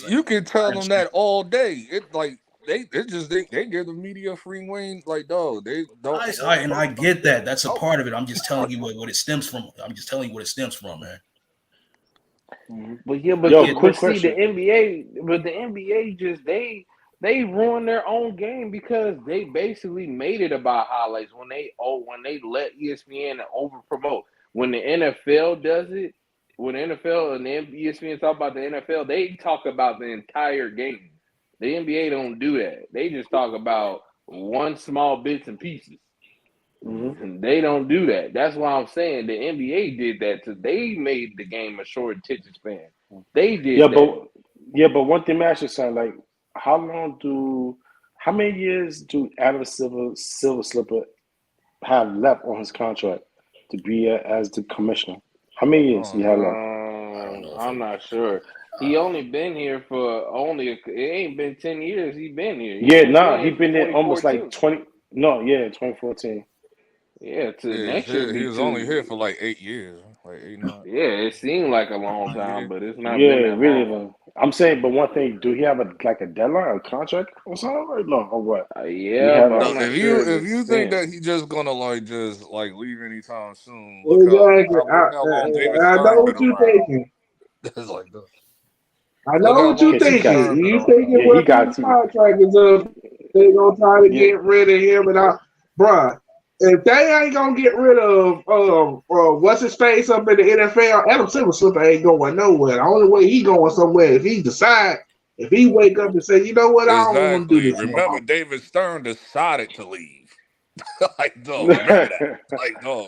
You can tell them that all day. It like they give the media free reign. Like, dog, they don't. I get that. That's a part of it. I'm just telling you what it stems from. I'm just telling you what it stems from, man. But see, the NBA just they ruined their own game because they basically made it about highlights when they let ESPN over promote. When the NFL does it, when the NFL and the ESPN talk about the NFL, they talk about the entire game. The NBA don't do that. They just talk about one small bits and pieces. And they don't do that. That's why I'm saying the NBA did that too. They made the game a short attention span. They did that. But one thing, Master saying, like, how many years do Adam Silver Slipper have left on his contract to be as the commissioner? How many years he have left? I'm not sure. He only been here for it ain't been 10 years. He been here. He been there almost like 20. No, 2014. Yeah, next year. He was only here for like 8 years, like 8, 9. Yeah, it seemed like a long time, but it's not. Yeah, really long. I'm saying, but one thing, do he have a deadline, a contract or something, or what? If you think that he just gonna leave anytime soon, exactly. I know what you're thinking. It's like that. I know what you're thinking. You thinking what his contract is up? They gonna try to get rid of him and bruh. If they ain't gonna get rid of what's his face up in the NFL, Adam Silver Slipper ain't going nowhere. The only way he going somewhere if he wake up and say, you know what, I don't want to do this. Remember, David Stern decided to leave. Remember that.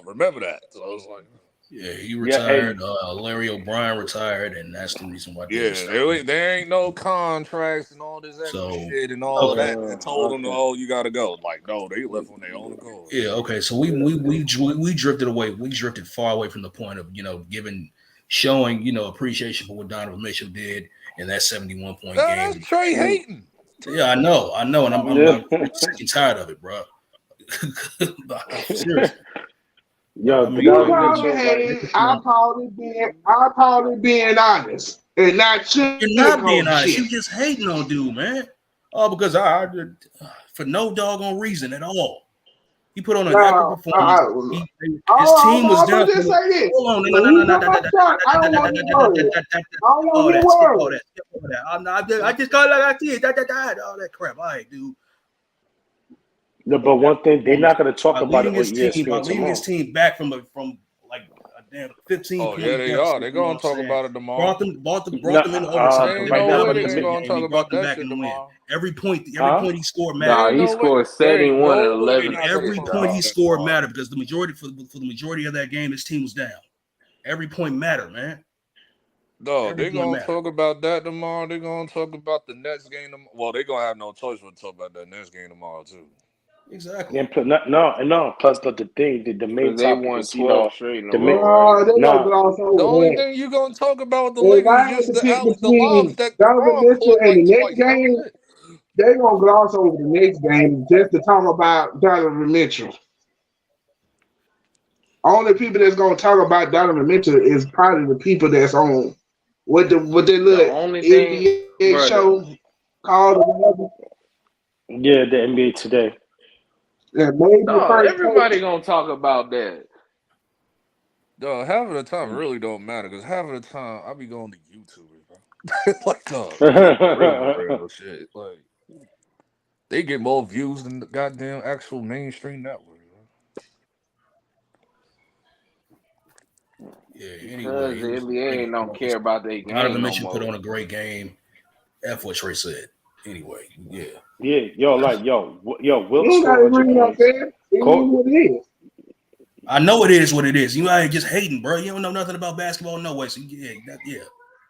Remember that. So I was like, yeah, he retired. Larry O'Brien retired, and that's the reason why. There ain't no contracts and all this extra shit and all of that. They told them, you got to go. Like, no, they left on their own accord. Yeah, okay. So we drifted away. We drifted far away from the point of showing appreciation for what Donovan Mitchell did in that 71-point game. That's Trey hating. Yeah, I know, and I'm sick and tired of it, bro. Seriously. Yo, I call it being honest and not you're not being honest. You just hating on dude, man. Because I for no doggone reason at all. He put on an epic performance. His team was down. Hold on, I just got like I did. All that crap. All right, dude. No, but one thing they're not going to talk about it. Leaving his team back from like a damn 15. Oh yeah, they are. They're going to talk about it tomorrow. Brought them into overtime. Right now, they're going to talk about that shit tomorrow. Every point he scored mattered. He scored 71 and 11. Every point he scored mattered because the majority for the majority of that game, his team was down. Every point mattered, man. No, they're going to talk about that tomorrow. They're going to talk about the next game. Well, they're going to have no choice but to talk about that next game tomorrow too. Exactly. And no. Plus, but the main topic is the only thing you're gonna talk about the Lakers is the loss that Donovan Mitchell and the next game. They're gonna gloss over the next game just to talk about Donovan Mitchell. Only people that's gonna talk about Donovan Mitchell is probably the people that's on what their little NBA show called. Yeah, the NBA Today. Everybody gonna talk about that. No, half of the time it really don't matter because half of the time I be going to YouTube, bro. real shit. Like they get more views than the goddamn actual mainstream network. Yeah, anyway, the NBA don't care about their game. Donovan Mitchell put on a great game. F what Trey said. Anyway, yeah. Will score 100 points. I know it is what it is. You ain't just hating, bro. You don't know nothing about basketball, no way. So yeah.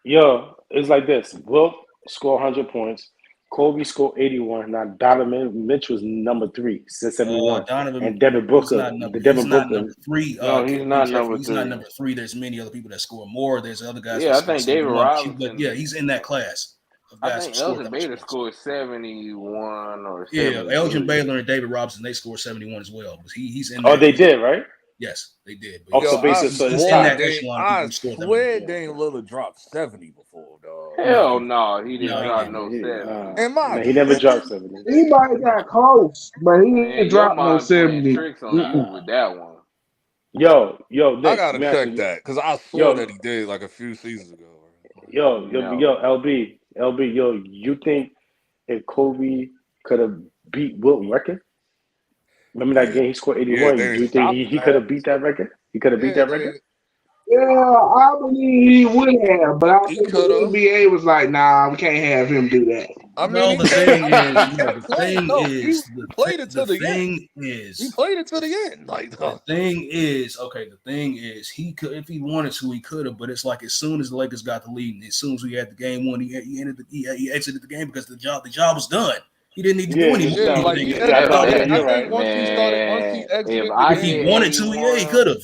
Yo, it's like this. Will score 100 points. Kobe scored 81. Now Donovan Mitchell's number 3, 71. And Devin Booker. He's not number 3. No, he's not number 3. He's not number 3. There's many other people that score more. There's other guys. Yeah, I think David Robinson. But yeah, he's in that class. I think Elgin Baylor scored 71 or 70. Yeah, Elgin Baylor and David Robinson, they scored 71 as well. But he's in. Oh, they did, right? Yes, they did. But Oh, so Yo, basically, so he's it's in not. that echelon of people I who scored that swear many. Dame Lillard dropped 70 before, dog. Hell No, no, he didn't no, he drop didn't. no He, 70. Am I no, he never dropped tripping? 70. He might have got close, but he Man, didn't your drop no mind playing 70. tricks on you with that one. Yo, I Nick, gotta let me ask check you. that because I swore Yo, that he did like a few seasons ago. No. LB, yo, you think if Kobe could have beat Wilt's record? Remember that Yeah, game he scored yeah, 81? they Do didn't you think stop his he could have ass. beat that record? He could have beat Yeah, that record? Yeah, I believe he would have, but I he think the could have. NBA was like, nah, we can't have him do that. I mean, No, he the kept. thing I mean, he is, no, kept the playing. thing No, he is, played it the to the end. thing He is, played it to the end. Like, the thing is, okay, the thing is, he could, if he wanted to, he could have. But it's like as soon as the Lakers got the lead, and as soon as we had the game won, he exited the game because the job was done. He didn't need to do Yeah, any more. yeah, like he anything. exited. yeah, I you're think right. once he started, once he Man, if exited the I If he get game, wanted to, yeah, he 81, could have.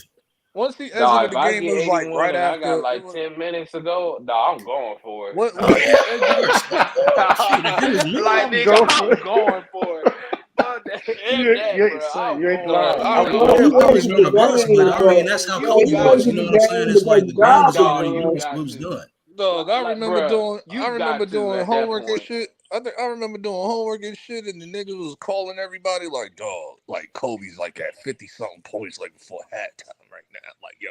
once he dog, exited if the I game, it get was like 81 right and I got after. It like was 10 minutes ago, dog, I'm going for it. what Oh once he yeah, of exited. course. Shit, if it was me, Like, I'm nigga, going I'm for it. going for it. Fuck that, You F that, bro. ain't, son, I'm you ain't going Dog, lying. for I it, I'm dog. going Yeah, Yeah, he for I it. was exited on the the bus, but game, I but mean that's how he You Kobe got was. You exited know the to. what I'm saying? game It's like because the the game job was was over. Dog, He you done. got was to. done. Dog, I Like, remember bro, doing. I you remember got to doing at that homework and point. shit. I remember doing homework and shit, and the niggas was calling everybody like, dog, like Kobe's like at 50 something points like before halftime right now. Like, yo,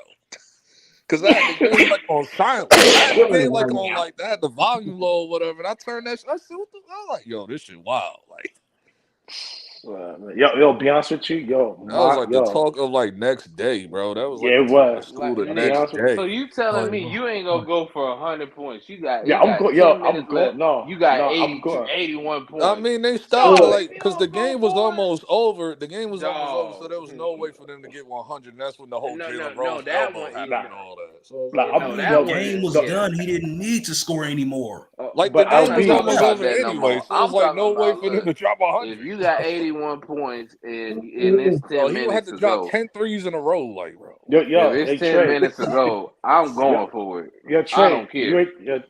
because I had the game like on silent. I had the game like on like I had the volume low or whatever, and I turned that. I said, what the? I'm like, yo, this shit wild. Like. Yo, be honest with you, That was like the talk of like next day, bro. That was like yeah, the it talk of was. school Like, the I'm be next honest with so day. you telling me you ain't gonna go for 100 points? You got yeah, he got 10 I'm minutes going. left. No, You got I'm 82, going. 81 I points. mean, they stopped Dog, like if you because the don't go game was for it, almost over. The game was almost over, so dog. there was no way for them to get 100. And that's when the whole Jalen No, Rose that elbow one, happened Nah, and all that. So it's nah, like, I no, mean, that the one, game was yeah. done. He didn't need to score anymore. like the but I'm game not was talking almost LB, about over that no anyway. more. So it was I'm like talking no way about, for them look, to drop if 100. you got 81 points and it's Bro, 10 he had minutes to to drop go, 10 threes in a row, like bro. if hey it's 10 Trey, minutes to go, I'm yo, going for it. I Trey, don't care.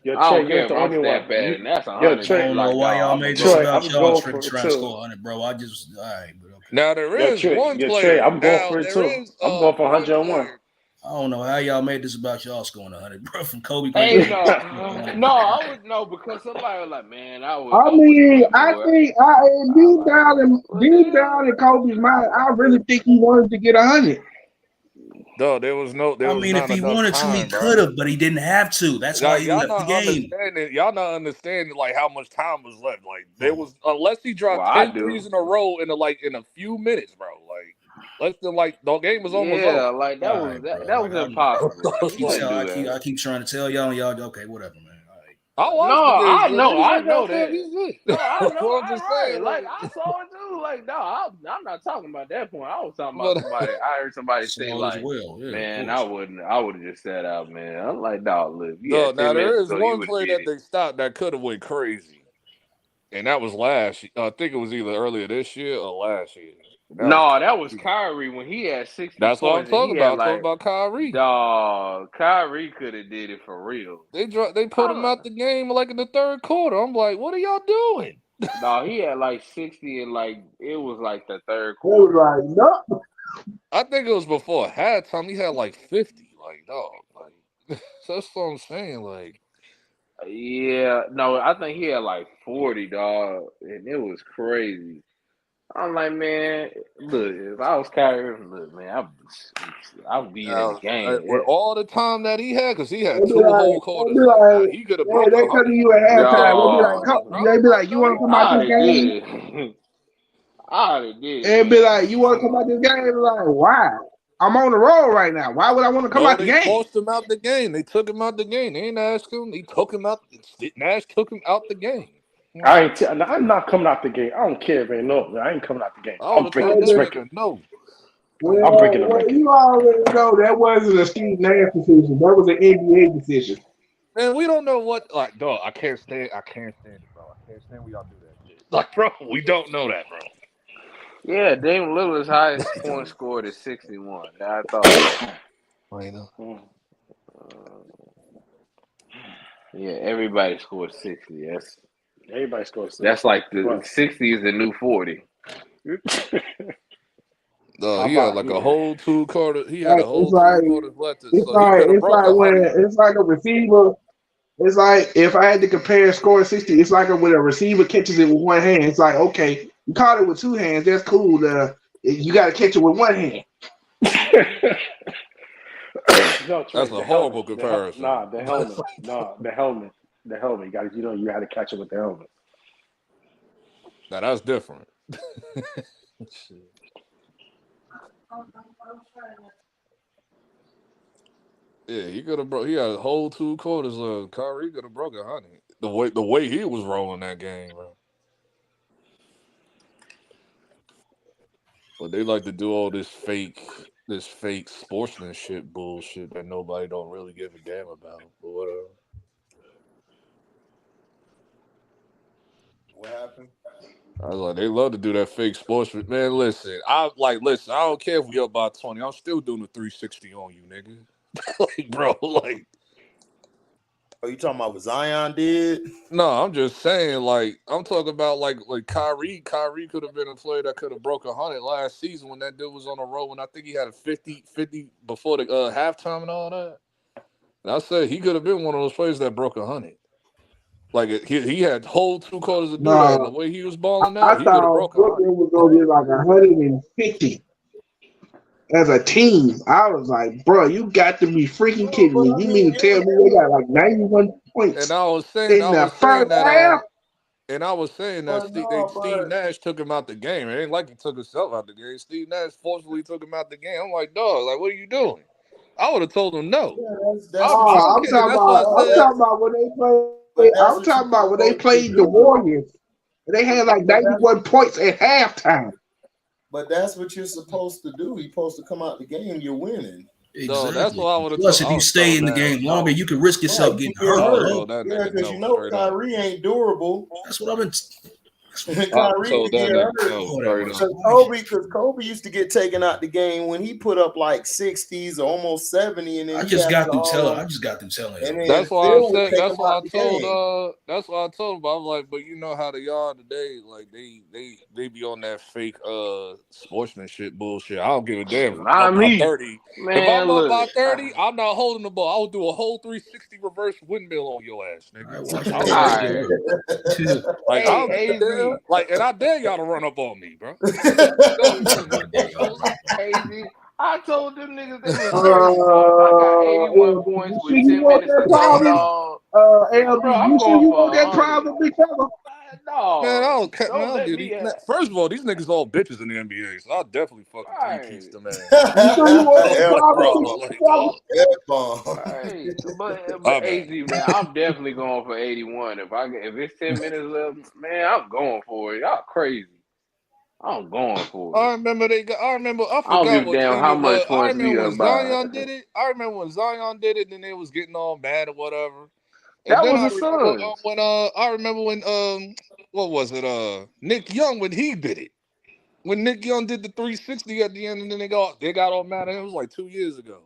yo, I Trey, don't you care ain't if the I'm only stat one. bad and that's Yo, 100. I Trey, don't know Like, why y'all dog, I'm gonna made this go Trey, about I'm for it. y'all going for it trying to too. score 100, bro. I just, all right, but okay. Now there Yo, is one Trey, player. I'm going Now for it there too. is I'm going for one 101. player. I don't know how y'all made this about y'all scoring 100, bro. From Kobe Hey, graduating. no, I would no because somebody was like, man, I I would do mean, it I for it. think I'm like, what the deep hell? down in Kobe's mind, I really think he wanted to get 100. No, there was I was mean, if not he enough wanted to, he time, bro. could have, but he didn't have to. That's why Like he left the game. y'all not understanding like how much time was left. Like there was unless he Well, dropped I 10 do. threes in a row in a few minutes, bro. Like less than like the game was almost Yeah, over. like All that right, was bro. that Like, was impossible. It's You couldn't do that. I keep trying to tell y'all, and y'all, okay, whatever, man. All right. I No, watched the games, I but know, niggas I ain't got know time. that. He's good. No, I know, So I'm all just right. saying, Like like, I saw it too. Like, no, I'm not talking about that point. I was talking about but somebody. I heard somebody say Saw as like, well. Yeah, of man, course. I would have just sat out, man. I'm like, dog, look, you no, had now 10 minutes there to is go, you one would have play did that it. they stopped that could have went crazy, and that was last. I think it was either earlier this year or last year. That was No, that was Kyrie. Kyrie when he had 60 That's what I'm points and talking he had about. I'm talking like, about Kyrie. dog, Kyrie could have did it for real. They put him out the game like in the third quarter. I'm like, what are y'all doing? No, he had like 60 and like it was like the third They was quarter. like, no. I think it was before halftime. He had like 50. Like, dog. Like, so that's what I'm saying. Like, Yeah, no, I think he had like 40, dog, and it was crazy. I'm like, man, look, if I was Kyrie, look, man, I'll be in the game. with all the time that he had, because he They had be two whole quarters. Like, he could have yeah, broke they come 100 to you at in that halftime. whole quarter, Dog, bro. They be like, Like, you no, want he to come I out this already game? did. I already did, They'd be man. like, you want to come out this game? Like, why? I'm on the road right now. Why would I want to come no, out the they game? forced him out the game. They took him out the game. They ain't asked him. They took him out. Nash took him out the game. I'm not coming out the game. I don't care if ain't no. I ain't coming out the game. I would I'm have breaking told this that record. nigga no. I'm breaking the Well, record. you already know that wasn't a Steve Nash decision. That was an NBA decision. Man, we don't know what. Like, dog, I can't stand it, bro. I can't stand when y'all do that shit. Like, bro, we don't know that, bro. Yeah, Dame Lillard's highest point scored is 61. I thought, yeah, everybody scored 60. Everybody scores. That's like the But 60 is the new 40. No, How he had about like you? a whole 2 quarters. He had Like a whole 2 quarters left, so he could have it's broke like when 100. it's like a receiver. It's like if I had to compare scoring 60, it's like when a receiver catches it with one hand. It's like, okay, you caught it with two hands, that's cool. You got to catch it with one hand. No, Trey, That's a the horrible helmet. comparison. The helmet. No, the helmet. The helmet. You had to catch it with the helmet. Now that's different. Yeah, he could have broke. He had a whole 2 quarters. Kyrie could have broke 100. The way he was rolling that game, bro. But they like to do all this fake sportsmanship bullshit that nobody don't really give a damn about. But whatever. What happened? I was like, they love to do that fake sportsman. Man, listen, I don't care if we up by 20. I'm still doing the 360 on you, nigga. Like, bro, like. Oh, you talking about what Zion did? No, I'm just saying, like, I'm talking about like Kyrie. Kyrie could have been a player that could have broke 100 last season when that dude was on the road, and I think he had a 50 before the halftime and all that. And I said he could have been one of those players that broke 100. Like he had whole 2 quarters to do that, and the No, way he was balling I out, he could have thought broke 100. Brooklyn was going to get like 150 as a team. I was like, bro, you got to be freaking kidding me. You mean to tell me they got like 91 points And I was saying in the first that half? Steve Nash took him out the game. It ain't like he took himself out the game. Steve Nash forcefully took him out the game. I'm like, dog, like, what are you doing? I would have told him no. That's I what don't care. That's why I said. I'm talking about when they played. I'm talking about when they played the Warriors. And they had like 91 points at halftime. But that's what you're supposed to do. You're supposed to come out the game. You're winning. Exactly. No, that's what I would have. Plus, if you stay in the game longer, you can risk yourself getting hurt. Yeah, because you know Kyrie ain't durable. That's what I've been. Kyrie could get hurt. Because Kobe used to get taken out the game when he put up like 60s or almost 70, and then I just got them telling you. That's why I said. That's why I told. That's why I told him. I was like, but you know how they are today. Like they be on that fake sportsmanship bullshit. I don't give a damn. If I'm up by 30, man, if I'm up by 30, I'm not holding the ball. I will do a whole 360 reverse windmill on your ass, nigga. Like, I don't give a damn. Like, and I dare y'all to run up on me, bro. I told them niggas they was I got 81 points with 10 minutes to go, dog. You sure you want that problem, big fella? No, man, I don't get these. First of all, these niggas all bitches in the NBA, so I'll definitely fucking three-piece them, man. You sure you want that problem? But AZ, man, I'm definitely going for 81. If it's 10 minutes left, man, I'm going for it. Y'all crazy. I'm going for it. I remember I forgot I don't give a what damn team how it much was. I points remember we when up by. Zion did it. Then they was getting all mad or whatever. And that was the Suns. I remember when what was it? Nick Young when he did it. When Nick Young did the 360 at the end, and then they got all mad at him. It was like 2 years ago.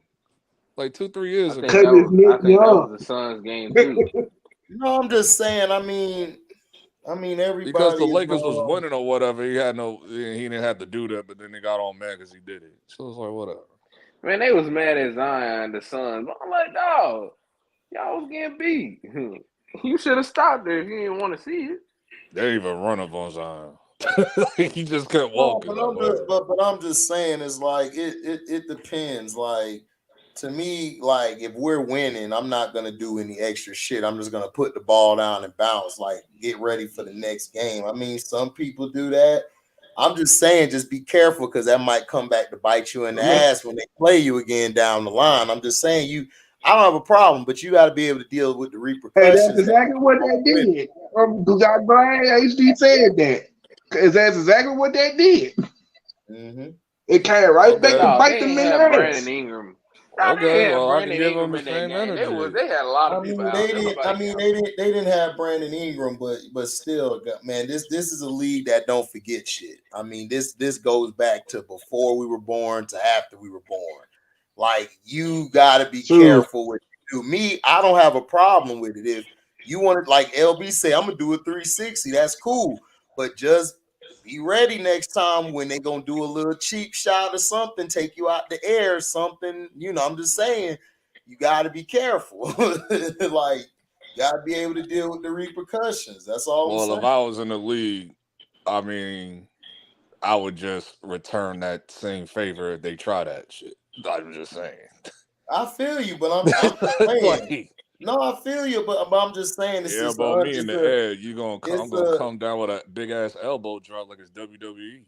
Like 2-3 years ago. I think that was the Suns game too. No, I'm just saying. I mean, everybody, because the Lakers was winning or whatever. He didn't have to do that, but then they got all mad because he did it. So it's like whatever. Man, they was mad at Zion, the Suns. But I'm like, dog, y'all was getting beat. You should have stopped there if you didn't want to see it. They didn't even run up on Zion. He just kept walking. But I'm just saying, it's like it depends. Like, to me, like, if we're winning, I'm not gonna do any extra shit. I'm just gonna put the ball down and bounce, like, get ready for the next game. I mean, some people do that. I'm just saying, just be careful, because that might come back to bite you in the ass when they play you again down the line. I'm just saying, I don't have a problem, but you got to be able to deal with the repercussions. Hey, that's exactly what they did. Brian HD said that, because that's exactly what they did. Mm-hmm. It came right back to bite them in the ass. Brandon Ingram. Okay, well, I can give them the same energy. They had a lot of people. They didn't have Brandon Ingram, but still, man, this is a league that don't forget shit. I mean, this goes back to before we were born to after we were born. Like, you got to be careful with you do. Me, I don't have a problem with it. If you want to, like LB say, I'm gonna do a 360. That's cool, but just Be ready next time when they gonna do a little cheap shot or something, take you out the air or something. You know, I'm just saying, you got to be careful. Like, you got to be able to deal with the repercussions. That's all I'm Well, saying. if I was in the league, I mean, I would just return that same favor if they try that shit. I'm just saying. I feel you, but I'm just saying. Like, No, I feel you, but I'm just saying it's yeah, just about me in the air, I'm gonna a come down with a big ass elbow drop like it's WWE.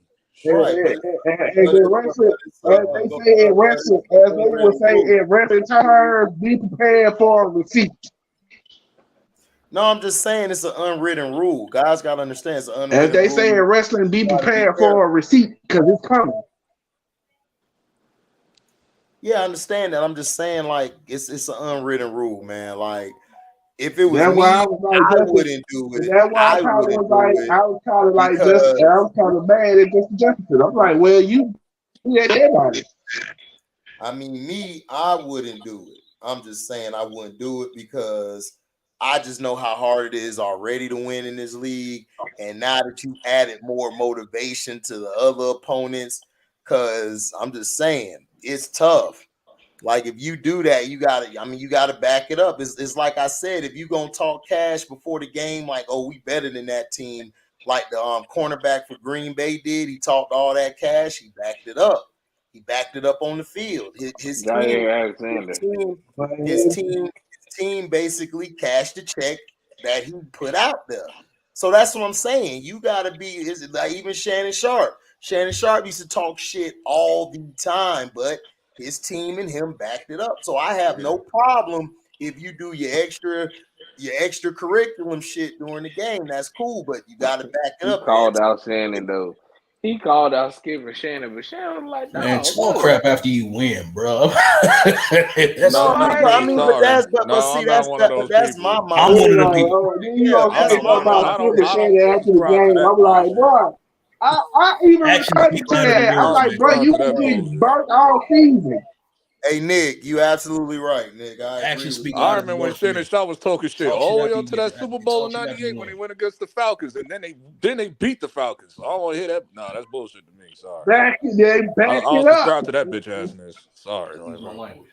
right. But The wrestling, as they say in wrestling, as they would say in wrestling terms, be prepared for a receipt. No, I'm just saying it's an unwritten rule. Guys got to understand it's an As unwritten they rule. say in wrestling, be prepared for a receipt because it's coming. Yeah, I understand that. I'm just saying, like, it's an unwritten rule, man. Like, if it was That's me, why I was like, I wouldn't do it. that's why I kind of was like, I was kind of like, just I was kind of mad at Justin Jefferson. I'm like, well, you at everybody. I mean, me, I wouldn't do it. I'm just saying I wouldn't do it because I just know how hard it is already to win in this league. And now that you added more motivation to the other opponents, because I'm just saying it's tough. Like, if you do that, you gotta back it up. It's like I said, if you gonna talk cash before the game, like, oh, we better than that team, like the cornerback for Green Bay did. He talked all that cash, he backed it up. He backed it up on the field. His team basically cashed the check that he put out there. So that's what I'm saying. You gotta be. Is it like even Shannon Sharp? Shannon Sharp used to talk shit all the time, but his team and him backed it up. So I have no problem if you do your extra curriculum shit during the game. That's cool, but you got to back it up. He called out Shannon though. He called out Skip and Shannon, but Shannon was like, man, talk crap after you win, bro. That's my mind. I'm one of the people. That's my mind. I'm like, boy, I even referred to that. I'm like, bro, you can get burnt all season. Hey, Nick, you absolutely right, Nick. I remember when Shannon Sharp was talking shit all the way up to that Super Bowl in '98 when he went against the Falcons, and then they beat the Falcons. I don't want to hear that. No, that's bullshit to me. Sorry. Back I don't subscribe to that bitch assness. Sorry.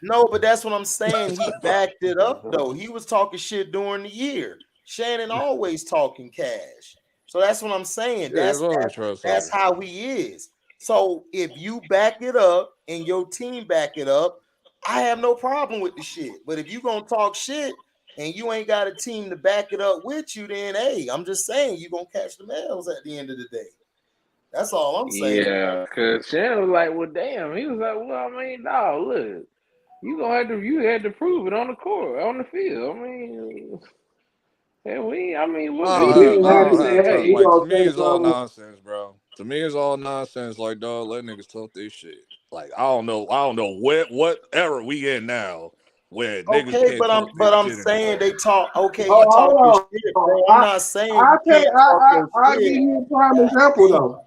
No, but that's what I'm saying. He backed it up though. He was talking shit during the year. Shannon always talking cash. So that's what I'm saying. That's how he is. So if you back it up and your team back it up, I have no problem with the shit. But if you gonna talk shit and you ain't got a team to back it up with you, then hey, I'm just saying you gonna catch the mails at the end of the day. That's all I'm saying. Yeah, because Shannon was like, well, damn. He was like, well, I mean, dog, look, you had to prove it on the court, on the field. I mean, to me, it's all nonsense, bro. To me, it's all nonsense. Like, dog, let niggas talk this shit. Like, I don't know what era we in now where niggas can't talk but I'm shit saying anymore. they talk. Okay, you talk your shit, bro. I'm not saying I'll give you a prime example though.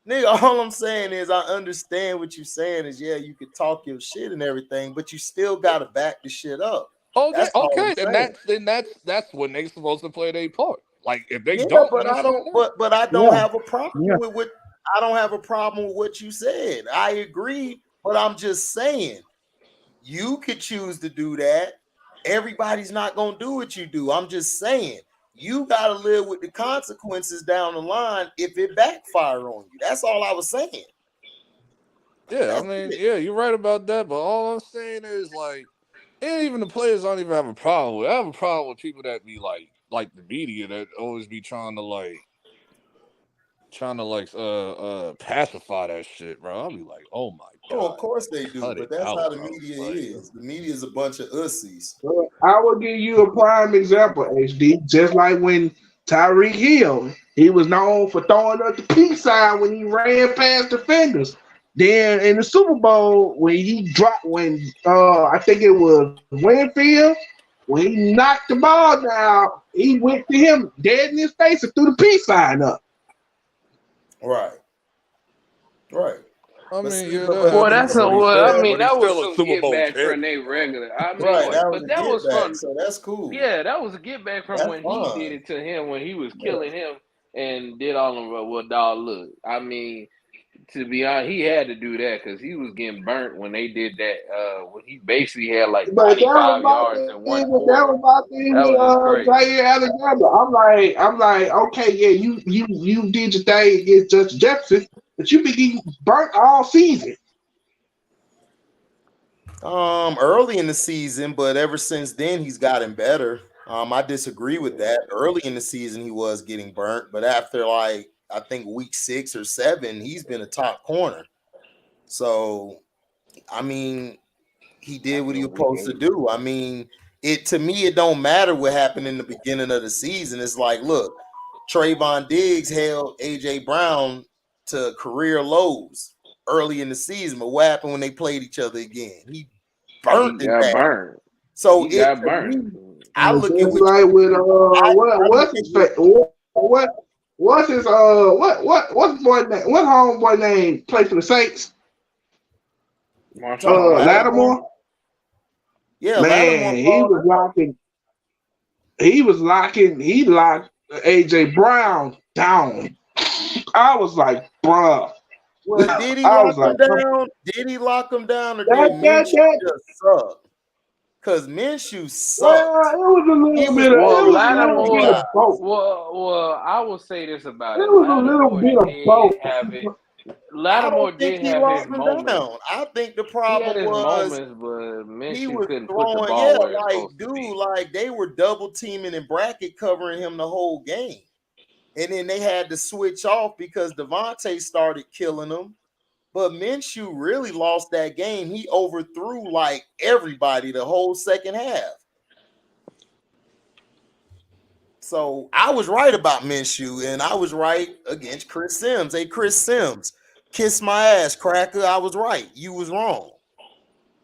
Nigga, all I'm saying is I understand what you're saying is you could talk your shit and everything, but you still gotta back the shit up. Okay, then that's when they supposed to play their part. Like if they don't, but I don't have a problem with what I don't have a problem with what you said. I agree, but I'm just saying you could choose to do that. Everybody's not gonna do what you do. I'm just saying you gotta live with the consequences down the line if it backfire on you. That's all I was saying. Yeah, you're right about that, but all I'm saying is like. And even the players don't even have a problem with it. I have a problem with people that be like the media that always be trying to pacify that shit, bro. I'll be like, oh my god. Oh, of course they do, but that's how the media is. The media is a bunch of ussies. I will give you a prime example, HD. Just like when Tyreek Hill, he was known for throwing up the peace sign when he ran past defenders. Then in the Super Bowl, when he dropped, I think it was Winfield, when he knocked the ball down, he went to him dead in his face and threw the peace sign up. Right. that was some get back from they regular. That was fun. So that's cool. Yeah, that was a get back from when he did it to him when he was killing him and did all of them. Well, dog, look, I mean, to be honest, he had to do that because he was getting burnt when they did that. When he basically had like But that was 95 my yards in one thing. That quarter. was my thing That was just with crazy. Jair Alexander. I'm like, okay, yeah, you did your thing against Justin Jefferson, but you been getting burnt all season. Early in the season, but ever since then he's gotten better. I disagree with that. Early in the season he was getting burnt, but after like I think week 6 or 7, he's been a top corner. So I mean, he did what he was supposed to do. I mean, to me, it don't matter what happened in the beginning of the season. It's like, look, Trayvon Diggs held AJ Brown to career lows early in the season, but what happened when they played each other again? He burnt He his got ass. burnt. So He got burnt. I look at It's what like with what's his boy name? What homeboy name play for the Saints? Lattimore. Yeah, man, he locked AJ Brown down. I was like, bruh. Well, did he lock him down? Did he lock him down, or did Minshew just suck? Because Minshew sucked. Well, it was a little bit of both. Well, I will say this about it. It was a little bit of both. Lattimore did have his moments. Down. I think the problem was moments, but he Minshew was couldn't put the throwing. ball Yeah, where it's like supposed to be. like they were double teaming and bracket covering him the whole game, and then they had to switch off because Devontae started killing him. But Minshew really lost that game. He overthrew like everybody the whole second half. So I was right about Minshew, and I was right against Chris Sims. Hey, Chris Sims, kiss my ass, cracker. I was right. You was wrong.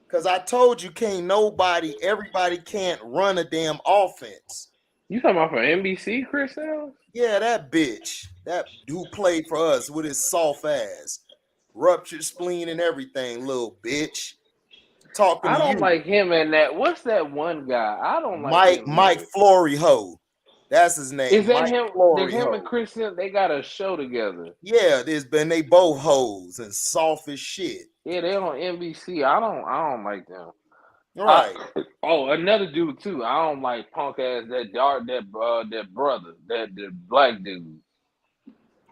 Because I told you everybody can't run a damn offense. You talking about for NBC, Chris Sims? Yeah, that bitch. That dude played for us with his soft ass. Ruptured spleen and everything, little bitch. Talking to you. I don't like him and that. What's that one guy? I don't like him. Mike Flory Ho. That's his name. Is that Mike him? Flory Him Ho. and Chris Sims, they got a show together. Yeah, they both hoes and soft as shit. Yeah, they're on NBC. I don't like them. Right. Another dude too. I don't like punk ass that brother, the black dude.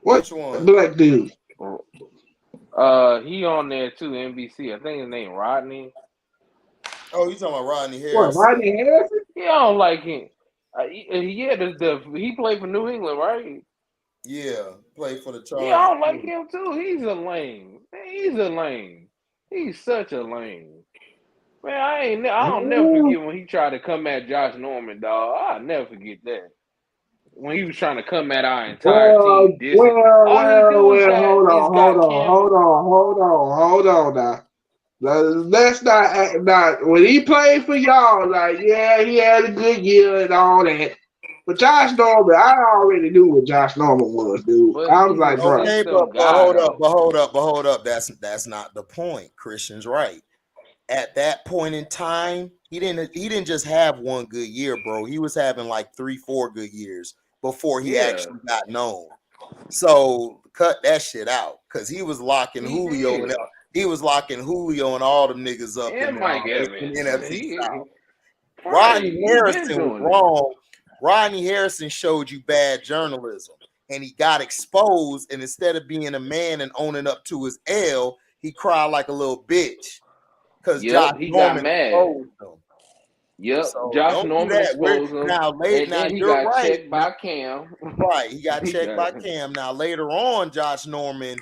Which one? Black dude. He on there too, NBC. I think his name Rodney. Oh, you talking about Rodney Harrison? What, Rodney Harrison? Yeah, I don't like him. He played for New England, right? Yeah, played for the Chargers. Yeah, I don't like him too. He's a lame. He's such a lame. Man, I'll never forget when he tried to come at Josh Norman, dog. I'll never forget that. When he was trying to come at our entire team. Hold on now. Let's not act not when he played for y'all, like, yeah, he had a good year and all that. But Josh Norman, I already knew what Josh Norman was, dude. I was like, bro. Okay, but hold up. That's not the point. Christian's right. At that point in time, he didn't just have one good year, bro. He was having like 3-4 good years before he actually got known. So cut that shit out because he was locking Julio up. He was locking Julio and all the niggas up in NFC South. Rodney Harrison was wrong. Rodney Harrison showed you bad journalism, and he got exposed. And instead of being a man and owning up to his L, he cried like a little bitch. Because Josh Norman exposed him. Yep, so Josh Norman exposed him. Now he you're got right. checked by Cam. Right, he got checked by Cam. Now later on, Josh Norman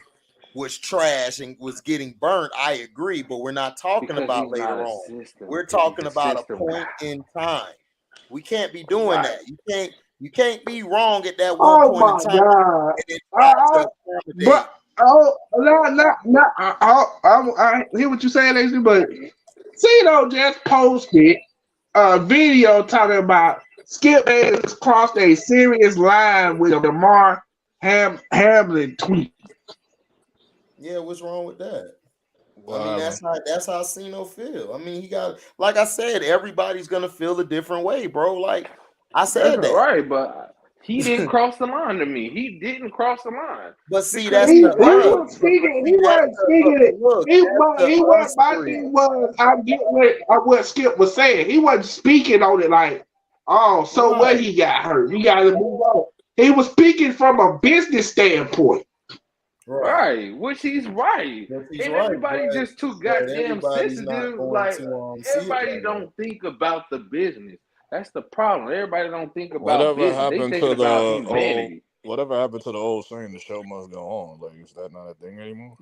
was trash and was getting burnt. I agree, but we're not talking about later on. We're talking about a point in time. We can't be doing that. You can't be wrong at that one point in time. I hear what you're saying, actually, but Cito just posted a video talking about Skip Bayless crossed a serious line with a Damar Hamlin tweet. Yeah, what's wrong with that? Well, I mean, that's how Cino feel. I mean, he got, like I said, everybody's gonna feel a different way, bro. Like I said, right, but He didn't cross the line to me. He didn't cross the line. But see, Because that's He the wasn't speaking. He wasn't speaking. look. He That's was. the He was. us My three. thing was, I get what Skip was saying. He wasn't speaking on it like, oh, so what? He got hurt. You got to move on. He was speaking from a business standpoint. Right, which he's right. He's And right, everybody but- just too but goddamn everybody's not sensitive. going Like, to, see it everybody that don't way. think about the business. That's the problem. Everybody don't think about Whatever business. They happened thinking to the about old? humanity. Whatever happened to the old saying? The show must go on. Like, is that not a thing anymore?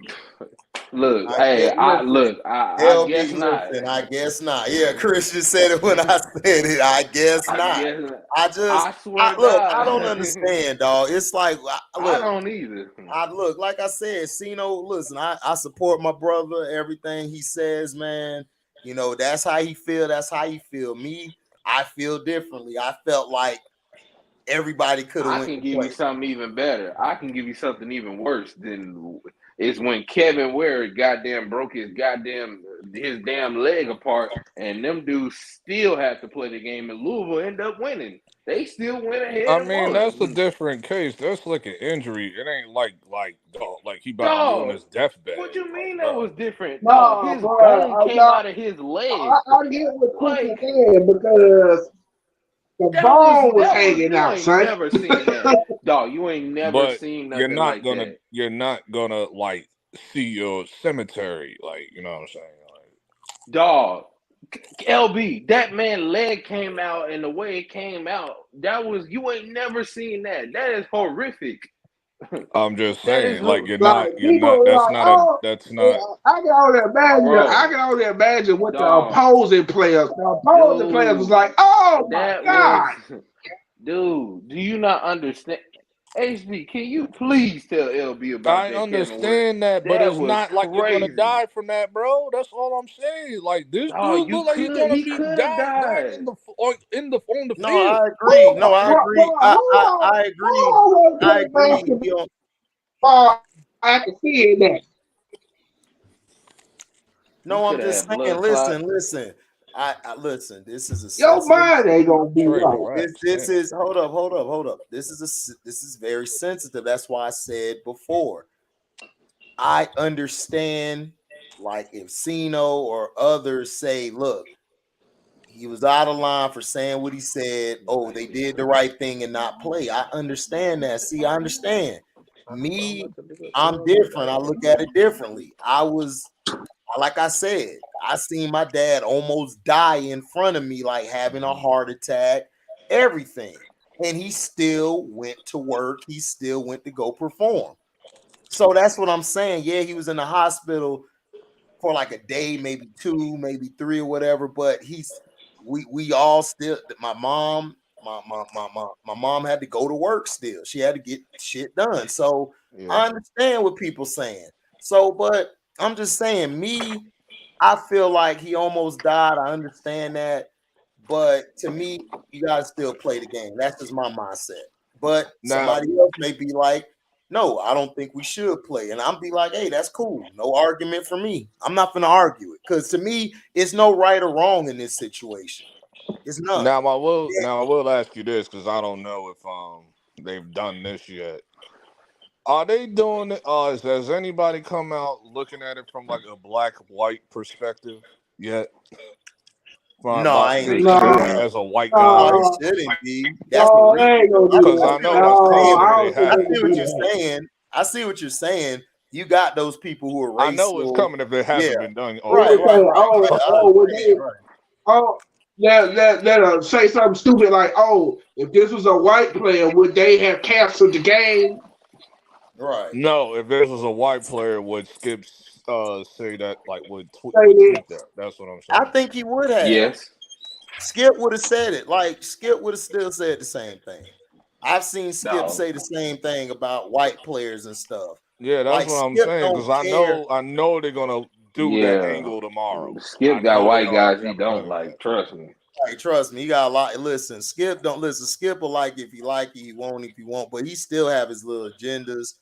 Look, I hey, guess- I listen, guess not. listen, I guess not. Yeah, Christian said it when I said it. I guess I not. guess not. I swear to look, God. I don't understand, dog. It's like, I look, don't either. look, like I said, Cino, listen, I support my brother, everything he says, man. You know, that's how he feel. That's how he feel. Me, I feel differently. I felt like everybody could have I went can to give play. you something even better. I can give you something even worse than is when Kevin Ware goddamn broke his damn leg apart, and them dudes still have to play the game, and Louisville end up winning. They still went ahead. I and mean, won. that's a different case. That's like an injury. It ain't like he about to be on his deathbed. What you mean like, that bro. was different? No, His bro, bone came no, out of his leg. I get what Christian Like, saying because the bone was hanging you out, ain't son. never seen that. Dog, you ain't never But seen you're nothing not like gonna that. you're not gonna like see your cemetery, like, you know what I'm saying? Like, Dog, LB, that man leg came out, and the way it came out, you ain't never seen that. That is horrific. I'm just That is saying, like, who- Like people like, that's not I can only imagine. Bro. I can only imagine what the Dog. opposing players. The opposing players was like, "Oh my god!" Dude, do you not understand? HD, can you please tell LB about I that? Kevin Ware? understand that, but it's was not like you're gonna crazy. die from that, bro. That's all I'm saying. Like, this Dog, dude look like he's gonna he be could have dying died. on the No, field. I agree. No, I Bro, agree. I agree. I agree. You know, I can see it now. no, I'm just have saying. blood Listen. I listen. This is a Your sensitive. mind ain't gonna be Trey, right. relax, This man. is hold up. This is very sensitive. That's why I said before. I understand, like if Cino or others say, look, he was out of line for saying what he said. Oh, they did the right thing and not play. I understand that. See, I understand. Me, I'm different. I look at it differently. Like I said, I seen my dad almost die in front of me, like having a heart attack, everything. And he still went to work. He still went to go perform. So that's what I'm saying. Yeah, he was in the hospital for like a day, maybe 2, maybe 3 or whatever. But we all still, my mom had to go to work still. She had to get shit done. So I understand what people saying. So, but I'm just saying, I feel like he almost died. I understand that. But to me, you gotta still play the game. That's just my mindset. But somebody else may be like, no, I don't think we should play. And I'll be like, hey, that's cool. No argument for me. I'm not gonna argue it. Because to me, it's no right or wrong in this situation. It's none. Now I will ask you this, because I don't know if they've done this yet. Are they doing it? Has anybody come out looking at it from like a black-white perspective yet? No, I ain't as a white guy. It shouldn't be. That's the reason. Because I know that's coming. I see what you're saying. I see what you're saying. You got those people who are racial. I know it's coming if it hasn't been done. They'll say something stupid like, "Oh, if this was a white player, would they have canceled the game?" Right. No, if this was a white player, would Skip say that? Like, would tweet that? That's what I'm saying. I think he would have. Yes. Skip would have said it. Like Skip would have still said the same thing. I've seen Skip say the same thing about white players and stuff. Yeah, that's like, what I'm Skip saying. Because I know they're gonna do that angle tomorrow. Skip got white guys he don't like. Trust me. Like, trust me, he got a lot. Listen, Skip don't listen. Skip will like if he like it, he won't if he won't. But he still have his little agendas.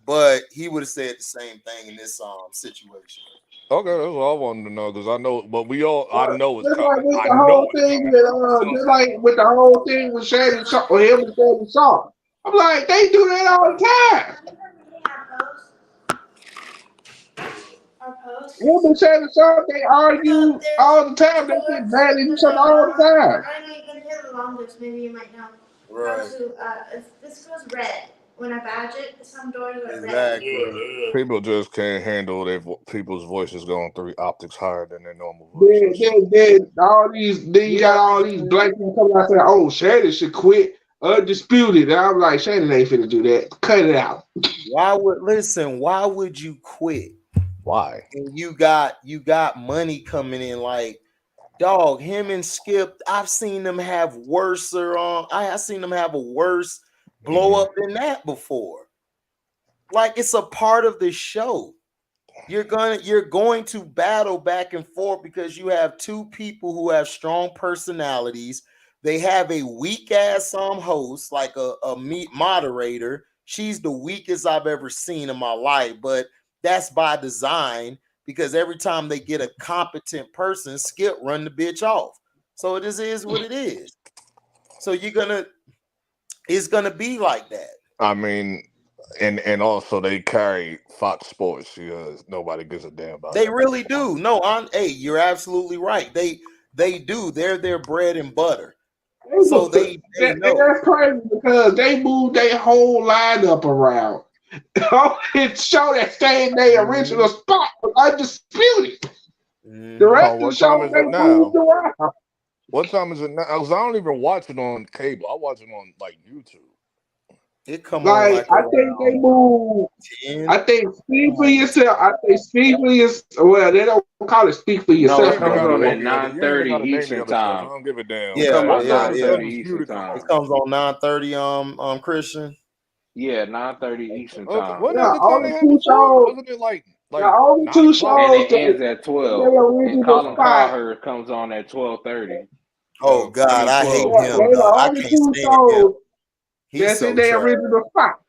But he would have said the same thing in this situation. Okay, that's what I wanted to know because I know, but I know it's Just like coming. with I the know whole it's thing coming. with just like with the whole thing with Shannon Sharp or him and Shannon Sharp. I'm like, they do that all the time. Him and Shannon Sharp, they argue all the time. They get mad at each other all the time. I know you can hear the longest. Maybe you might know. Right. This goes red. When I badge it, some doors are red. Exactly. People just can't handle people's voices going 3 octaves higher than their normal voices. Then all these, then you got all these black people coming out saying, "Oh, Shannon should quit, undisputed." And I'm like, Shannon ain't finna do that. Cut it out. Why would you quit? Why? And you got money coming in, like, dog, him and Skip, I've seen them have worse I've seen them have a worse blow up than that before. Like, it's a part of the show. You're going to battle back and forth because you have two people who have strong personalities. They have a weak ass host, like a meat moderator. She's the weakest I've ever seen in my life, but that's by design because every time they get a competent person, Skip run the bitch off. So it is what it is. So it's gonna be like that. I mean, and also they carry Fox Sports because nobody gives a damn about. They really do. No, hey, you're absolutely right. They do. They're their bread and butter. So they know. That's crazy because they moved their whole lineup around. It showed that stayed in their original spot was undisputed. The rest of the show they moved around. What time is it now? Because I don't even watch it on cable. I watch it on like YouTube. It come like, on like I think they move. 10. I think speak for yourself. I think speak for yourself. Well, they don't call it speak for yourself. No, it comes on at 9:30 Eastern time. I don't give a damn. Yeah, Eastern time. It comes on 9:30. Christian. Yeah, 9:30 Eastern time. What other time they had before? Wasn't it like the only two shows? And it ends at 12. And Colin Cowherd comes on at 12:30. Oh God, I hate him. I can't stand him. That's in their original spot.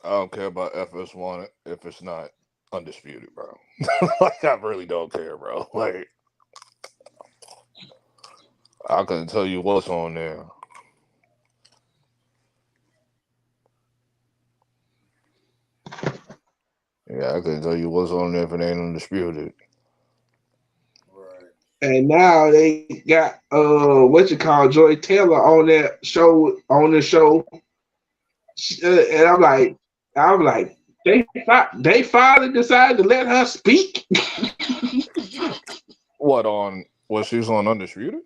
I don't care about FS1 if it's not undisputed, bro. Like, I really don't care, bro. Like, I couldn't tell you what's on there. Yeah, I couldn't tell you what's on there if it ain't undisputed. And now they got Joy Taylor on that show the show, and I'm like they finally decided to let her speak. She's on Undisputed?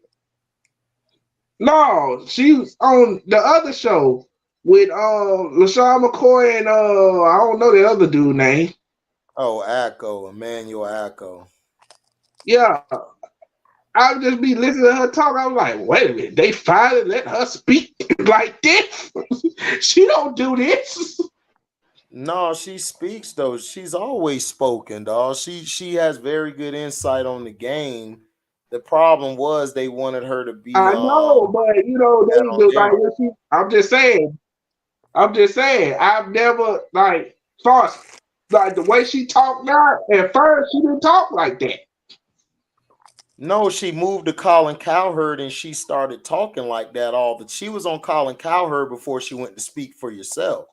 No, she was on the other show with LaShawn McCoy and I don't know the other dude name. Oh, Emmanuel Acko. Yeah. I would just be listening to her talk. I was like, wait a minute, they finally let her speak like this? She don't do this. No, she speaks though. She's always spoken, dog. She has very good insight on the game. The problem was they wanted her to be. I know, but they just like. I'm just saying. I've never thought the way she talked now. At first, she didn't talk like that. No, she moved to Colin Cowherd and she started talking like that she was on Colin Cowherd before she went to Speak for Yourself.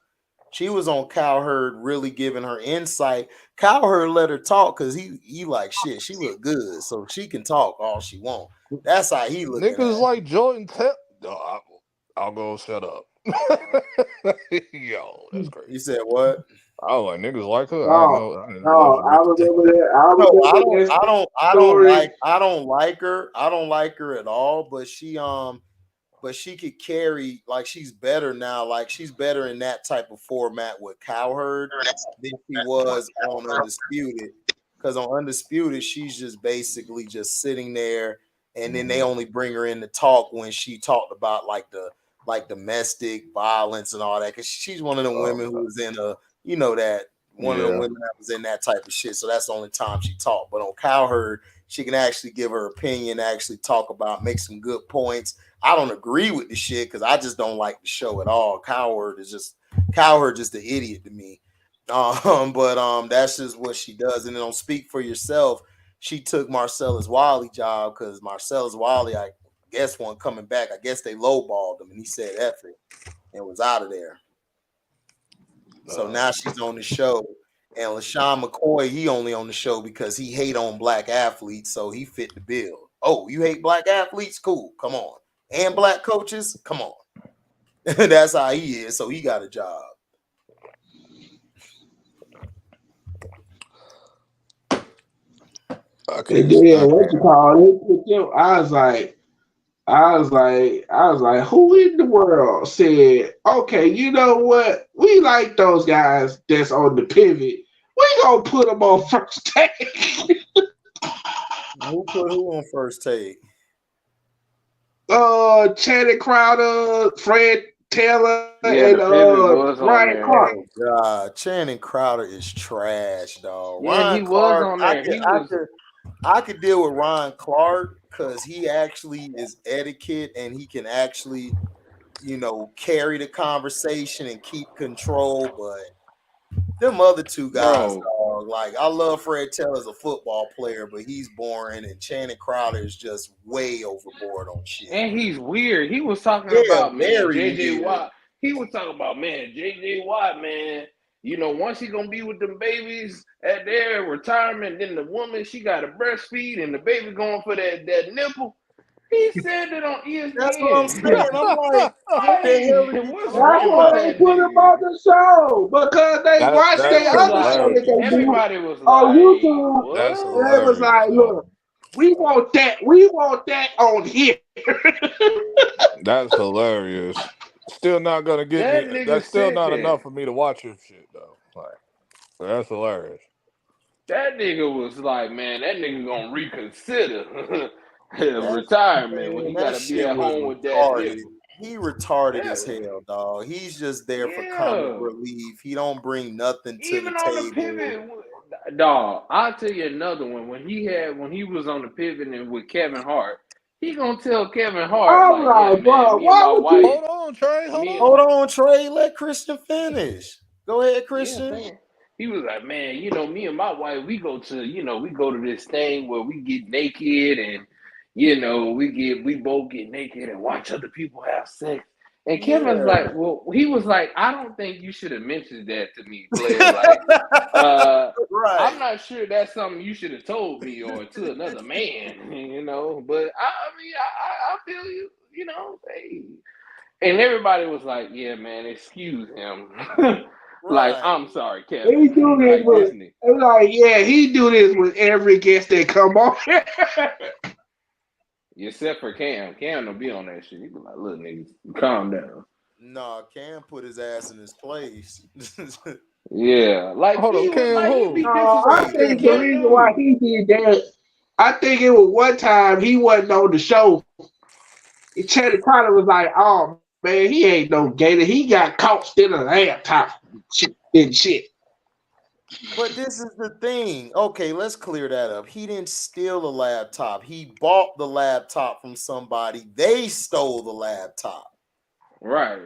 She was on Cowherd really giving her insight. Cowherd let her talk because he like shit. She look good, so she can talk all she want. That's how he look. Niggas like Jordan I'll go shut up. Yo, that's crazy. You said what? I was like, niggas like her. I remember that. I don't like her. I don't like her at all. But she could carry, like, she's better now. Like, she's better in that type of format with Cowherd than she was on Undisputed. Because on Undisputed, she's just basically just sitting there, and then they only bring her in to talk when she talked about like domestic violence and all that. Because she's one of the women who was in one of the women that was in that type of shit. So that's the only time she talked. But on Cowherd, she can actually give her opinion, actually talk about, make some good points. I don't agree with the shit because I just don't like the show at all. Cowherd just an idiot to me. But that's just what she does. And then on Speak for Yourself, she took Marcellus Wiley job because Marcellus Wiley, I guess, one coming back. I guess they lowballed him, and he said F it and was out of there. So now she's on the show. And LaShawn McCoy, he only on the show because he hate on black athletes, so he fit the bill. Oh, you hate black athletes? Cool, come on. And black coaches? Come on. That's how he is, so he got a job. Yeah, what you call it? I was like, who in the world said, okay, you know what? We like those guys that's on the pivot. We gonna put them on First Take. Who put who on First Take? Channing Crowder, Fred Taylor, Yeah, and Ryan Clark. Oh God, Channing Crowder is trash, dog. Yeah, Ryan he was Clark, on there. I could deal with Ryan Clark because he actually is etiquette and he can actually, carry the conversation and keep control. But them other two guys, dog, like I love Fred Taylor as a football player, but he's boring, and Channing Crowder is just way overboard on shit. And he's weird. He was talking about JJ Watt. He was talking about JJ Watt, man. Once he gonna be with them babies at their retirement, then the woman, she got to breastfeed and the baby going for that nipple. He said it on ESPN. That's what I'm saying. I'm like, what's wrong with that? Put him on the show because they watched their other show that they everybody was on YouTube. What? They was like, look, we want that on here. That's hilarious. Still not gonna get me. That's still not enough for me to watch his shit though. Like, that's hilarious. That nigga was like, man, that nigga gonna reconsider retirement when he gotta be at home with that. He retarded as hell, dog. He's just there for comic relief. He don't bring nothing to the table. The pivot, dog. I'll tell you another one. When he was on the pivot and with Kevin Hart. He gonna tell Kevin Hart, Hold on, Trey. Hold on, Trey. Let Christian finish. Go ahead, Christian. Yeah, he was like, man, me and my wife, we go to this thing where we get naked and we both get naked and watch other people have sex. And Kevin's like, well, he was like, I don't think you should have mentioned that to me, player. Like, right. I'm not sure that's something you should have told me or to another man, But I feel you, hey. And everybody was like, yeah, man, excuse him. Like, I'm sorry, Kevin. He do this he do this with every guest that come on. Except for Cam. Cam don't be on that shit. He be like, look, niggas, calm down. Nah, Cam put his ass in his place. Yeah. Like, hold on, Cam, I think the reason why he did that, I think it was one time he wasn't on the show. Channing Crowder was like, oh, man, he ain't no gator. He got caught stealing a laptop and shit. But this is the thing. Okay, let's clear that up. He didn't steal a laptop. He bought the laptop from somebody. They stole the laptop. Right.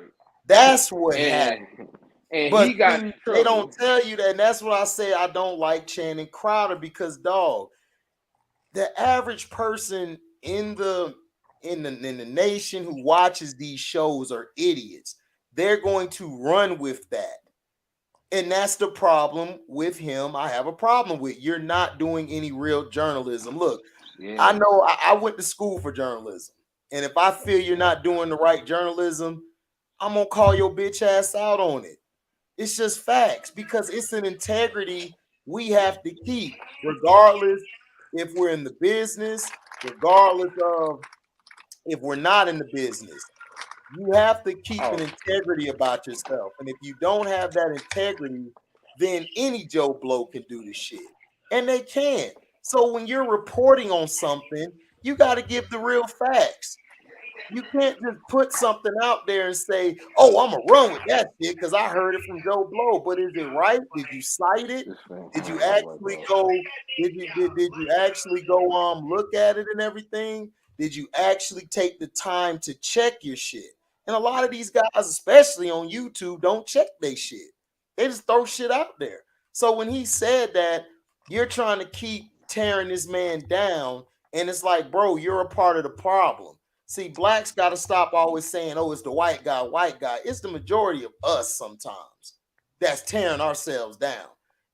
That's what happened. And but he got they don't tell you that. And that's what I say. I don't like Channing Crowder because, dog, the average person in the nation who watches these shows are idiots. They're going to run with that. And that's the problem with him. I have a problem with. You're not doing any real journalism. Look, I know I went to school for journalism. And if I feel you're not doing the right journalism, I'm going to call your bitch ass out on it. It's just facts because it's an integrity we have to keep, regardless if we're in the business, regardless of if we're not in the business. You have to keep an integrity about yourself. And if you don't have that integrity, then any Joe Blow can do the shit. And they can. So when you're reporting on something, you got to give the real facts. You can't just put something out there and say, oh, I'm going to run with that shit because I heard it from Joe Blow. But is it right? Did you cite it? Did you actually go, did you actually go look at it and everything? Did you actually take the time to check your shit? And a lot of these guys, especially on YouTube, don't check their shit. They just throw shit out there. So when he said that, you're trying to keep tearing this man down, and it's like, bro, you're a part of the problem. See, blacks got to stop always saying, oh, it's the white guy, white guy. It's the majority of us sometimes that's tearing ourselves down.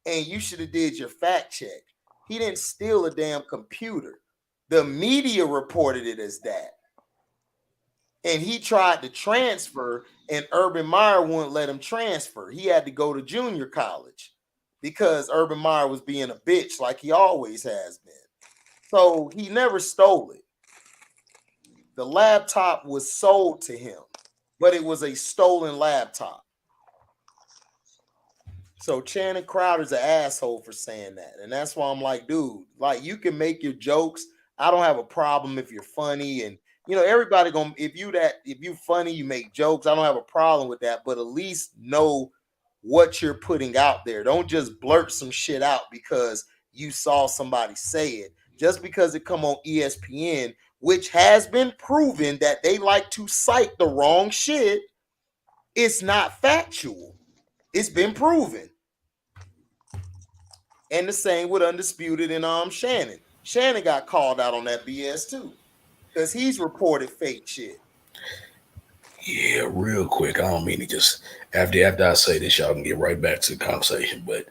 And you should have did your fact check. He didn't steal a damn computer. The media reported it as that. And he tried to transfer, and Urban Meyer wouldn't let him transfer. He had to go to junior college because Urban Meyer was being a bitch like he always has been. So he never stole it. The laptop was sold to him, but it was a stolen laptop. So Channing Crowder's an asshole for saying that. And that's why I'm like, dude, like, you can make your jokes. I don't have a problem if you're funny, and everybody gonna, if you funny, you make jokes. I don't have a problem with that, but at least know what you're putting out there. Don't just blurt some shit out because you saw somebody say it. Just because it come on ESPN, which has been proven that they like to cite the wrong shit, it's not factual. It's been proven. And the same with Undisputed and Shannon. Shannon got called out on that BS too, because he's reported fake shit. Yeah, real quick. I don't mean to just after I say this, y'all can get right back to the conversation. But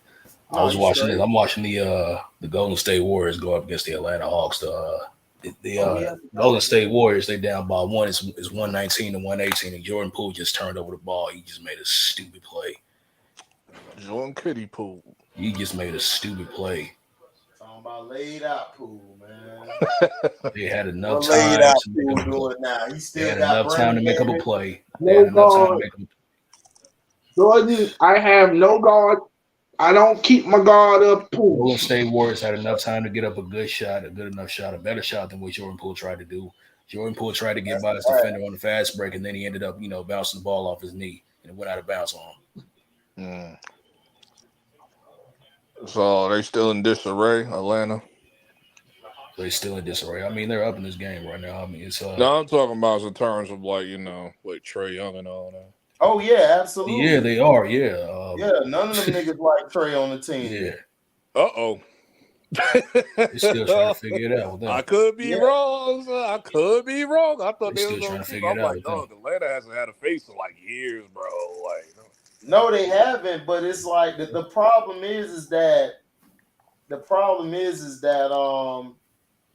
I was watching this. I'm watching the Golden State Warriors go up against the Atlanta Hawks. The Golden State Warriors, they down by one. It's 119 to 118, and Jordan Poole just turned over the ball. He just made a stupid play. Jordan Kitty Poole. He just made a stupid play. Talking about laid out Poole, man. They had enough time to make up a play. He still had enough time to make up a play. Jordan, I have no guard. I don't keep my guard up. Poole. Golden State Warriors had enough time to get up a good shot, a good enough shot, a better shot than what Jordan Poole tried to do. Jordan Poole tried to get by his defender on the fast break, and then he ended up, bouncing the ball off his knee, and it went out of bounds on him. So they still in disarray, Atlanta? They're still in disarray. I mean, they're up in this game right now. I mean, it's no, I'm talking about in terms of with Trae Young and all that. Oh yeah, absolutely. Yeah, they are. Yeah. None of them niggas like Trae on the team. Yeah. They're still trying to figure it out with them. I could be wrong. I could be wrong. I thought They're they still was trying to figure it out. Atlanta hasn't had a face in years, bro. No, they haven't. But it's like the problem is that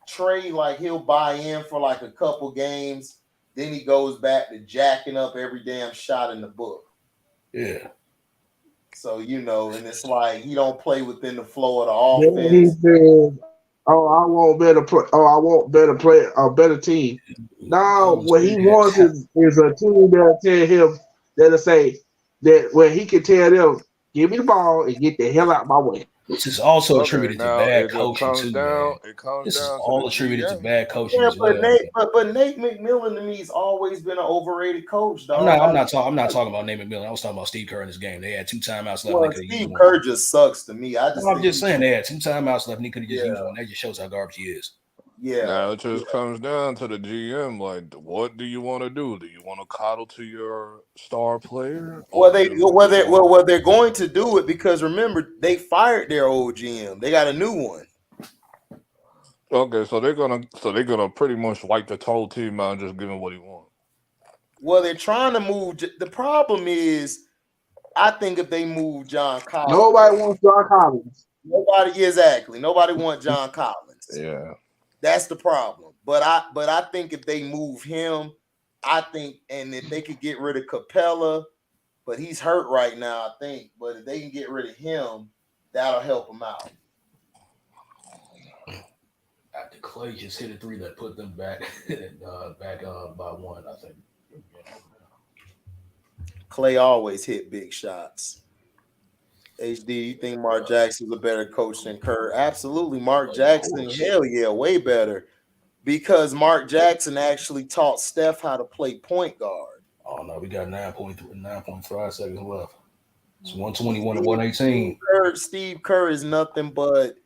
Trae, he'll buy in for a couple games, then he goes back to jacking up every damn shot in the book. Yeah. So and it's he don't play within the flow of the offense. Then he said, I want better play. I want better play, a better team. Now, what he wants is a team that'll tell him, that'll say that when he can tell them, give me the ball and get the hell out of my way. This is also attributed to bad coaching too. This is all attributed to bad coaching as well. But Nate McMillan to me has always been an overrated coach. Dog. I'm not talking about Nate McMillan. I was talking about Steve Kerr in this game. They had 2 timeouts left. Well, Steve Kerr just sucks to me. I'm just saying they had 2 timeouts left, and he could have just used one. That just shows how garbage he is. Yeah. Now it just comes down to the GM. What do you want to do? Do you want to coddle to your star player? Well, they're going to do it because remember they fired their old GM. They got a new one. Okay, so they're gonna pretty much wipe the whole team out and just give him what he wants. Well, they're trying to move. The problem is, I think if they move John Collins, nobody wants John Collins. Nobody wants John Collins. Yeah. That's the problem. But I think if they move him, and if they could get rid of Capella, but he's hurt right now, I think. But if they can get rid of him, that'll help him out. After Clay just hit a 3 that put them back by 1, I think. Clay always hit big shots. HD, you think Mark Jackson's a better coach than Kerr? Absolutely. Mark Jackson, hell yeah, way better. Because Mark Jackson actually taught Steph how to play point guard. Oh, no, we got 9.5 seconds left. It's 121 to 118. Steve Kerr is nothing but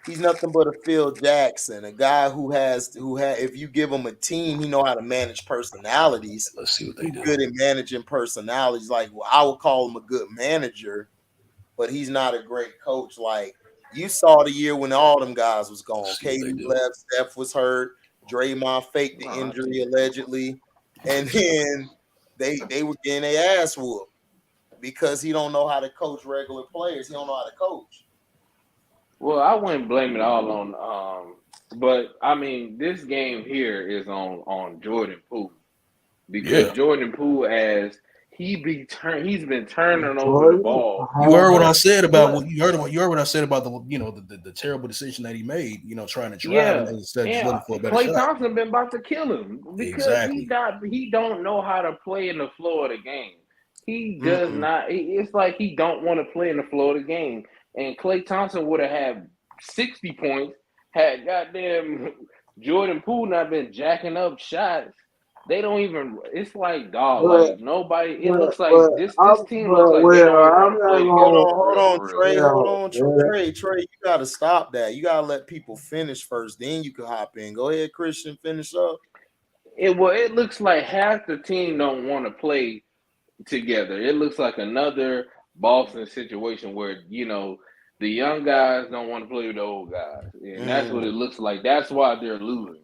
a Phil Jackson, a guy who has if you give him a team, he know how to manage personalities. Let's see what they do. Good at managing personalities. I would call him a good manager. but he's not a great coach. Like you saw the year when all them guys was gone. KD left, Steph was hurt, Draymond faked the injury allegedly, and then they were getting their ass whooped because he don't know how to coach regular players. He don't know how to coach. Well, I wouldn't blame it all on but I mean this game here is on Jordan Poole. Because Jordan Poole he's been turning over the ball. You heard what I said about what I said about the terrible decision that he made, trying to drive instead of just looking for a better Klay shot. Thompson been about to kill him because he don't know how to play in the flow of the game. He does not. It's like he don't want to play in the flow of the game. And Klay Thompson would have had 60 points had goddamn Jordan Poole not been jacking up shots. They don't even. It's like like nobody. It looks like this team looks like they don't even play. Hold on, Trey. Trey, you gotta stop that. You gotta let people finish first. Then you can hop in. Go ahead, Christian. Finish up. It looks like half the team don't want to play together. It looks like another Boston situation where the young guys don't want to play with the old guys, and that's what it looks like. That's why they're losing.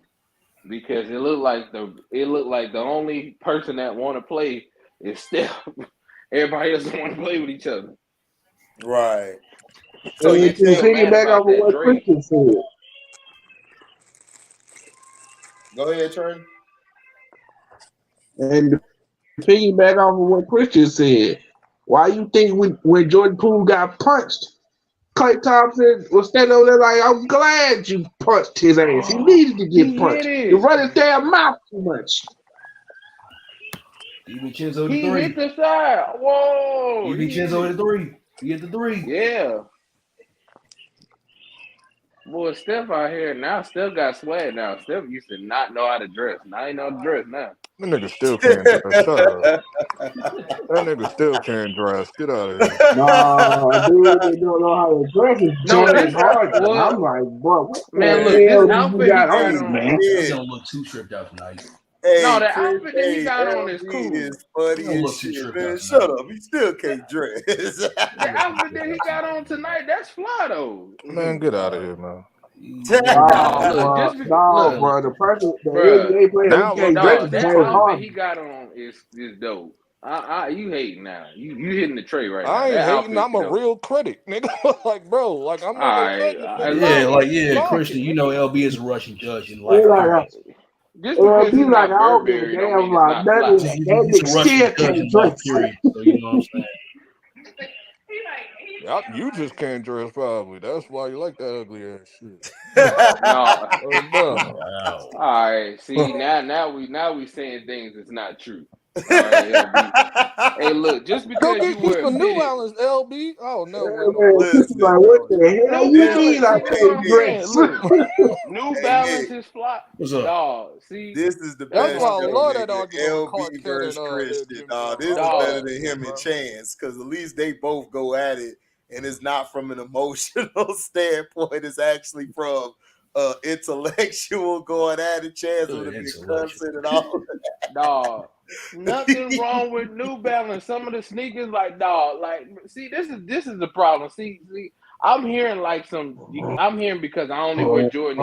Because it looked like the only person that want to play is Steph. Everybody else don't want to play with each other. Right. So you can piggyback off of what Christian said. Go ahead, Trey. And to piggyback off of what Christian said, why you think when Jordan Poole got punched, Klay Thompson was standing over there like, I'm glad you punched his ass. He needed to get punched. You run his damn mouth too much. He hit the He hit the side. Whoa. He hit the three. He hit the three. Yeah. Boy, Steph out here now. Steph got swag now. Steph used to not know how to dress. Now he know how to dress now. That nigga still can't dress. Shut up. That nigga still can't dress. Get out of here. Nah, dude, they don't know how to dress. I'm like, bro, what man, look, this outfit he got on, man. He don't look too tripped out tonight. Hey, no, the outfit that he got on is cool. Is funny as shit, man. Shut up. He still can't dress. The outfit that he got on tonight, that's fly though. Man, get out of here, man. bro, the person they play that outfit he got on is dope. You hating now. You hitting the tray right now. I ain't hating. I'm a real critic, nigga. Like, bro, like I'm not. Christian, LB is a Russian judge and just because he's like, not I don't give a Burberry, damn like that still can't dress. Period. So you know what I'm saying? You just can't dress, probably. That's why you like that ugly ass shit. All right. See, now we saying things that's not true. All right, hey, look, just because go you get wear some New Balance, LB. Oh no, like, what the hell you mean? I can't dress. New Balance is fly. What's up? Dog, see, this is the that's best. why I love that argument. LB versus Christian, dog. This is better than him and Chance, because at least they both go at it, and it's not from an emotional standpoint. It's actually from intellectual going at it. Chance with a big cussing and all that. Dog. Nothing wrong with New Balance. Some of the sneakers, like dog, like see, this is the problem. See, I'm hearing I'm hearing because I only wear Jordan.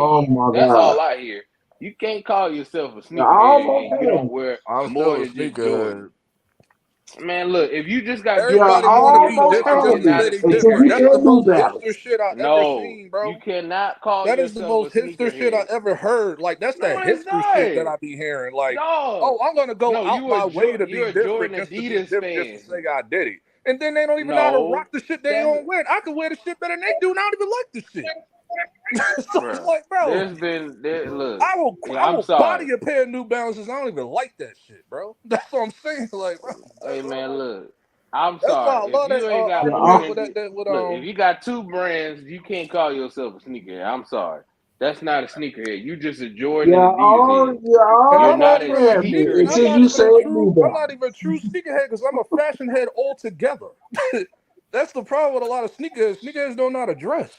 That's all I hear. You can't call yourself a sneakerhead. You don't wear more than just Jordan. Man, look, if you just got everybody want to be different. That's the most hipster shit I ever seen, bro. You cannot call that is the most hipster shit I ever heard. Like that's that hipster shit that I be hearing. Like, I'm gonna go out my way to be different just to say I did it. And then they don't even know how to rock the shit they don't wear. I can wear the shit better than they do, and I don't even like the shit. So it's like, bro, look, I will body a pair of New Balances. I don't even like that shit, bro. That's what I'm saying. Like, bro. Hey man, look, I'm sorry. If you got two brands, you can't call yourself a sneakerhead. I'm sorry. That's not a sneakerhead. You just a Jordan and Adidas. You're not a sneakerhead. I'm not even a true sneakerhead because I'm a fashion head altogether. That's the problem with a lot of sneakerheads. Sneakerheads don't know how to dress.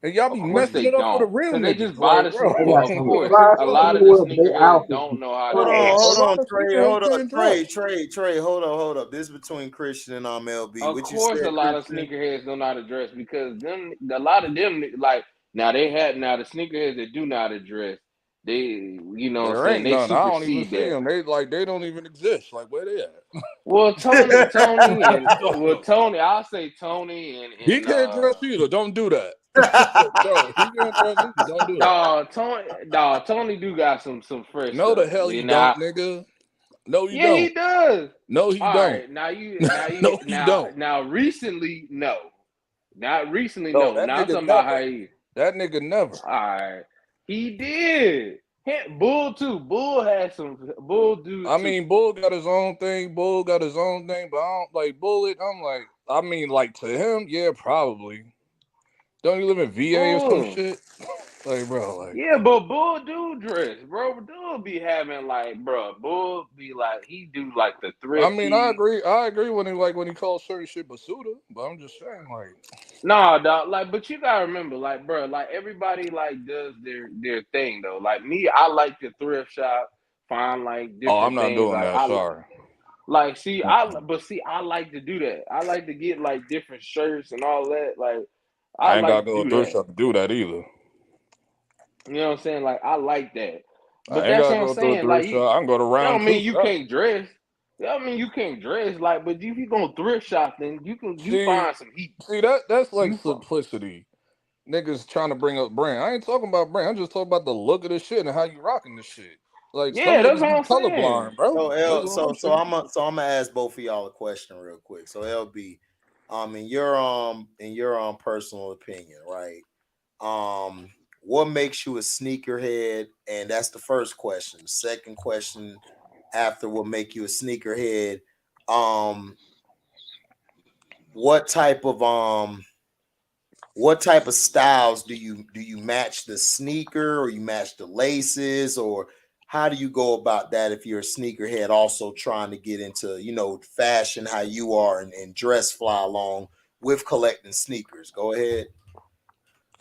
And y'all Of be course messing they it up for the don't, real because they just niggas. buy Like, the bro. sneaker. They got Well, of some course, fly a lot of the shoes. They sneakerheads outfit. don't know how to Hold dress. on, A hold lot on, of Trey. sneakerheads Hold up, can't dress. Trey. Hold up. This is between Christian and LB. Of What you course, a said, lot of Christian? sneakerheads don't know how to dress because a lot of them, like now the sneakerheads that do know how to dress, they, you know what I'm There saying, ain't they none. I don't even supersede see that. them. They don't even exist. Like, where they at? Well, Dog. Tony, I'll say Tony He and can't dress either. Don't do that. No, he can't dress either. Don't do that. Tony do got some fresh No, the stuff. hell he You don't, know, nigga. No, he yeah, he don't. does. No, he All don't. right, now No, he don't. recently, no. Not recently, No, no. that Now I'm nigga talking about never. how he. That nigga never. All right, he did. Bull too. Bull had some. Bull do I too. mean, Bull got his own thing. Bull got his own thing, but I don't like Bullet. I'm like, I mean, like to him, yeah, probably. Don't you live in VA or some Bull. shit? Like, bro, like, Yeah, but Bull do dress, bro. Bull be having like, bro. Bull be like, he do like the I mean, I thrifty. agree when he calls certain shit basuda, but I'm just saying, like, Nah, dog. Like, but you gotta remember, like, bro, like everybody like does their thing though. Like me, I like to thrift shop, find like oh, I'm different not things. doing Like that. Sorry. I like to do that. I like to get like different shirts and all that. Like, I I ain't gotta like to go to do thrift that. shop to do that either. You know what I'm saying? Like, I like that. But I ain't that's gotta what I'm go to a saying. Like, thrift shop. I can go to that round don't two mean for you that. can't dress. That don't mean you can't dress. Like, but if you gonna thrift shop, then you See, find some heat. that's like You find. simplicity. Niggas trying to bring up brand. I ain't talking about brand. I'm just talking about the look of the shit and how you rocking the shit. Like some Yeah, that's niggas what be I'm saying. colorblind, bro. That's all I'm saying. I'm gonna ask both of y'all a question real quick. So LB, in your personal opinion, right? What makes you a sneakerhead? And that's the first question. Second question, after what make you a sneakerhead, what type of styles do you match the sneaker, or you match the laces, or how do you go about that if you're a sneakerhead also trying to get into fashion how you are and dress fly along with collecting sneakers? Go ahead.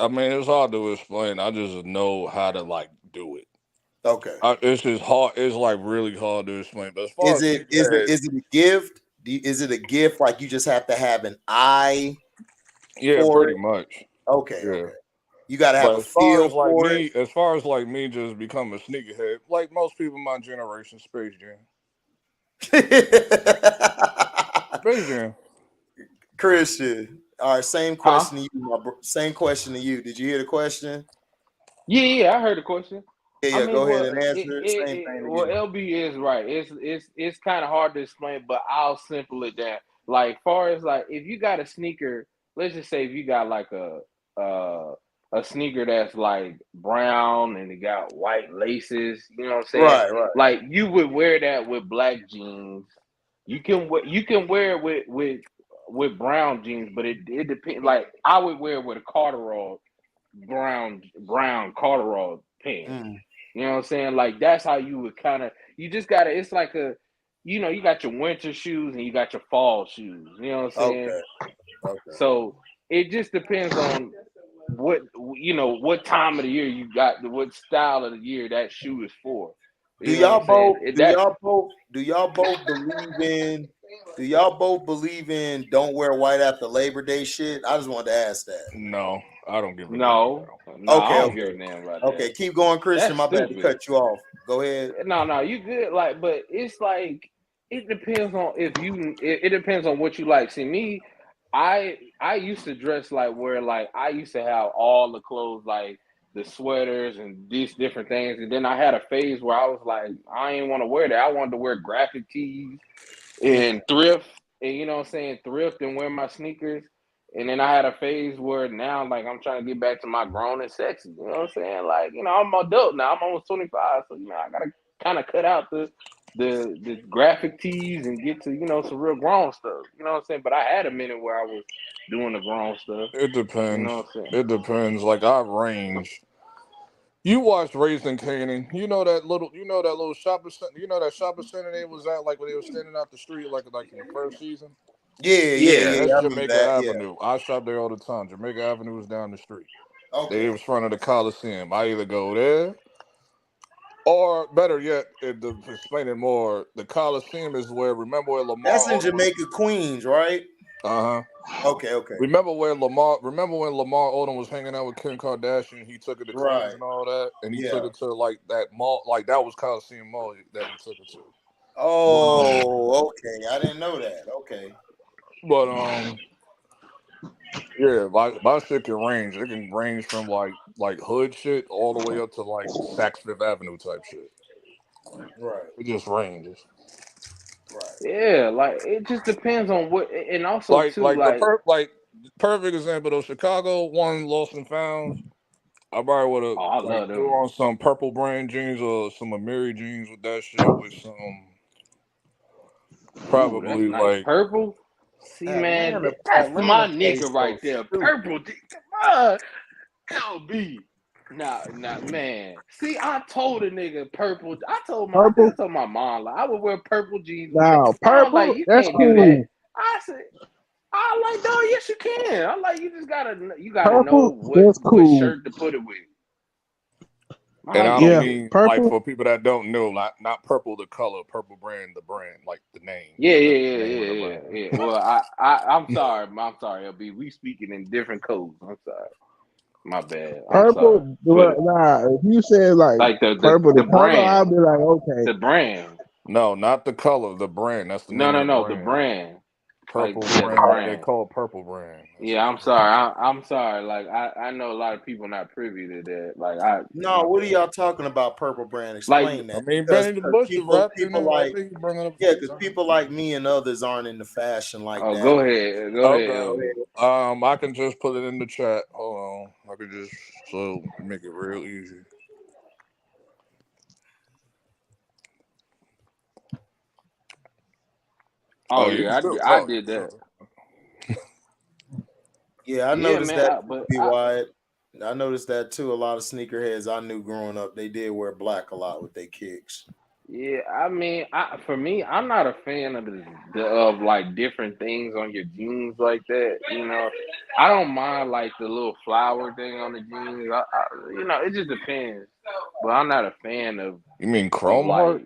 I mean, it's hard to explain. I just know how to like do it. Okay. It's just hard. It's like really hard to explain. But as far Is as it sneakerhead, a gift? Is it a gift like you just have to have an eye yeah, for pretty it? much. Okay, Yeah. okay. You got to have But a feel for it. as far as like me just becoming a sneakerhead, like most people in my generation, Space Jam. Space Jam. Christian. All right, same Huh? question to you. Same question to you. Did you hear the question? Yeah, I heard the question. I Yeah, mean, go ahead well, and answer it. Same thing to you. LB is right. It's kind of hard to explain, but I'll simple it down. Like, far as like, if you got a sneaker, let's just say if you got like a sneaker that's like brown and it got white laces, you know what I'm saying? Right. Like, you would wear that with black jeans. You can wear it with brown jeans, but it depends. Like, I would wear it with a corduroy brown corduroy pants. Mm, You know what I'm saying? Like, that's how you would you just gotta, it's like you got your winter shoes and you got your fall shoes. You know what I'm saying? okay. So it just depends on what time of the year you got, what style of the year that shoe is for. Do You know what I'm saying? y'all both believe in don't wear white after Labor Day shit? I just wanted to ask that. No, I don't give a damn. No, I Okay, don't give a damn about that. keep going, Christian. That's My bad to stupid. cut you off. Go ahead. No, you good. Like, but it's like it depends on it depends on what you like. See, me, I used to dress like where like I used to have all the clothes, like the sweaters and these different things, and then I had a phase where I was like, I didn't want to wear that. I wanted to wear graphic tees and thrift, and you know what I'm saying, thrift and wear my sneakers. And then I had a phase where now, like, I'm trying to get back to my grown and sexy. You know what I'm saying? Like, I'm an adult now. I'm almost 25, so I gotta kind of cut out the graphic tees and get to some real grown stuff. You know what I'm saying? But I had a minute where I was doing the grown stuff. It You depends. know what I'm saying? It depends. Like I range. You watched Raising Canaan. You know that little shopping center. You know that shopping center they was at, like when they were standing out the street, like in the first season. Yeah. That's I remember Jamaica that. Yeah. Avenue. I shop there all the time. Jamaica Avenue is down the street. Okay. They in front of the Coliseum. I either go there, or better yet, to explain it more, the Coliseum is where. Remember where Lamar? That's in Jamaica, Queens, right? Okay. Remember when Lamar Odom was hanging out with Kim Kardashian? He took it to Queens Right. and all that, and he Yeah. took it to like that mall, like that was Coliseum Mall that he took it to. Oh, okay. I didn't know that. Okay. But yeah, my shit can range. It can range from like hood shit all the way up to like Saks Fifth Avenue type shit. Right. It just ranges. Right. Yeah, like it just depends on what, and also Like too, like perfect example though. Chicago one lost and found. I probably would have I like love threw them. on some purple brand jeans or some Amiri jeans with that shit with some Ooh, probably that's nice. like Purple. See, man, that's my plays nigga right so there. stupid. Purple. Come on, LB. Nah, man. See, I told a nigga purple. I told my mom like I would wear purple jeans. Now, Mom, purple, like you that's can't do cool. that. I said, I like, dog. Yes, you can. I like, you just gotta know Purple, what that's cool. shirt to put it with. and I don't mean like purple. for people that don't know, not purple the color, purple brand the brand, like the name. Yeah. Well, I'm sorry, LB. We speaking in different codes. I'm sorry. My bad. I'm sorry. Purple, nah, if you said like the purple, the color, brand, I'll be like, okay. the brand. No, not the color, the brand. That's the name of No, the the brand. brand. Purple Like, yeah, brand. the brand. They call it purple brand. Yeah, I'm sorry. I'm sorry. Like I know a lot of people not privy to that. Like No, what are y'all talking about? Purple brand? Explain that. I mean, Because Benny the Butcher rapped in people it. I like think he bring it up. because people like me and others aren't into fashion like that. Go ahead. Go ahead, LB. I can just put it in the chat. Hold on. I can just make it real easy. Oh yeah, I did that. Yeah, I noticed man, that. Wyatt. I noticed that too. A lot of sneakerheads I knew growing up, they did wear black a lot with their kicks. Yeah, I mean, for me, I'm not a fan of like different things on your jeans like that. You know, I don't mind like the little flower thing on the jeans. You know, it just depends. But I'm not a fan of. You mean Chrome Heart?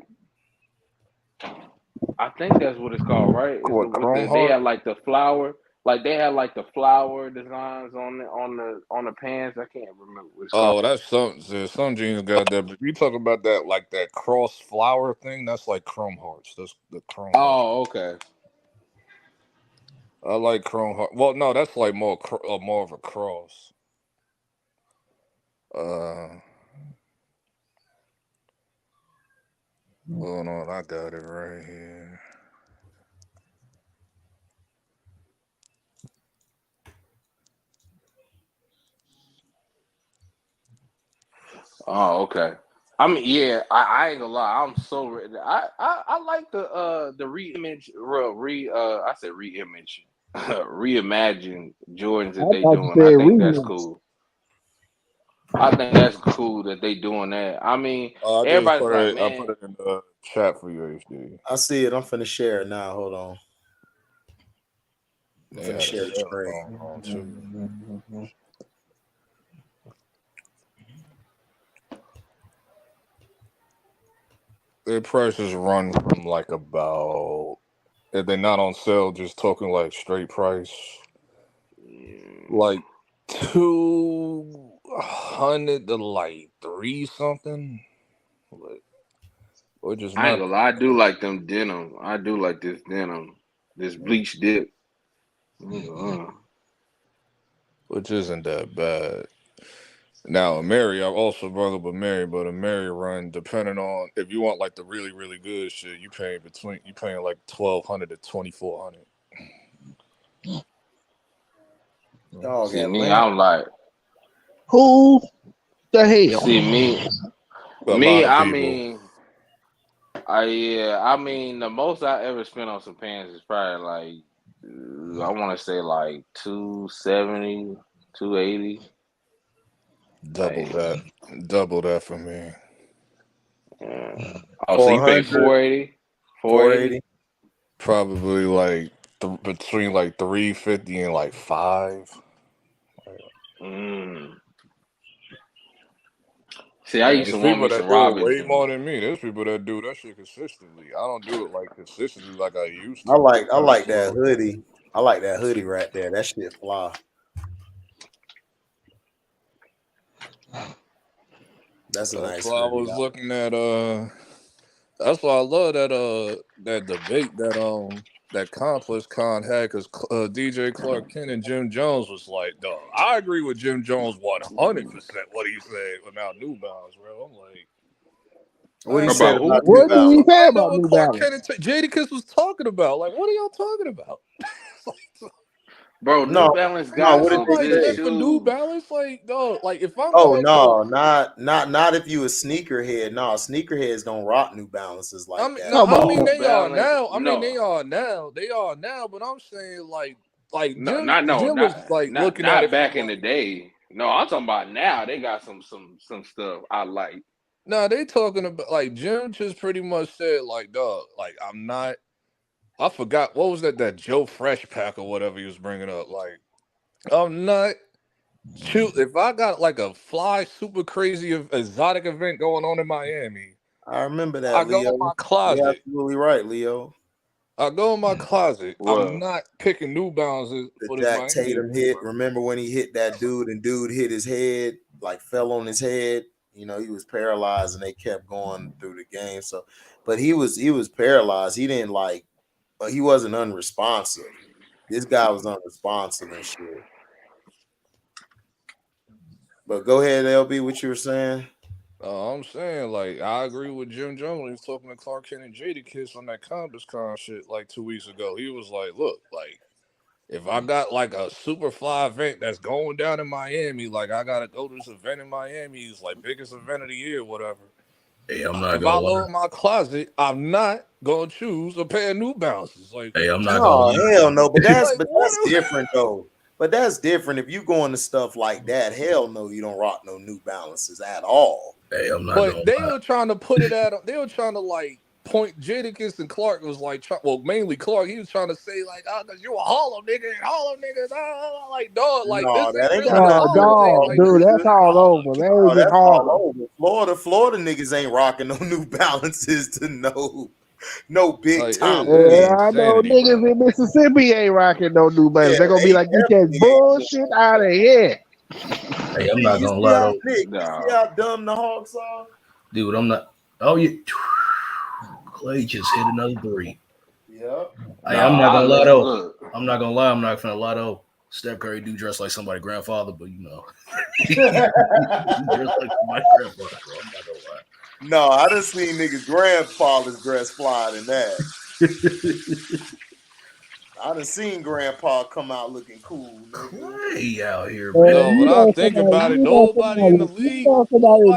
I think that's what it's called, right? They had like the flower. Like they had like the flower designs on the pants. I can't remember what it's called. That's some jeans got that. But if you talk about that like that cross flower thing, that's like Chrome Hearts. That's the Chrome. Oh, okay. I like Chrome Heart. Well, no, that's like more of a cross. Hold on, I got it right here. Oh, okay. I mean, yeah, I ain't gonna lie. I'm so ready. I like the reimage, I said reimage, reimagined Jordans that they doing. I think that's cool. I think that's cool that they doing that. I mean, everybody's like, man. I put it in the chat for you, HD. I see it. I'm finna share it now. Hold on. I'm finna share the screen. Their prices run from like about, if they're not on sale, just talking like straight price, like 200 to like 3 something. Or just I ain't gonna lie, I do like them denim. I do like this denim, this bleach dip. Which isn't that bad. Now, Mary, I've also brought up a Mary, but a Mary run, depending on if you want like the really, really good shit, you paying like $1,200 to $2,400. See me, I'm like, who the hell? See me, I mean, the most I ever spent on some pants is probably like, I want to say like 270, 280. Double that for me. Oh, so you pay 480? 480? Probably like between like 350 and like 5. See, I used There's to want people me that some do it way Robinson. more than me. There's people that do that shit consistently. I don't do it like consistently like I used I to. like that hoodie. I like that hoodie right there. That shit fly. That's a That's nice why I hoodie. was looking at that's why I love that debate that Complex Con had because DJ Clark Kent and Jim Jones was like, dog, I agree with Jim Jones 100% what he said about New Balance, bro. I'm like, What he man, said About who? about New What did he Balance? say I know about what New Clark Balance? Kent and Jadakiss was talking about. Like, what are y'all talking about? Bro, New No, Balance no. got What did some I'm like, they good say? shit for New shoes. Balance, like, dog, like if I'm Oh going to, no, not if you a sneakerhead. No, sneakerheads don't rock New Balances I like mean, that. no, No, I but New mean they are Balance, now. I mean no, they are now. They are now. But I'm saying like no, not no, Jim was not like not looking at not it from back in like, the day. No, I'm talking about now. They got some stuff I like. nah, they talking about like Jim just pretty much said like, dog, like I'm not. I forgot what was that Joe Fresh pack or whatever he was bringing up. Like I'm not. Shoot, if I got like a fly super crazy exotic event going on in Miami, I remember I that, go in Leo. my You're closet. absolutely right, Leo. I go in my closet. I'm Well, not picking New Balances The for this Jack Miami Tatum event, hit. bro. Remember when he hit that dude and dude hit his head, like fell on his head. You know, he was paralyzed and they kept going through the game. So, but he was paralyzed. He didn't like, but he wasn't unresponsive. This guy was unresponsive and shit. But go ahead, LB, what you were saying? I'm saying, like, I agree with Jim Jones when he was talking to Clark Kent and Jadakiss on that Compass Con shit like 2 weeks ago. He was like, look, like, if I got like a super fly event that's going down in Miami, like I gotta go to this event in Miami, it's like biggest event of the year, whatever. Hey, I'm not If I gonna load lie. my closet, I'm not gonna choose a pair of New Balances. Like, Hey, I'm not gonna No, lie. hell no. But like that's what? different though. But that's different. If you go into stuff like that, hell no, you don't rock no New Balances at all. Hey, I'm not But gonna they lie. were trying to put it at. They were trying to like point Jadakiss and Clark was like, well, mainly Clark. He was trying to say like, oh, cause you a Harlem nigga, and Harlem niggas, like dog, like No, this that ain't ain't really got a nothing to do Harlem with thing. dog, Harlem Like dude, this that's niggas. is all Harlem. over. That No, ain't just that's all Harlem. over. Florida niggas ain't rocking no New Balances to no big Like time it's And event. I know insanity, niggas bro. in Mississippi ain't rocking no New Yeah, Balance. They're gonna be they like, get that definitely ain't doing bullshit out of here. Hey, I'm not You gonna see lie how though, Nick, you see nah. how dumb the Hawks are? dude. I'm not. Oh yeah, Clay just hit another three. Yep. Hey, I'm not I gonna lie though. look. I'm not gonna lie. I'm not gonna lie though. Steph Curry do dress like somebody's grandfather, but you know, he dress like somebody's grandfather, bro. I'm not gonna lie. No, I done seen niggas grandfather's dress fly than that. I done seen grandpa come out looking cool, nigga. Clay out here, Man, No, man. but I think about it. you know somebody Nobody in the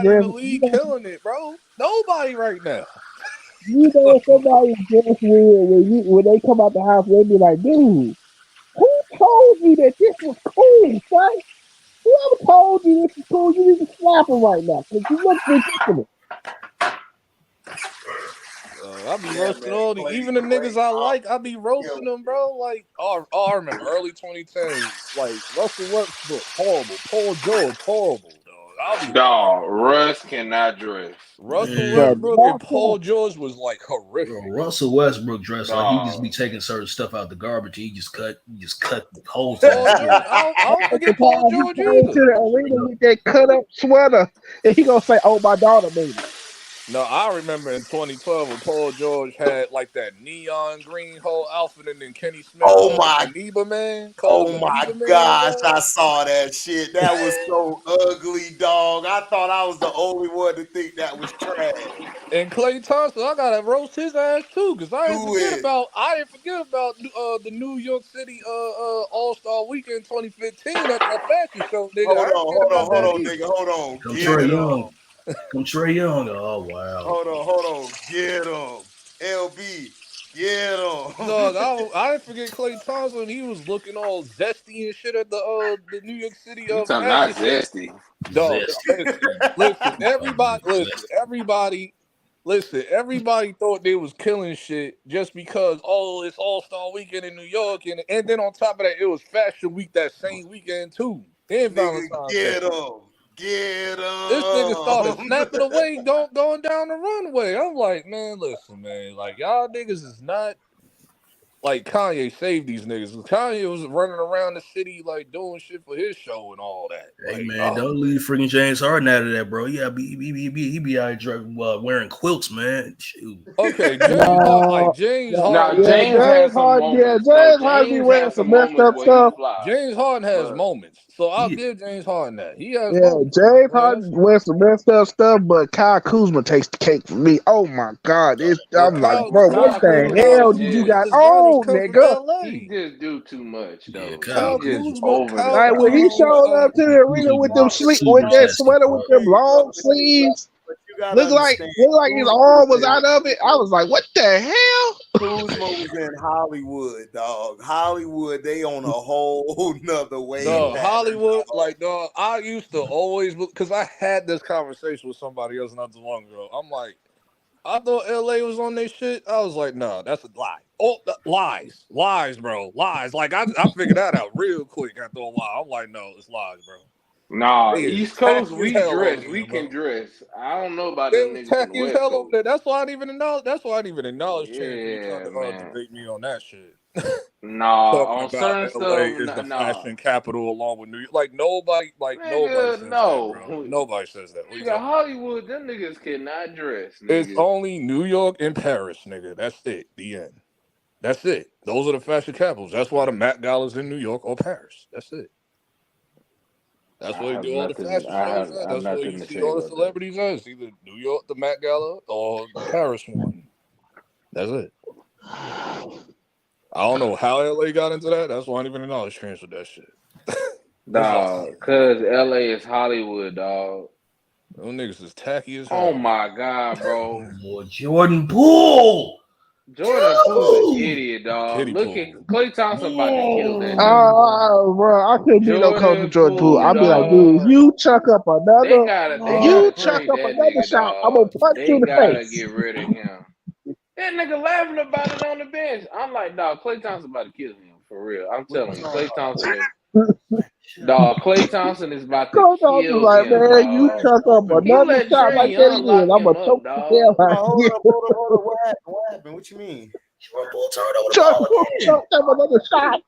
dress, league killing it, bro. Nobody right now. you know somebody dress weird when they come out the house, they be like, dude, who told you that this was cool, son? Whoever told you this is cool, you need to slap him right now, because you look ridiculous. I be Yeah, roasting man. all the even the Clay niggas I like. I be Thompson roasting them, bro. Like, I remember early 2010s. Like Russell Westbrook, horrible. Paul George, horrible. Dog. I'll be Dog, Russ cannot dress. Russell Man, But Westbrook and that's Paul George was like bro, horrific. Russell Westbrook dressed like he just be Dog. taking certain stuff out the garbage. And he just cut holes in Paul his George, jersey. I don't at the forget Paul time he George came either. to the arena with that cut up sweater, and he gonna say, "Oh, my daughter made it." No, I remember in 2012 when Paul George had like that neon green whole outfit, and then Kenny Smith Oh called him my Amoeba Man, called him Oh my Amoeba Man, gosh, dog. I saw that shit. That was so ugly, dog. I thought I was the only one to think that was trash. And Klay Thompson, I gotta roast his ass too, cause I didn't Do forget it. about the New York City All Star Weekend 2015 at that fashion show, nigga. I didn't forget about Hold that on, either. nigga. Hold on. Come Get Trey him. Young. Come Trey Young. Oh wow. Hold on. Get him. LB. Get Dog, him. I didn't forget Klay Thompson. He was looking all zesty and shit at the New York City You talking not fashion show. zesty. Dog, Zesty. everybody thought they was killing shit just because it's All-Star Weekend in New York, and then on top of that, it was Fashion Week that same weekend too, and Nigga, Valentine's Day. get him. Get This nigga started 'em. snapping away, going down the runway. I'm like, man, listen, man. Like, y'all niggas is not like Kanye saved these niggas. Kanye was running around the city, like, doing shit for his show and all that. Hey, Like, man, don't leave freaking James Harden out of that, bro. Yeah, he be out here wearing quilts, man. Shoot. Okay, James Harden, like James Harden. Nah, James has some moments. James Harden be wearing has some some messed moments up where stuff. he flies. James Harden has But moments, so I'll give James Harden that. He has Yeah, moments. James Harden wears some messed up stuff, but Kyle Kuzma takes the cake for me. Oh my God, I'm like, Kyle bro, what Kyle the Kuzma hell is did you just got designers on, come from nigga? LA. he just do too much though. Yeah, Kyle He just Kuzma, over the Like when he top. showed up to the arena with them with that sweater with them long sleeves, But you gotta look like understand, his arm was out of it. I was like, what the hell? Kuzma was in Hollywood, dog. Hollywood, they on a whole nother wave. No, pattern, Hollywood, dog. like, dog, I used to always, because I had this conversation with somebody else not too long ago. I'm like, I thought LA was on their shit. I was like, nah, that's a lie. Oh, lies, bro, lies. Like, I figured that out real quick after a while. I'm like, no, it's lies, bro. Nah, They is East Coast, tacky as we hell over dress. there, We bro. can dress. I don't know about They them was niggas from the tacky as West hell over Coast. there. That's why I didn't even acknowledge. That's why I didn't even acknowledge Chance when he tried Yeah, to man. debate me on that shit. Nah, Talking on about certain LA stuff, is the nah. fashion capital along with New York. Like nobody Nigga, says that, no. bro. Nobody says that. What you Nigga, talking about? Hollywood, them niggas cannot dress, It's nigga. only New York and Paris, nigga. That's it. The end. That's it. Those are the fashion capitals. That's why the Met Gala's in New York or Paris. That's it. That's where they do all the fashion shows at. That's where you nothing to see say all the about that. celebrities at. It's either New York, the Met Gala, or the Paris one. That's it. I don't know how LA got into that. That's why I didn't even acknowledge Trans with that shit. Dog, cause LA is Hollywood, dog. Those niggas is tacky as hell. Oh my God, bro. Boy, Jordan Poole. Jordan Poole's an idiot, dog. Kiddie Look pool. at Klay Thompson about to kill that nigga. Bro, I couldn't be no coach with Jordan Poole. I'd be like, dude, dog. you chuck up They another, gotta chuck trade up that another nigga, shot, I'm gonna dog. punch you They in the gotta face. get rid of him. That nigga laughing about it on the bench. I'm like, dog, Klay Thompson about to kill him for real. I'm telling you, Klay Thompson. Dog, Klay Thompson is about to Coach Thompson's kill like, him, man, you dog. chuck up He another let shot Trae like that Young again, lock I'm him gonna up, choke the dog. hell No, out of hold you. up. What happened? What you mean? Jordan Poole turned over the Chuck ball Poole again. choked up another shot.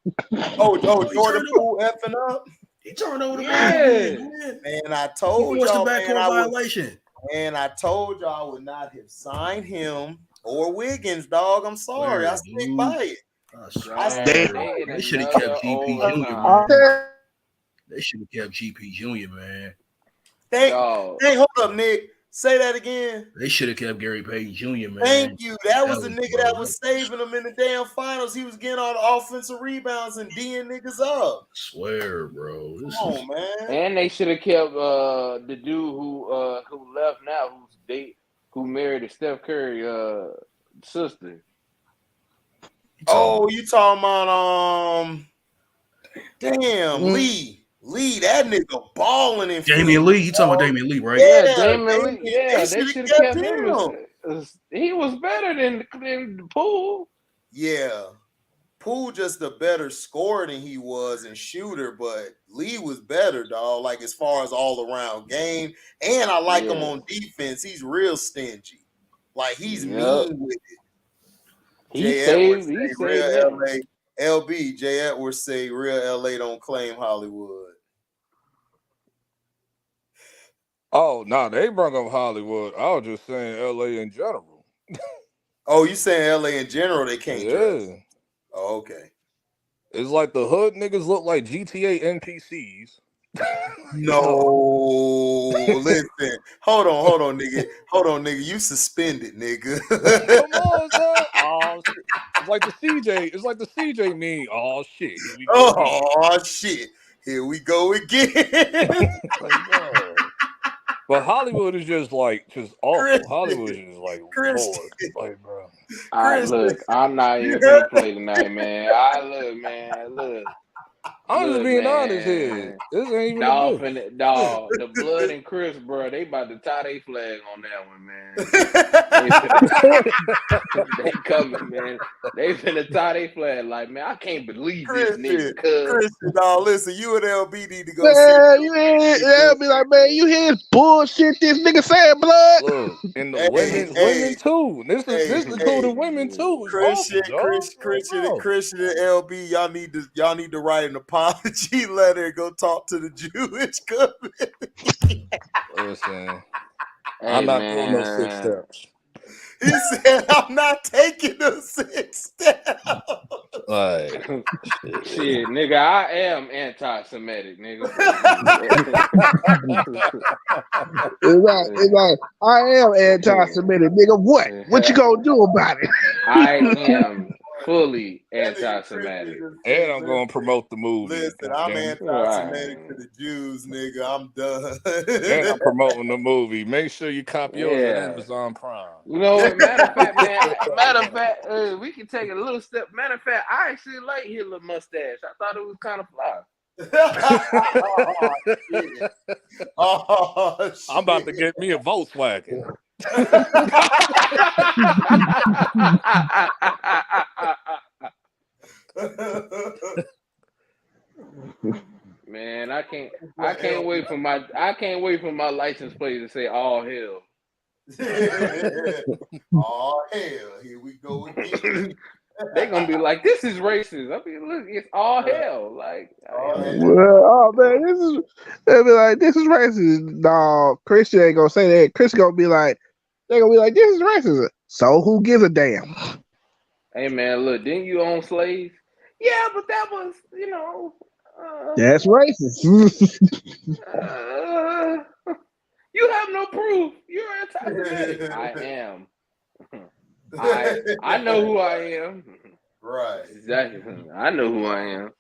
Jordan Poole effing up. He turned over the ball Yeah. again, man. Man, I He told forced a y'all, backcourt violation. I told y'all I would not have signed him or Wiggins, dog. I'm sorry. I stick by it. They should have kept GP Jr., man. They should have kept GP Jr., man. Hey, hold up, Nick. Say that again. They should have kept Gary Payton Jr., man. Thank you. That was the nigga that was saving them in the damn finals. He was getting all the offensive rebounds and D'ing niggas up. Swear, bro. Come on, man. And they should have kept the dude who left now, who married a Steph Curry sister. Oh, you talking about Lee. Lee, that nigga balling in Damian Lee. You talking about Damian Lee, right? Yeah, Damian Lee. Yeah, they should have kept him. He was better than Poole. Yeah. Poole just a better scorer than he was and shooter, but Lee was better, dog. Like as far as all around game, and I like him on defense. He's real stingy, like he's mean with it. He saved real LA. LB J. Edwards say real LA don't claim Hollywood. Oh no, they brought up Hollywood. I was just saying LA in general. Oh, you saying LA in general they can't dress? Oh, okay. It's like the hood niggas look like GTA NPCs. No, listen. Hold on, nigga. You suspended, nigga. Come on, son. Oh shit. It's like the CJ meme. Oh shit. Here we go. Oh shit. Here we go again. But Hollywood is just awful. Hollywood is just like Lord. Like, bro. Look, I'm not even gonna play tonight, man. Look. I'm just Look, being honest here. man. This ain't even a Dog, bit. dog, the Blood and Chris, bro, they about to tie their flag on that one, man. They coming, man. They finna tie their flag. Like, man, I can't believe this nigga. Christian, dog, listen, you and LB need to go Man, you ain't, they'll be like, man, you hear this bullshit this nigga saying, blood? Look, and the Hey, women too. This hey, including women too. It's Christian, awful, dog. Christian, No. Christian, and LB, y'all need to write an apology letter and go talk to the Jewish community. Listen, Hey, I'm not doing those 6 man. steps. He said, "I'm not taking the 6 steps." Like, Shit, nigga, I am anti-Semitic, nigga. It's like, I am anti-Semitic, nigga. What you gonna do about it? I am fully anti-Semitic. and I'm going to promote the movie. Listen, I'm anti-Semitic to the Jews, nigga. I'm done. And I'm promoting the movie. Make sure you copy yours at Yeah. Amazon Prime. You know what? Matter of fact, man. We can take a little step. Matter of fact, I actually like Hitler mustache. I thought it was kind of fly. Oh, shit. I'm about to get me a Volkswagen. Man, I can't wait for my license plate to say all hell. Oh hell, here we go again. They gonna be like, this is racist. I mean, look, it's all hell. Like, Well, oh man, they'll be like, this is racist. No, Christian ain't gonna say that. Christian gonna be like, they're gonna be like, this is racist. So who gives a damn? hey man, look, didn't you own slaves? Yeah, but that was, That's racist. You have no proof. You're anti-Semitic. I am. I know who I am. Right. Exactly. I know who I am.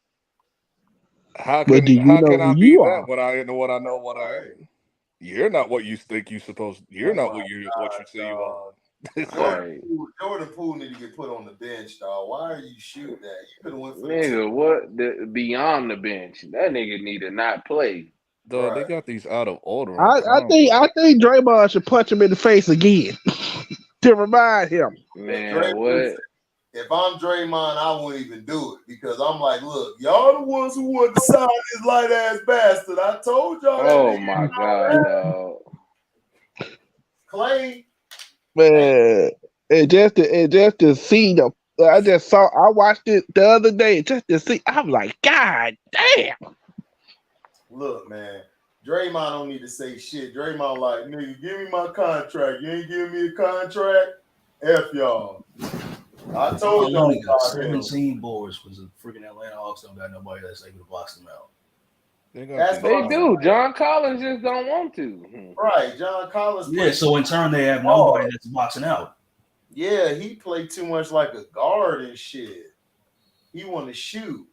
How But can do you how know can I who be you that are? when I know what I know what I am? You're not what you think you supposed. You're not what you say you are. Right. Jordan Poole need to get put on the bench, dog. Why are you shooting that? You could have went for Nigga, what? Beyond the bench. That nigga need to not play. Dog, they got these out of order. I think Draymond should punch him in the face again to remind him. Man, what? If I'm Draymond, I wouldn't even do it because I'm like, look, y'all the ones who want to sign this light ass bastard. I told y'all that. Oh my god, dog. Clay. Man, and just to see the, I watched it the other day just to see. I'm like, God damn. Look, man, Draymond don't need to say shit. Draymond like, nigga, give me my contract. You ain't giving me a contract? F y'all. I told y'all. Only got 17 boards for the freaking Atlanta Hawks. Don't got nobody that's able to box them out. They do. John Collins just don't want to. Right, John Collins. Yeah, so in turn they have nobody that's boxing out. Yeah, he played too much like a guard and shit. He want to shoot.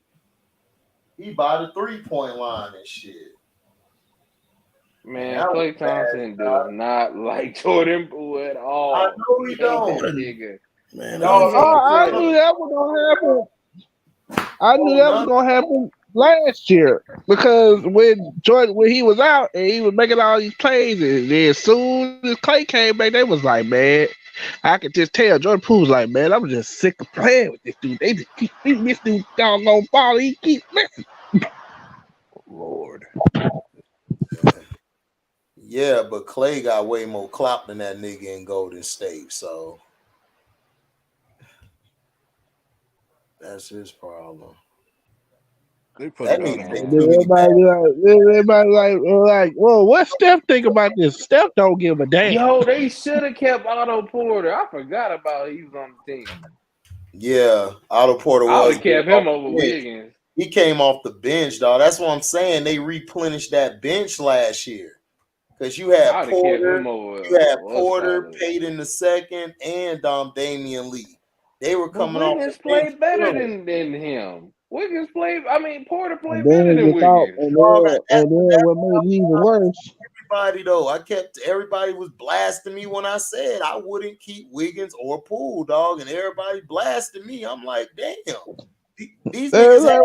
He by the 3-point line and shit. Man, Klay Thompson does not like Jordan Poole at all. I know he don't. Nigga. Man, I knew that was gonna happen. I knew that was gonna happen last year because when he was out and he was making all these plays, and then as soon as Clay came back, they was like, man, I could just tell Jordan Poole's like, man, I'm just sick of playing with this dude. They just keep beating this dude doggone ball. He keeps missing. Lord. Yeah, but Clay got way more clout than that nigga in Golden State, so that's his problem. They put that everybody like, whoa, what Steph think about this? Steph don't give a damn. Yo, they should have kept Otto Porter. I forgot about he was on the team. Yeah, Otto Porter I would was have kept him over Wiggins. He came off the bench, dog. That's what I'm saying. They replenished that bench last year. Because you had Porter, Payton II, and Damian Lee. They were coming off. Wiggins played better than him. Wiggins played. I mean, Porter played better than Wiggins. And then what made it even worse? Everybody everybody was blasting me when I said I wouldn't keep Wiggins or Poole, dog, and everybody blasted me. I'm like, damn, these niggas had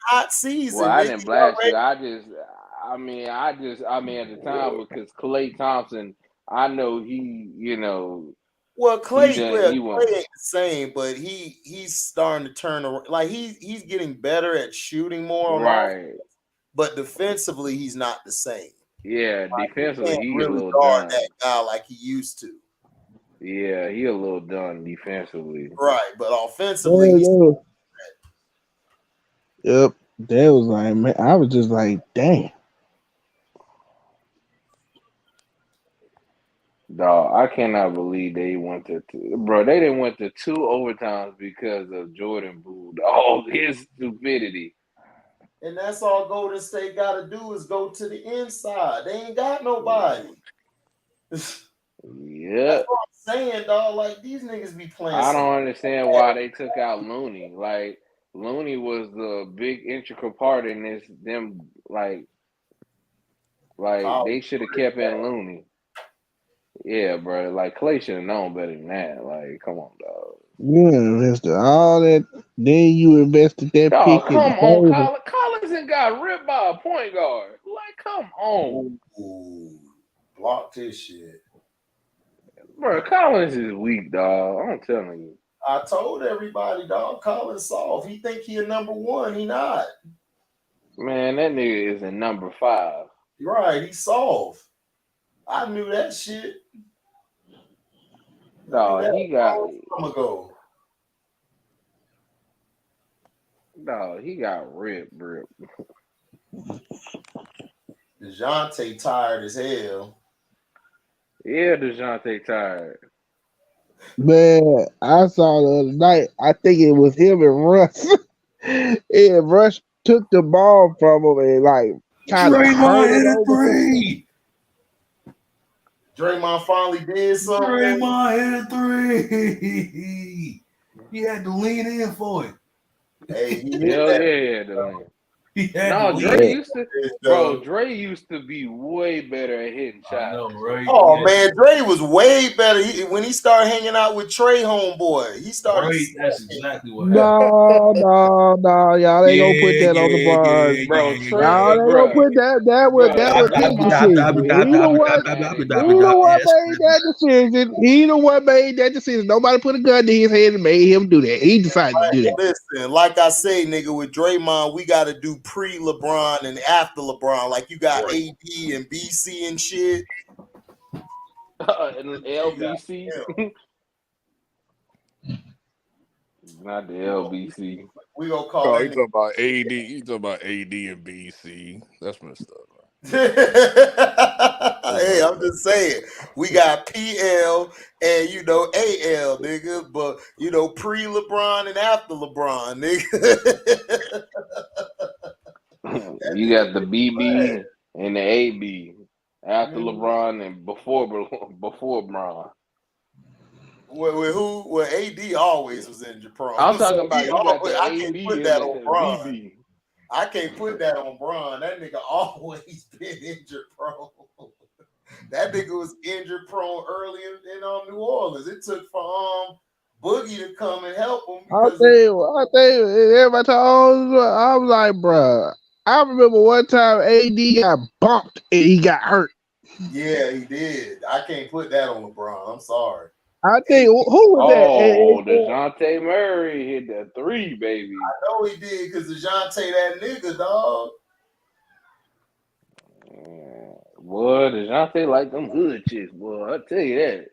hot season. Well, I Nigga, didn't you blast already- you. I mean, at the time because Klay Thompson, I know Well, Clay he ain't went the same, but he's starting to turn around. Like he's getting better at shooting more on offense, right. but defensively he's not the same. Yeah, Like, defensively he can't he a really little guard done. that guy like he used to. Yeah, he a little done defensively. Right, but offensively, he's Yep, that was like, man, I was just like, damn. Dog, I cannot believe they went to bro. They didn't went to 2 overtimes because of Jordan Poole. All his stupidity. and that's all Golden State got to do is go to the inside. They ain't got nobody. Yeah, That's what I'm saying, dog. Like these niggas be playing. I don't understand why they took out Looney. Like Looney was the big integral part in this. Them like they should have kept in Looney. Yeah, bro. Like Clay should have known better than that. Like, come on, dog. You invested all that, then you invested that Dog, pick come in on, Collins got ripped by a point guard. Like, come on. Ooh, blocked his shit. Bro, Collins is weak, dog. I'm telling you. I told everybody, dog, Collins soft. He think he a number 1. He not. Man, that nigga is a number 5. Right, he's soft. I knew that shit. Dog, he got ripped. DeJounte tired as hell. Yeah, DeJounte tired. Man, I saw the other night. I think it was him and Russ. And Russ took the ball from him and like kind of Draymond hit a 3. Draymond finally did something. Draymond hit a 3. He had to lean in for it. Hey, he Hell yeah, though. Dre used to be way better at hitting shots. I know, right? Oh man, Dre was way better when he started hanging out with Trey homeboy. He started. Right, that's exactly what happened. No, y'all ain't gonna put that on the bars, bro. Trey, y'all ain't gonna put that. That was his decision. He the one made that decision. He the one made that decision. Nobody put a gun to his head and made him do that. He decided to do that. Listen, like I say, nigga, with Draymond, we got to do pre-LeBron and after LeBron. Like you got AD and BC and shit. And LBC. Not the LBC. We gonna call he talking about AD. He talking about AD and BC. That's messed up. Hey, I'm just saying, we got PL and AL, nigga, but pre-LeBron and after LeBron, nigga. You got the BB and the AB after LeBron and before Bron. With who? Well, AD always was injury prone. I'm talking about you got the I AB can't put that on Bron. BB. I can't put that on Bron. That nigga always been injury prone. That nigga was injury prone early in New Orleans. It took for Boogie to come and help him. I think everybody told I was like, bruh. I remember one time AD got bumped and he got hurt. Yeah, he did. I can't put that on LeBron. I'm sorry. I think who was that? Oh, DeJounte Murray hit that 3, baby. I know he did because DeJounte that nigga, dog. Boy, DeJounte like them hood chicks, boy. I tell you that.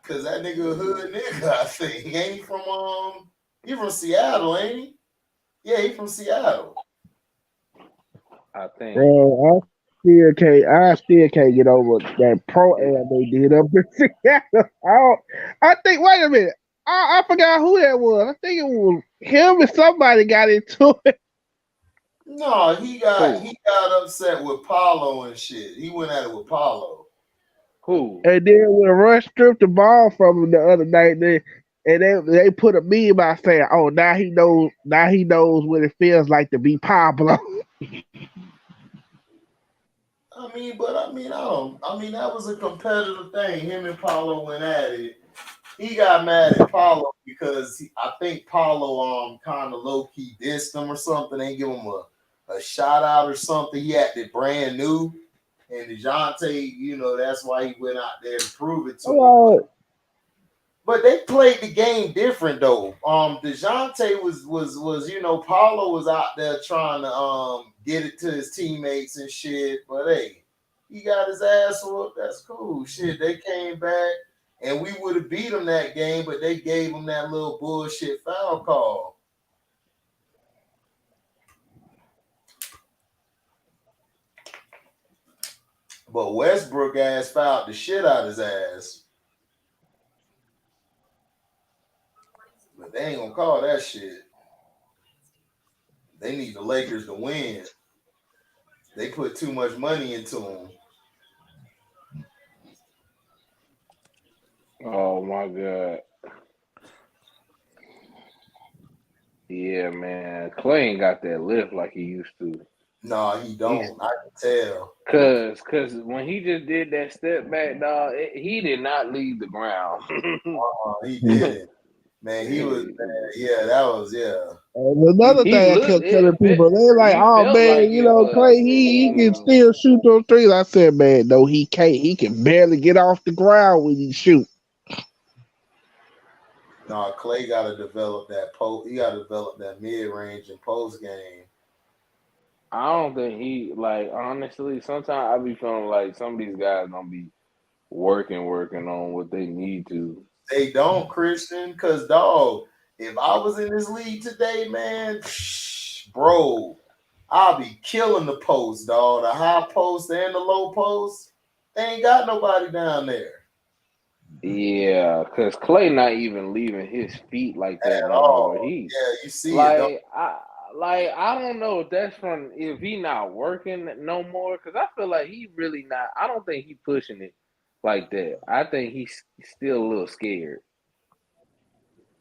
Cause that nigga a hood nigga, I think. Ain't he from Seattle, ain't he? Yeah, he from Seattle. I think. I still can't get over that pro ad they did up in Seattle. I think. Wait a minute. I forgot who that was. I think it was him and somebody got into it. No, he got upset with Paulo and shit. He went at it with Paulo. Who? And then when Rush stripped the ball from him the other night, they put a meme out saying, "Oh, now he knows what it feels like to be Pablo." I mean, that was a competitive thing. Him and Paulo went at it. he got mad at Paulo because I think Paulo kind of low key dissed him or something. They give him a shout out or something. He acted brand new, and DeJounte, that's why he went out there to prove it to him. But they played the game different though. DeJounte was Paulo was out there trying to get it to his teammates and shit. But hey, he got his ass whooped. That's cool. Shit, they came back and we would have beat him that game, but they gave him that little bullshit foul call. But Westbrook ass fouled the shit out of his ass. But they ain't gonna call that shit. They need the Lakers to win. They put too much money into them. Oh my God. Yeah, man. Clay ain't got that lift like he used to. No, he don't. I can tell. Cause when he just did that step back, dog, he did not leave the ground. He did. Man, he was, man, yeah, that was, yeah. And another thing I kept telling people, they like, oh man, like Clay, he can still shoot those threes. I said, man, no, he can't. He can barely get off the ground when he shoot. No, Clay got to develop that post. He got to develop that mid range and post game. I don't think honestly, sometimes I be feeling like some of these guys don't be working on what they need to. They don't, Christian, because, dog, if I was in this league today, man, bro, I'll be killing the post, dog. The high post and the low post, they ain't got nobody down there. Yeah, because Clay not even leaving his feet like that at no all. more. You see it. I don't know if that's if he not working no more, because I feel like he really not. I don't think he pushing it like that. I think he's still a little scared.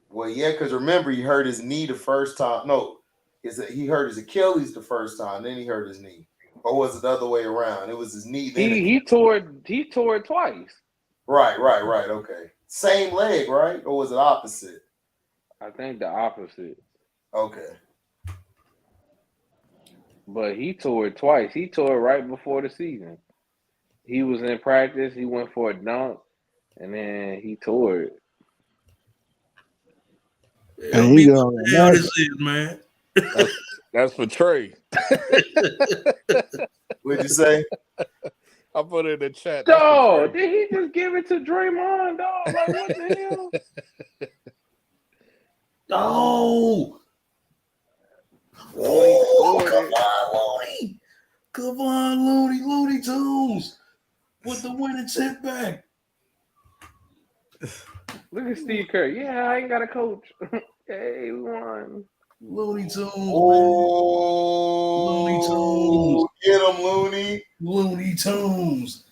Well, yeah, because remember, he hurt his knee the first time. No, he hurt his Achilles the first time, then he hurt his knee. Or was it the other way around? It was his knee. Then he tore it twice. Right. Okay. Same leg, right? Or was it opposite? I think the opposite. Okay. But he tore it twice. He tore it right before the season. He was in practice. He went for a dunk, and then he tore it. Tell me what the hell this is, man. That's for Trey. What'd you say? I put it in the chat. Dog, did he just give it to Draymond, dog? Like, what the hell? No. Oh, come on, Looney Tunes. With the winning tip back. Look at Steve Kerr. Yeah, I ain't got a coach. Hey, we won. Looney Tunes. Oh, Looney Tunes. Get him, Looney. Looney Tunes.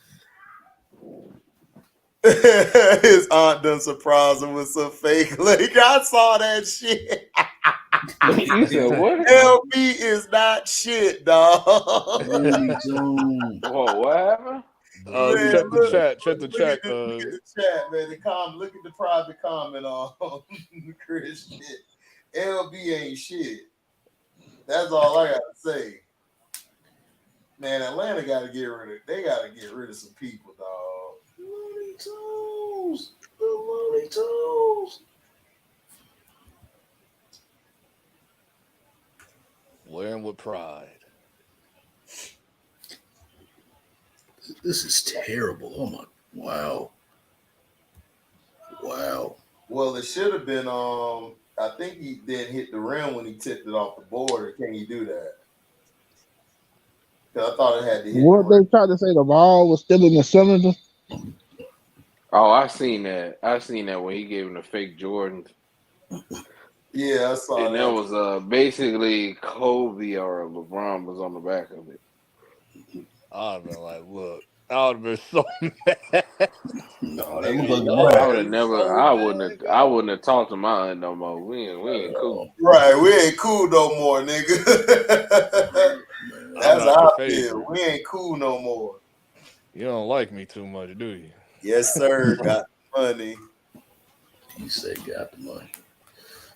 His aunt done surprised him with some fake lick. I saw that shit. You said what? LB is not shit, dog. Looney Tunes. Whoa, what happened? Check the chat. Check the chat. Look at the chat, man. Look at the private comment on Chris shit. LB ain't shit. That's all I gotta say. Man, Atlanta gotta get rid of some people, dog. Looney Tunes. The Looney Tunes. Wearing with pride. This is terrible. Oh my! Wow. Well, it should have been. I think he didn't hit the rim when he tipped it off the board. Or can he do that? Because I thought it had to hit. What they tried to say, the ball was still in the cylinder. Oh, I seen that. When he gave him the fake Jordans. Yeah, I saw that. And that was basically Kobe or LeBron was on the back of it. I'd have been like, look, I would have been so mad. No, that looked like I would have never. I wouldn't have talked to my aunt no more. We ain't cool. Right, we ain't cool no more, nigga. That's how I feel. We ain't cool no more. You don't like me too much, do you? Yes, sir. Got money. He said got the money.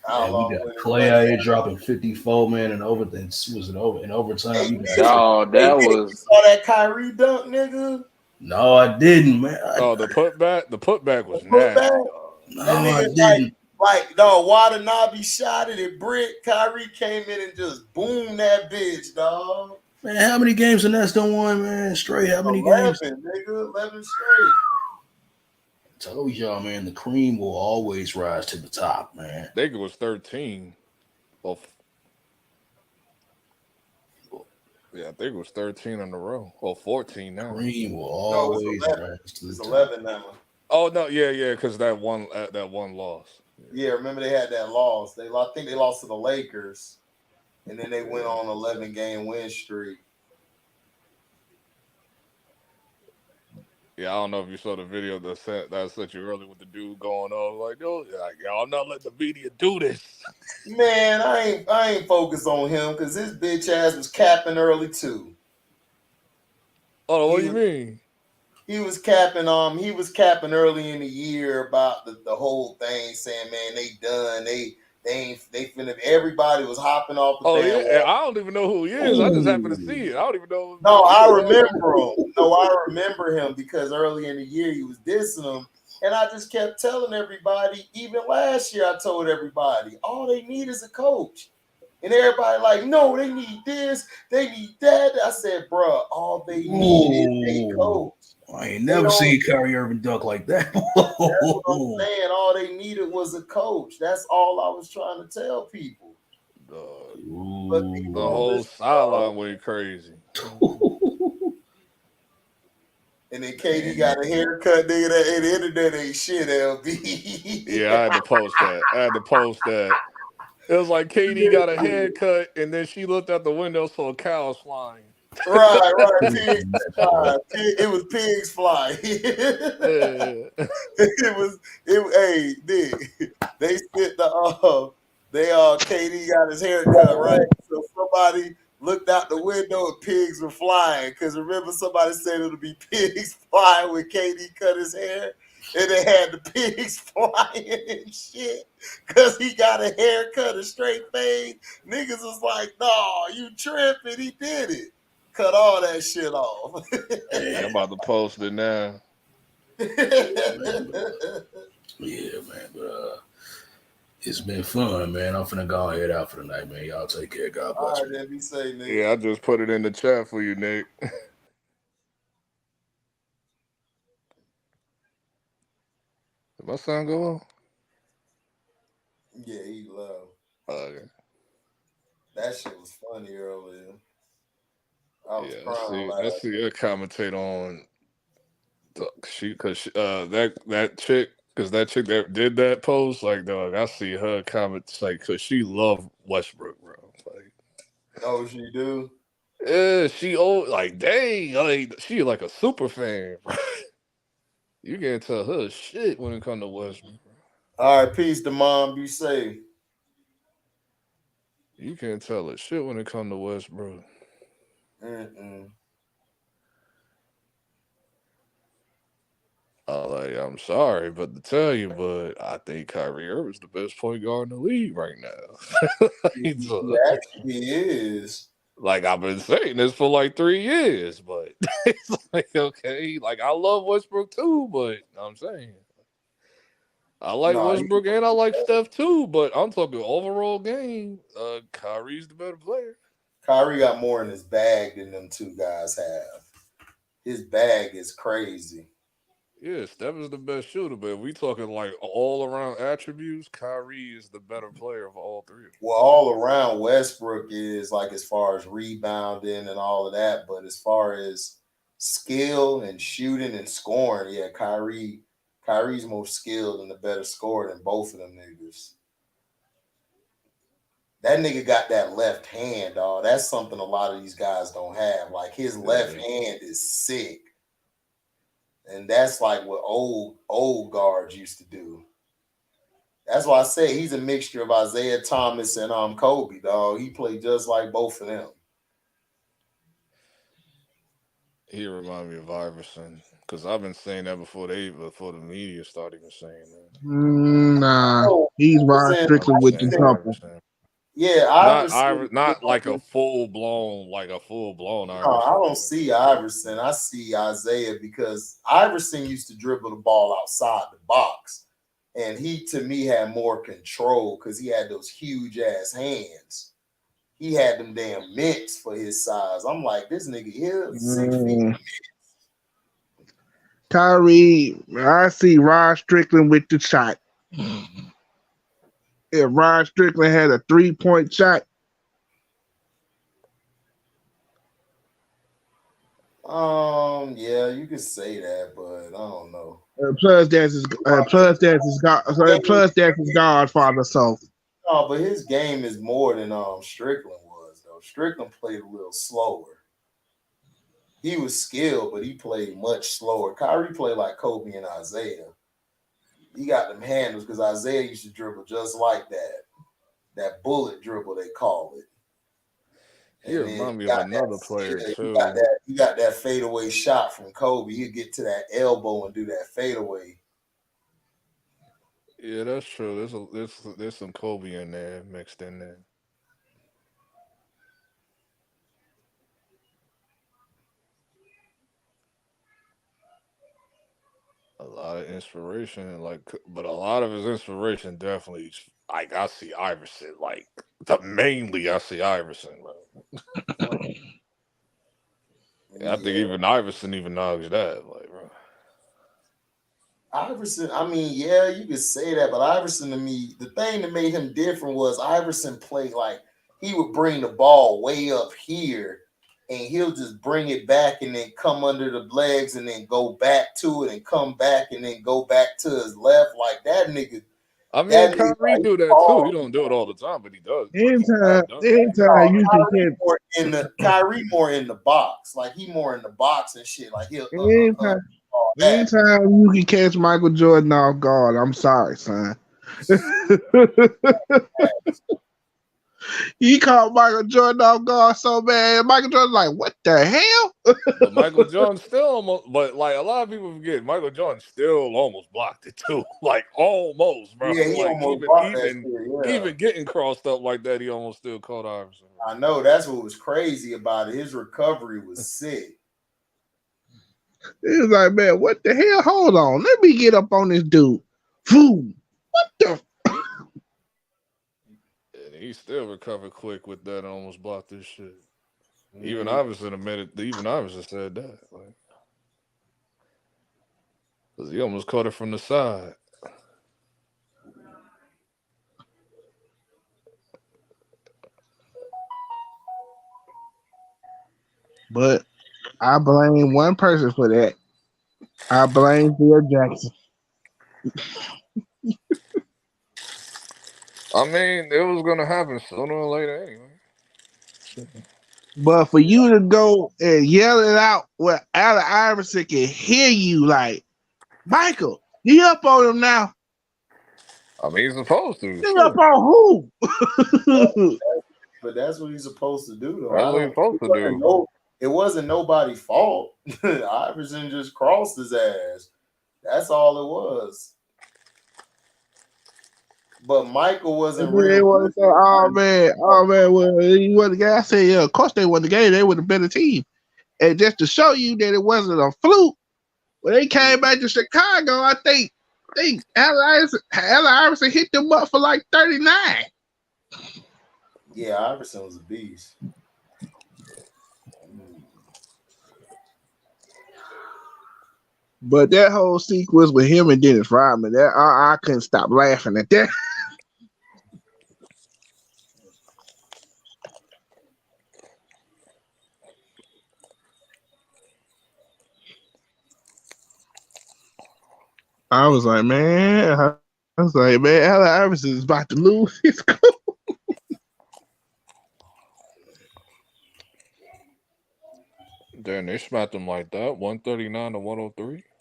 How And long we got winning Clay money? out here dropping 54, man, and in overtime. Hey, We Nick, got Dog, hey, that Nick, you was saw that Kyrie dunk, nigga? no, I didn't, man. Oh, the putback was Put nasty, back. dog. That No, I nigga didn't. like dog. Watanabe shot it at Brick. Kyrie came in and just boomed that bitch, dog. Man, how many games the Nets done won, man? Straight, how many 11, games? nigga, 11 straight. I told y'all, man, the cream will always rise to the top, man. I think it was 13. Well, yeah, I think it was 13 in a row. Or 14 now. Cream will No, always it's 11. rise to the It's top. 11 now. Oh no, yeah, because that one loss. Yeah, remember they had that loss. I think they lost to the Lakers, and then they went on 11-game win streak. Yeah, I don't know if you saw the video that I sent you earlier with the dude going on like, yo, y'all, I'm not letting the media do this. Man, I ain't focused on him because his bitch ass was capping early too. Oh, what do you mean? He was capping early in the year about the whole thing, saying, man, they done. They finna, everybody was hopping off the bandwagon. Yeah, I don't even know who he is. I just happened to see it. I don't even know. No, I remember him. No, I remember him because early in the year he was dissing him. And I just kept telling everybody, even last year I told everybody, all they need is a coach. And everybody like, no, they need this, they need that. I said, bro, all they need is a coach. I ain't never seen Kyrie Irving dunk like that. That's what I'm saying. All they needed was a coach. That's all I was trying to tell people. But the whole sideline went crazy. And then KD got a haircut, nigga. That the internet ain't shit, LB. Yeah, I had to post that. It was like KD got a haircut, and then she looked out the window, saw cows flying. Right. Pigs flying. It was pigs flying. Hey, Nick. They spit KD got his haircut, right? So somebody looked out the window and pigs were flying. Because remember, somebody said it'll be pigs flying when KD cut his hair. And they had the pigs flying and shit. Because he got a haircut, a straight fade. Niggas was like, no, you tripping. He did it. Cut all that shit off. Yeah, I'm about to post it now. Yeah, man. But it's been fun, man. I'm finna go head out for the night, man. Y'all take care. God bless. All right, then be safe, Nick. Yeah, I just put it in the chat for you, Nick. Did my son go on? Yeah, he low. Okay. That shit was funny earlier. I was I crying. see her commentate on that chick that did that post, like, dog, I see her comments like, cause she loved Westbrook, bro. Like, oh, she do? Yeah, she old, like, dang, like, she like a super fan, bro. You can't tell her shit when it comes to Westbrook, bro. All right, peace to mom. Be safe. You can't tell her shit when it comes to Westbrook. I'm sorry, but to tell you, but I think Kyrie Irving's the best point guard in the league right now. He actually is. Like, I've been saying this for like 3 years, but it's like, okay, like, I love Westbrook too, but I'm saying I like Westbrook and I like Steph too, but I'm talking overall game. Kyrie's the better player. Kyrie got more in his bag than them two guys have. His bag is crazy. Yeah, Steph is the best shooter, but if we talking like all around attributes, Kyrie is the better player of all three. Well, all around Westbrook is like as far as rebounding and all of that, but as far as skill and shooting and scoring, yeah, Kyrie's more skilled and the better scorer than both of them niggas. That nigga got that left hand, dog. That's something a lot of these guys don't have. Like his left hand is sick. And that's like what old guards used to do. That's why I say he's a mixture of Isaiah Thomas and Kobe, dog. He played just like both of them. He remind me of Iverson because I've been saying that before the media started even saying that. Nah, Oh, he's Rod Iverson, Strickland with the Saying jumper. Iverson. yeah, Not Iverson. not like a full blown No, I Iverson. don't see Iverson. I see Isaiah because Iverson used to dribble the ball outside the box. And he, to me, had more control because he had those huge ass hands. He had them damn mitts for his size. I'm like, this nigga here, 6 feet. Kyrie, I see Rod Strickland with the shot. If Rod Strickland had a 3-point shot, Yeah, you could say that, but I don't know. plus that's his Godfather. So No, but his game is more than Strickland was though. Strickland played a little slower. He was skilled, but he played much slower. Kyrie played like Kobe and Isaiah. He got them handles because Isaiah used to dribble just like that. That bullet dribble, they call it. He remind me of another player too. You got that fadeaway shot from Kobe. You get to that elbow and do that fadeaway. Yeah, that's true. There's some Kobe in there mixed in there. A lot of inspiration, but a lot of his inspiration definitely, like I see Iverson, mainly I see Iverson, bro. I think even Iverson acknowledged that, bro. Iverson, I mean, yeah, you could say that, but Iverson to me, the thing that made him different was Iverson played like he would bring the ball way up here and he'll just bring it back and then come under the legs and then go back to it and come back and then go back to his left. Like that nigga. I mean, Kyrie do that too. He don't do it all the time, but he does. anytime you can get Kyrie more in the box. Like he more in the box and shit. Like he'll anytime you can catch Michael Jordan off guard, I'm sorry, son. He caught Michael Jordan off guard so bad. Michael Jordan like, what the hell? But Michael Jordan still almost, but like a lot of people forget, Michael Jordan still almost blocked it too. Like almost, bro. Yeah, he like almost blocked that shit, yeah. Even getting crossed up like that, he almost still caught Iverson. I know, that's what was crazy about it. His recovery was sick. He was like, man, what the hell? Hold on. Let me get up on this dude. Boom. What the? And he still recovered quick with that and almost blocked this shit. Even Iverson admitted, even Iverson said that. Because he almost caught it from the side. But I blame one person for that. I blame Phil Jackson. I mean, it was going to happen sooner or later anyway. But for you to go and yell it out where Allen Iverson can hear you, like, Michael, you up on him now. I mean, he's supposed to. You up on who? But that's what he's supposed to do, though. That's what he's supposed to do. It wasn't nobody's fault. Iverson just crossed his ass. That's all it was. But Michael wasn't really. Oh man. Well, he wasn't the guy. I said, yeah, of course they won the game. They were the better team. And just to show you that it wasn't a fluke, when they came back to Chicago, I think Allen Iverson hit them up for like 39. Yeah, Iverson was a beast. But that whole sequence with him and Dennis Rodman, that I couldn't stop laughing at that. I was like, man, Allen Iverson is about to lose his cool. Damn, they smacked him like that, 139 to 103.